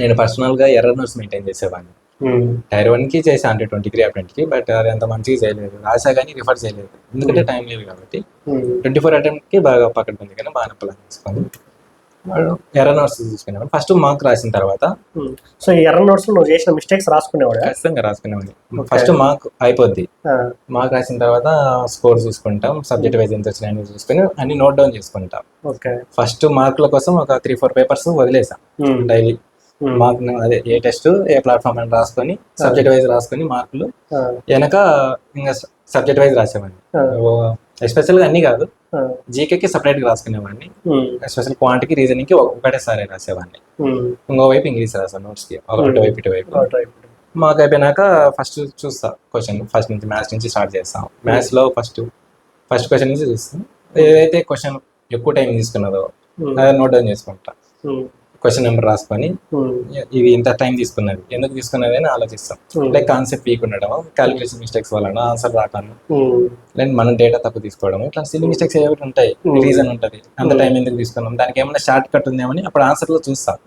నేను పర్సనల్ గా ఎర్రర్ నోట్స్ మెయింటైన్ చేసేవాడిని. టైర్ 1 కి చేసా, అంటే 23 attempt కి, బట్ అది అంత మంచిగా చేయలేదు, రాసా కానీ రిఫర్ చేయలేదు, ఎందుకంటే టైం లేదు కాబట్టి. 24 attempt కి బాగా పక్కన ఉంది కానీ బాగా ప్లాన్ చేసుకొని ఎర్ర నోట్స్ తీసుకునేవాడిని. ఫస్ట్ మార్క్ రాసిన తర్వాత సో ఈ ఎర్ర నోట్స్ లో నువ్వు చేసిన మిస్టేక్స్ రాసుకునేవాడు? ఖచ్చితంగా రాసుకునేవాడిని. ఫస్ట్ మార్క్ అయిపోద్ది, మార్క్ రాసిన తర్వాత స్కోర్ చూసుకుంటాం, సబ్జెక్ట్ వైజ్ ఎంత వచ్చినాయని చూసుకుని అన్ని నోట్ డౌన్ చేసుకుంటాం. ఫస్ట్ మార్కుల కోసం ఒక 3-4 పేపర్స్ వదిలేసాం డైలీ. మార్క్ అదే ఏ టెస్ట్ ఏ ప్లాట్ఫామ్ అని రాసుకొని సబ్జెక్ట్ వైజ్ రాసుకొని మార్కులు వెనక ఇంకా సబ్జెక్ట్ వైజ్ రాసేవాడిని. ఎస్పెషల్ గా అన్ని కాదు, జీకేకి సపరేట్ గా రాసుకునేవాడిని, ఎస్పెషల్ క్వాంటిటీ రీజనింగ్ కి ఒకటేసారి రాసేవాడిని. ఇంకోవైపు ఇంగ్లీష్ రాసాను నోట్స్ కి, ఒకటి వైపు ఇటు వైపు. మాకు అయిపోయినాక ఫస్ట్ చూస్తా క్వశ్చన్, ఫస్ట్ నుంచి మ్యాథ్స్ నుంచి స్టార్ట్ చేస్తాం. మ్యాథ్స్ లో ఫస్ట్ క్వశ్చన్ నుంచి చూస్తాం. ఏదైతే క్వశ్చన్ ఎక్కువ టైం తీసుకున్నదో అదే నోట్ డౌన్ చేసుకుంటా. క్వశ్చన్ నెంబర్ రాసుకొని ఇది ఇంత టైం తీసుకున్నది, ఎందుకు తీసుకున్నది అని ఆలోచిస్తాం. లైక్ కాన్సెప్ట్ వీక్ ఉండడం, క్యాలిక్యులేషన్ మిస్టేక్స్ వలన ఆన్సర్ రావడం, లేదంటే మనం డేటా తప్పు తీసుకోవడం, ఇట్లా సిల్లీ మిస్టేక్స్ ఏవి ఉంటాయి. రీజన్ ఉంటుంది, అంత టైం ఎందుకు తీసుకున్నాం, దానికి ఏమైనా షార్ట్ కట్ ఉందేమని అప్పుడు ఆన్సర్ లో చూస్తాం.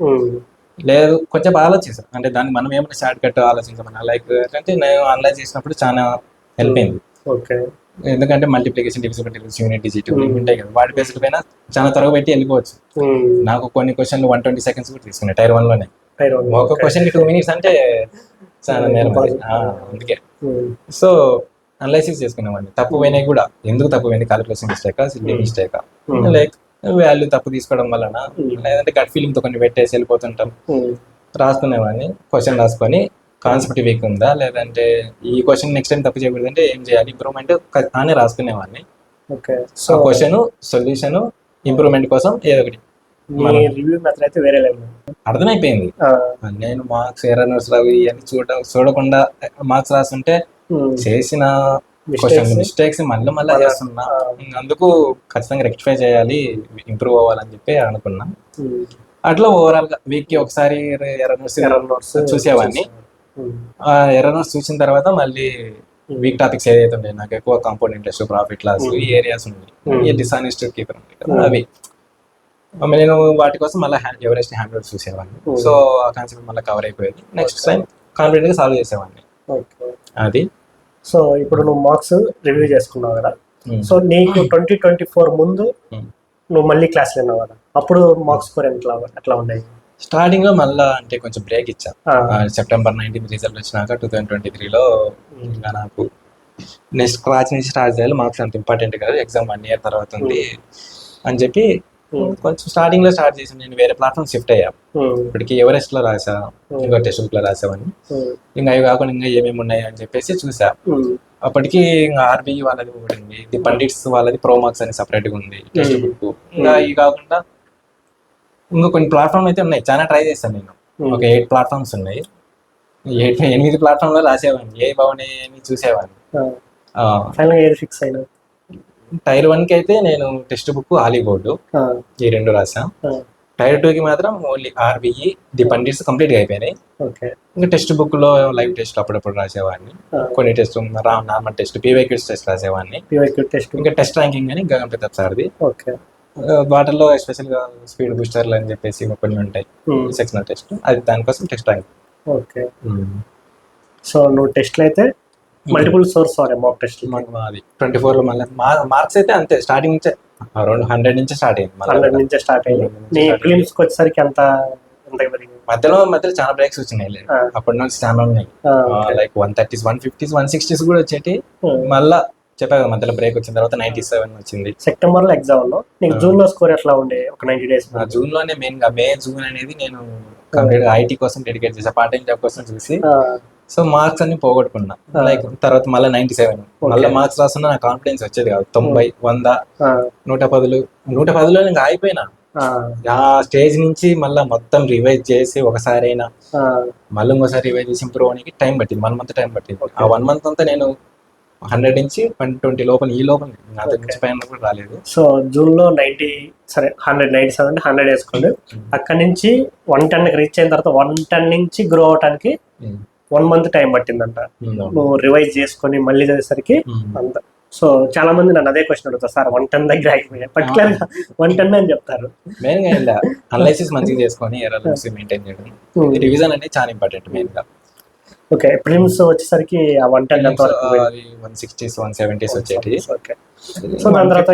లేదు కొంచెం ఆలోచిస్తాం, అంటే దానికి మనం ఏమైనా షార్ట్ కట్ ఆలోచించమన్నా. లైక్ అంటే నేను అనలైజ్ చేసినప్పుడు చాలా హెల్ప్ అయింది. ఎందుకంటే మల్టిప్లికేషన్, డివిజన్, యూనిట్, డిజిట్ ఉంటాయి కదా, వాటి బేస్డ్ పైన చాలా త్వరగా పెట్టి వెళ్ళిపోవచ్చు. నాకు కొన్ని క్వశ్చన్లు 120 seconds కూడా తీసుకున్నాయి టైర్ 1 లోనే. ఒక క్వశ్చన్ 2 minutes అంటే చాలా నేరం, అందుకే. సో అనలైసిస్ చేసుకునేవాడిని. తప్పు పోయినాయి కూడా, ఎందుకు తప్పు పోయింది, క్యాలిక్యులేషన్ మిస్టేకా, సిల్లీ మిస్టేకా, లైక్ వాల్యూ తప్పు తీసుకోవడం వలన, లేదంటే గట్ ఫీలింగ్ తో కొన్ని పెట్టేసి వెళ్ళిపోతుంటాం. రాసుకునేవాడిని, క్వశ్చన్ రాసుకొని కాన్సెప్ట్ వీక్ ఉందా, లేదంటే ఈ క్వశ్చన్ నెక్స్ట్ టైం తప్పు చేయకూడదు అంటే ఏం చేయాలి, ఇంప్రూవ్మెంట్ అని రాసుకునేవాడిని. సో క్వశ్చన్, సొల్యూషన్, ఇంప్రూవ్మెంట్ కోసం ఏదో ఒకటి. రివ్యూ మెథడ్ అయితే వేరే లెవెల్ అర్థమైపోయింది. నేను మార్క్స్ ఎర్రర్ నోట్స్ రావి అని చూడకుండా మార్క్స్ రాస్తుంటే చేసిన క్వశ్చన్ మిస్టేక్స్ మళ్ళీ చేస్తున్నా. అందుకు ఖచ్చితంగా రెక్టిఫై చేయాలి, ఇంప్రూవ్ అవ్వాలని చెప్పి అనుకున్నా. అట్లా ఓవరాల్ గా వీక్ కి ఒకసారి ఎర్రర్ నోట్స్ చూసేవాడిని. ఎర్రర్ నోట్స్ చూసిన తర్వాత మళ్ళీ వీక్ టాపిక్స్ ఏదైతే ఉన్నాయి, నాకు ఎక్కువ కాంపౌండ్ ఇంట్రెస్ట్, ప్రాఫిట్ లాస్, ఈ ఏరియాస్ ఉన్నాయి, డిసానెస్ట్ కీపర్ ఉంటాయి కదా, అవి నేను వాటి కోసం మళ్ళీ ఎవరెస్ట్ హ్యాండ్ చూసేవాడిని. సో ఆ కాన్సెప్ట్ మళ్ళీ కవర్ అయిపోయేది. నెక్స్ట్ టైం కాన్ఫిడెంట్ గా సాల్వ్ చేసేవాడిని. అది. సో ఇప్పుడు నువ్వు మార్క్స్ రివ్యూ చేసుకున్నావు కదా, సో నీకు 2024 ముందు నువ్వు మళ్ళీ క్లాస్ విన్నావు కదా, అప్పుడు మార్క్స్ స్కోర్ ఎట్లా ఉండేది? స్టార్టింగ్ లో మళ్ళీ అంటే కొంచెం బ్రేక్ ఇచ్చా. September 19 రిజల్ట్ వచ్చినాక 2023లో ఇంకా నాకు నెక్స్ట్ క్లాస్ నుంచి స్టార్ట్ చేయాలి, మార్క్స్ అంత ఇంపార్టెంట్ కాదు, ఎగ్జామ్ 1 year తర్వాత ఉంది అని చెప్పి కొంచెం స్టార్టింగ్ లో స్టార్ట్ చేసి నేను వేరే ప్లాట్ఫామ్ షిఫ్ట్ అయ్యా. ఇప్పటికి ఎవరెస్ట్ లో రాసా, ఇంకా టెక్స్ట్ బుక్ లో రాసావని, ఇంకా అవి కాకుండా ఇంకా ఏమేమి ఉన్నాయి అని చెప్పేసి చూసా. అప్పటికి ఇంకా ఆర్బిఈ వాళ్ళది ఒకటి ఉంది, ది పండిట్స్ వాళ్ళది ప్రో మార్క్స్ అని సపరేట్ గా ఉంది టెక్స్ట్ బుక్. ఇంకా ఇవి కాకుండా ఇంకా కొన్ని ప్లాట్ఫామ్ అయితే ఉన్నాయి, చాలా ట్రై చేశాను నేను. ఒక 8 platforms ఉన్నాయి, 8 platform లో రాసేవాడిని, ఏ బాగున్నాయి చూసేవాడిని. టైర్ 1 కి అయితే నేను టెక్స్ట్ బుక్, ఆలీ బోర్డు ఈ 2 రాసా. టైర్ 2 కి మాత్రం only RBE, the pundits complete గా అయిపోయినాయి. ఇంకా టెక్స్ట్ బుక్ లో లైవ్ టెస్ట్ అప్పుడప్పుడు రాసేవాడిని, కొన్ని test normal test, PYQs test రాసేవాడిని. ఇంకా టెస్ట్ ర్యాంకింగ్ అని గగన్ ప్రతాప్ సార్ది. వాటిల్లో ఎస్పెషల్ గా స్పీడ్ బూస్టర్లు అని చెప్పేసి కొన్ని ఉంటాయి, సెక్షనల్ టెస్ట్, అది దానికోసం టెస్ట్ ర్యాంక్. సో నువ్వు టెస్ట్లు అయితే మల్టిపుల్ సోర్స్ మాక్ టెస్ట్ అది 24 లో మళ్ళీ మార్క్స్ అయితే అంతే, స్టార్టింగ్ నుంచే అరౌండ్ 100 నుంచి స్టార్ట్ అయింది. 100 నుంచి స్టార్ట్ అయ్యింది. నీ ప్రిలిమ్స్ కి వచ్చేసరికి మధ్యలో చాలా బ్రేక్స్ వచ్చినాయి, అప్పటి నుంచి చాలా ఉన్నాయి. లైక్ 130s, 150s, 160s కూడా వచ్చేటి. మళ్ళా చెప్పా కదా, మధ్యలో బ్రేక్ వచ్చిన తర్వాత 97 వచ్చింది. సెప్టెంబర్ లో ఎగ్జామ్ లో నీకు జూన్ లో స్కోర్ ఎట్లా ఉండే? ఒక 90 days జూన్ లోనే మెయిన్ గా జూన్ అనేది నేను కంప్లీట్ ఐటీ కోసం డెడికేట్ చేసా, పార్ట్ టైం జాబ్ కోసం చూసి. సో మార్క్స్ అన్ని పోగొట్టుకున్నా. లైక్ తర్వాత మళ్ళీ 97 మళ్ళీ మార్క్స్ రాస్తున్నా, నాకు కాన్ఫిడెన్స్ వచ్చేది కాదు. 90, 100, 110లో ఇంకా అయిపోయినా. ఆ స్టేజ్ నుంచి మళ్ళీ మొత్తం రివైజ్ చేసి ఒకసారైనా మళ్ళీ ఇంకోసారి రివైజ్ చేసి ఇంప్రూవ్ అవడానికి టైం పట్టింది, 1 month టైం పట్టింది. ఆ 1 month అంతా నేను 100 నుంచి 120 లోపల, ఈ లోపల అంత నుంచి పైన కూడా రాలేదు. సో జూన్ లో 90, సరే 197 అంటే 100 వేసుకోండి. అక్కడ నుంచి 110కి రీచ్ అయిన తర్వాత 110 నుంచి గ్రో అవడానికి 1 month టైం పట్టిందంట. నువ్వు రివైజ్ చేసుకొని మళ్ళీ చదివేసరికి అంత. సో చాలా మంది నన్ను అదే క్వశ్చన్ అడుగుతారు, సార్ 110 దగ్గర అయిపోయాయి, పర్టికులర్ గా 110 అని చెప్తారు. మెయిన్ గా అనలైసిస్ మంచిగా చేసుకొని ఎర్రర్స్ మెయింటైన్ చేయడం, రివిజన్ అనేది చాలా ఇంపార్టెంట్ మెయిన్ గా. ఓకే, ప్రిలిమ్స్ వచ్చేసరికి 110 160s, 170s వచ్చేటి. సో దాని తర్వాత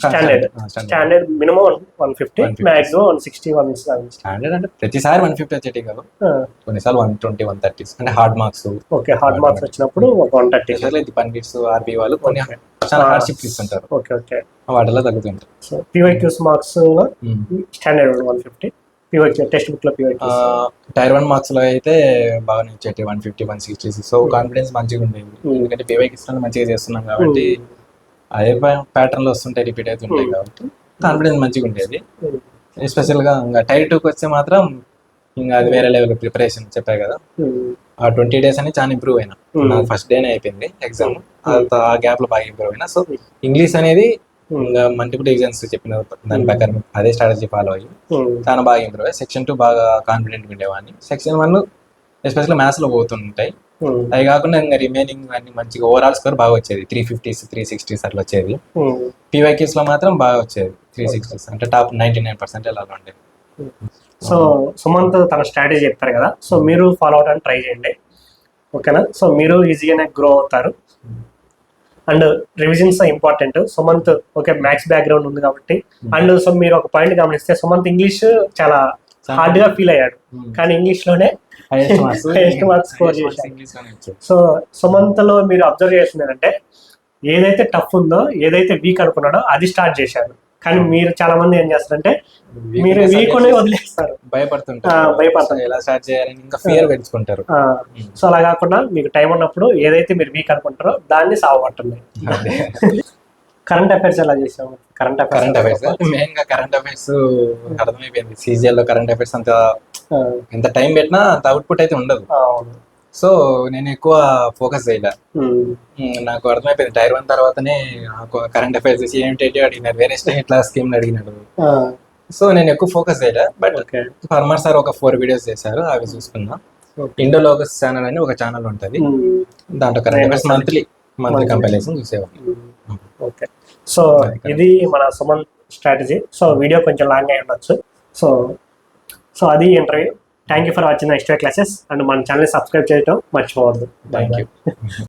స్టాండర్డ్ మినిమం 150, 150. మాక్సిమం 160, 170. స్టాండర్డ్ అంటే ప్రతిసారి 150 వచ్చేటి కాదు, కొన్నిసార్లు 120, 130 అంటే hard marks. Okay, hard marks వచ్చినప్పుడు 130. ఇది పండిట్స్ ఆర్బీ వాళ్ళు కొన్ని చాలా హార్డ్ షిఫ్ట్ ఇస్తుంటారు, ఓకే ఓకే. వాటిలో తగ్గుతుంటారు. సో PYQs మార్క్స్ లో స్టాండర్డ్ 150, PYQ టెక్స్ట్ బుక్ లో PYQs టైర్ 1 మార్క్స్ లో అయితే బాగా వచ్చేటి 150, 160. సో కాన్ఫిడెన్స్ మంచిగా ఉండేది, ఎందుకంటే PYQs మంచిగా చేస్తున్నాం కాబట్టి అదే ప్యాటర్న్ లో వస్తుంటాయి, రిపీట్ అవుతుంటాయి కాబట్టి కాన్ఫిడెన్స్ మంచిగా ఉండేది. ఎస్పెషల్ గా ఇంకా టైర్ 2కి వస్తే మాత్రం ఇంకా అది వేరే లెవెల్ ప్రిపరేషన్ చెప్పాయి కదా. ఆ 20 days అని చాలా ఇంప్రూవ్ అయినా. నాకు ఫస్ట్ డేనే అయిపోయింది ఎగ్జామ్, ఆ గ్యాప్ లో బాగా ఇంప్రూవ్ అయినా. సో ఇంగ్లీష్ అనేది ఇంకా మల్టిపుల్ ఎగ్జామ్స్ చెప్పిన దాని ప్రకారం అదే స్ట్రాటజీ ఫాలో అయ్యి చాలా బాగా ఇంప్రూవ్ అయ్యి సెక్షన్ 2 బాగా కాన్ఫిడెంట్ ఉండేవాడిని. సెక్షన్ 1 ఎస్పెషల్ మ్యాథ్స్ లో పోతుంటాయి, అవి కాకుండా ఇంకా రిమైనింగ్ అన్ని మంచిగా ఓవరాల్ స్కోర్ బాగా వచ్చేది, 350s 360s అట్లా వచ్చేది. PYQs లో మాత్రం బాగా వచ్చేది 360s, అంటే టాప్ 99% అలా ఉండేది. సో సుమంత్ తన స్ట్రాటజీ చెప్తారు కదా, సో మీరు ఫాలో అవడానికి ట్రై చేయండి, ఓకేనా. సో మీరు ఈజీగానే గ్రో అవుతారు. And revisions important. Sumanth okay maths background ఉంది కాబట్టి, అండ్ సో మీరు ఒక పాయింట్ గమనిస్తే సుమంత్ ఇంగ్లీష్ చాలా హార్డ్ గా ఫీల్ అయ్యాడు, కానీ ఇంగ్లీష్ లోనే హైయెస్ట్ మార్క్స్ స్కోర్ చేశాడు. సో సుమంత్ లో మీరు అబ్జర్వ్ చేసింది ఏంటంటే, ఏదైతే టఫ్ ఉందో, ఏదైతే వీక్ అనుకున్నాడో అది స్టార్ట్ చేశారు. కానీ మీరు చాలా మంది ఏం చేస్తారంటే మీరు వీక్ అనే వదిలేస్తారు, భయపడుతుంటారు ఎలా స్టార్ట్ చేయాలని, ఇంకా ఫియర్ పెంచుకుంటారు. సో అలా కాకుండా మీకు టైం ఉన్నప్పుడు ఏదైతే మీరు వీక్ అనుకుంటారో దాన్ని సావగొట్టండి. కరెంట్ అఫైర్స్ ఎలా చేసాము? కరెంట్ అఫైర్స్ మెయిన్ గా కరెంట్ అఫైర్స్ అర్థమైపోయింది. CGL లో కరెంట్ అఫైర్స్ అంత ఎంత టైం పెట్టినా అంత అవుట్పుట్ అయితే ఉండదు. సో నేను ఎక్కువ ఫోకస్ చేయలే, నాకు అర్థమైపోయింది టైర్ 1 తర్వాతనే కరెంట్ అఫైర్స్ ఏంటి అడిగినారు, వేరే స్టేట్ లా స్కీమ్ అడిగినాడు. సో నేను ఎక్కువ ఫోకస్ చేయలే. బట్ ఫార్మర్ సార్ ఒక 4 వీడియోస్ చేశారు, అవి చూసుకున్నా. ఇండోలోగస్ ఛానల్ అని ఒక ఛానల్ ఉంటుంది, దాంట్లో కరెంట్ అఫైర్స్ మంత్లీ కంపైలేషన్ చూసేవాళ్ళు. ఓకే, సో ఇది మన సుమంత్ స్ట్రాటజీ. సో వీడియో కొంచెం లాంగ్ అయి ఉండొచ్చు. సో అది interview. Thank you for watching next classes, and మన ఛానల్ సబ్స్క్రైబ్ చేయడం మర్చిపోవద్దు. Thank you.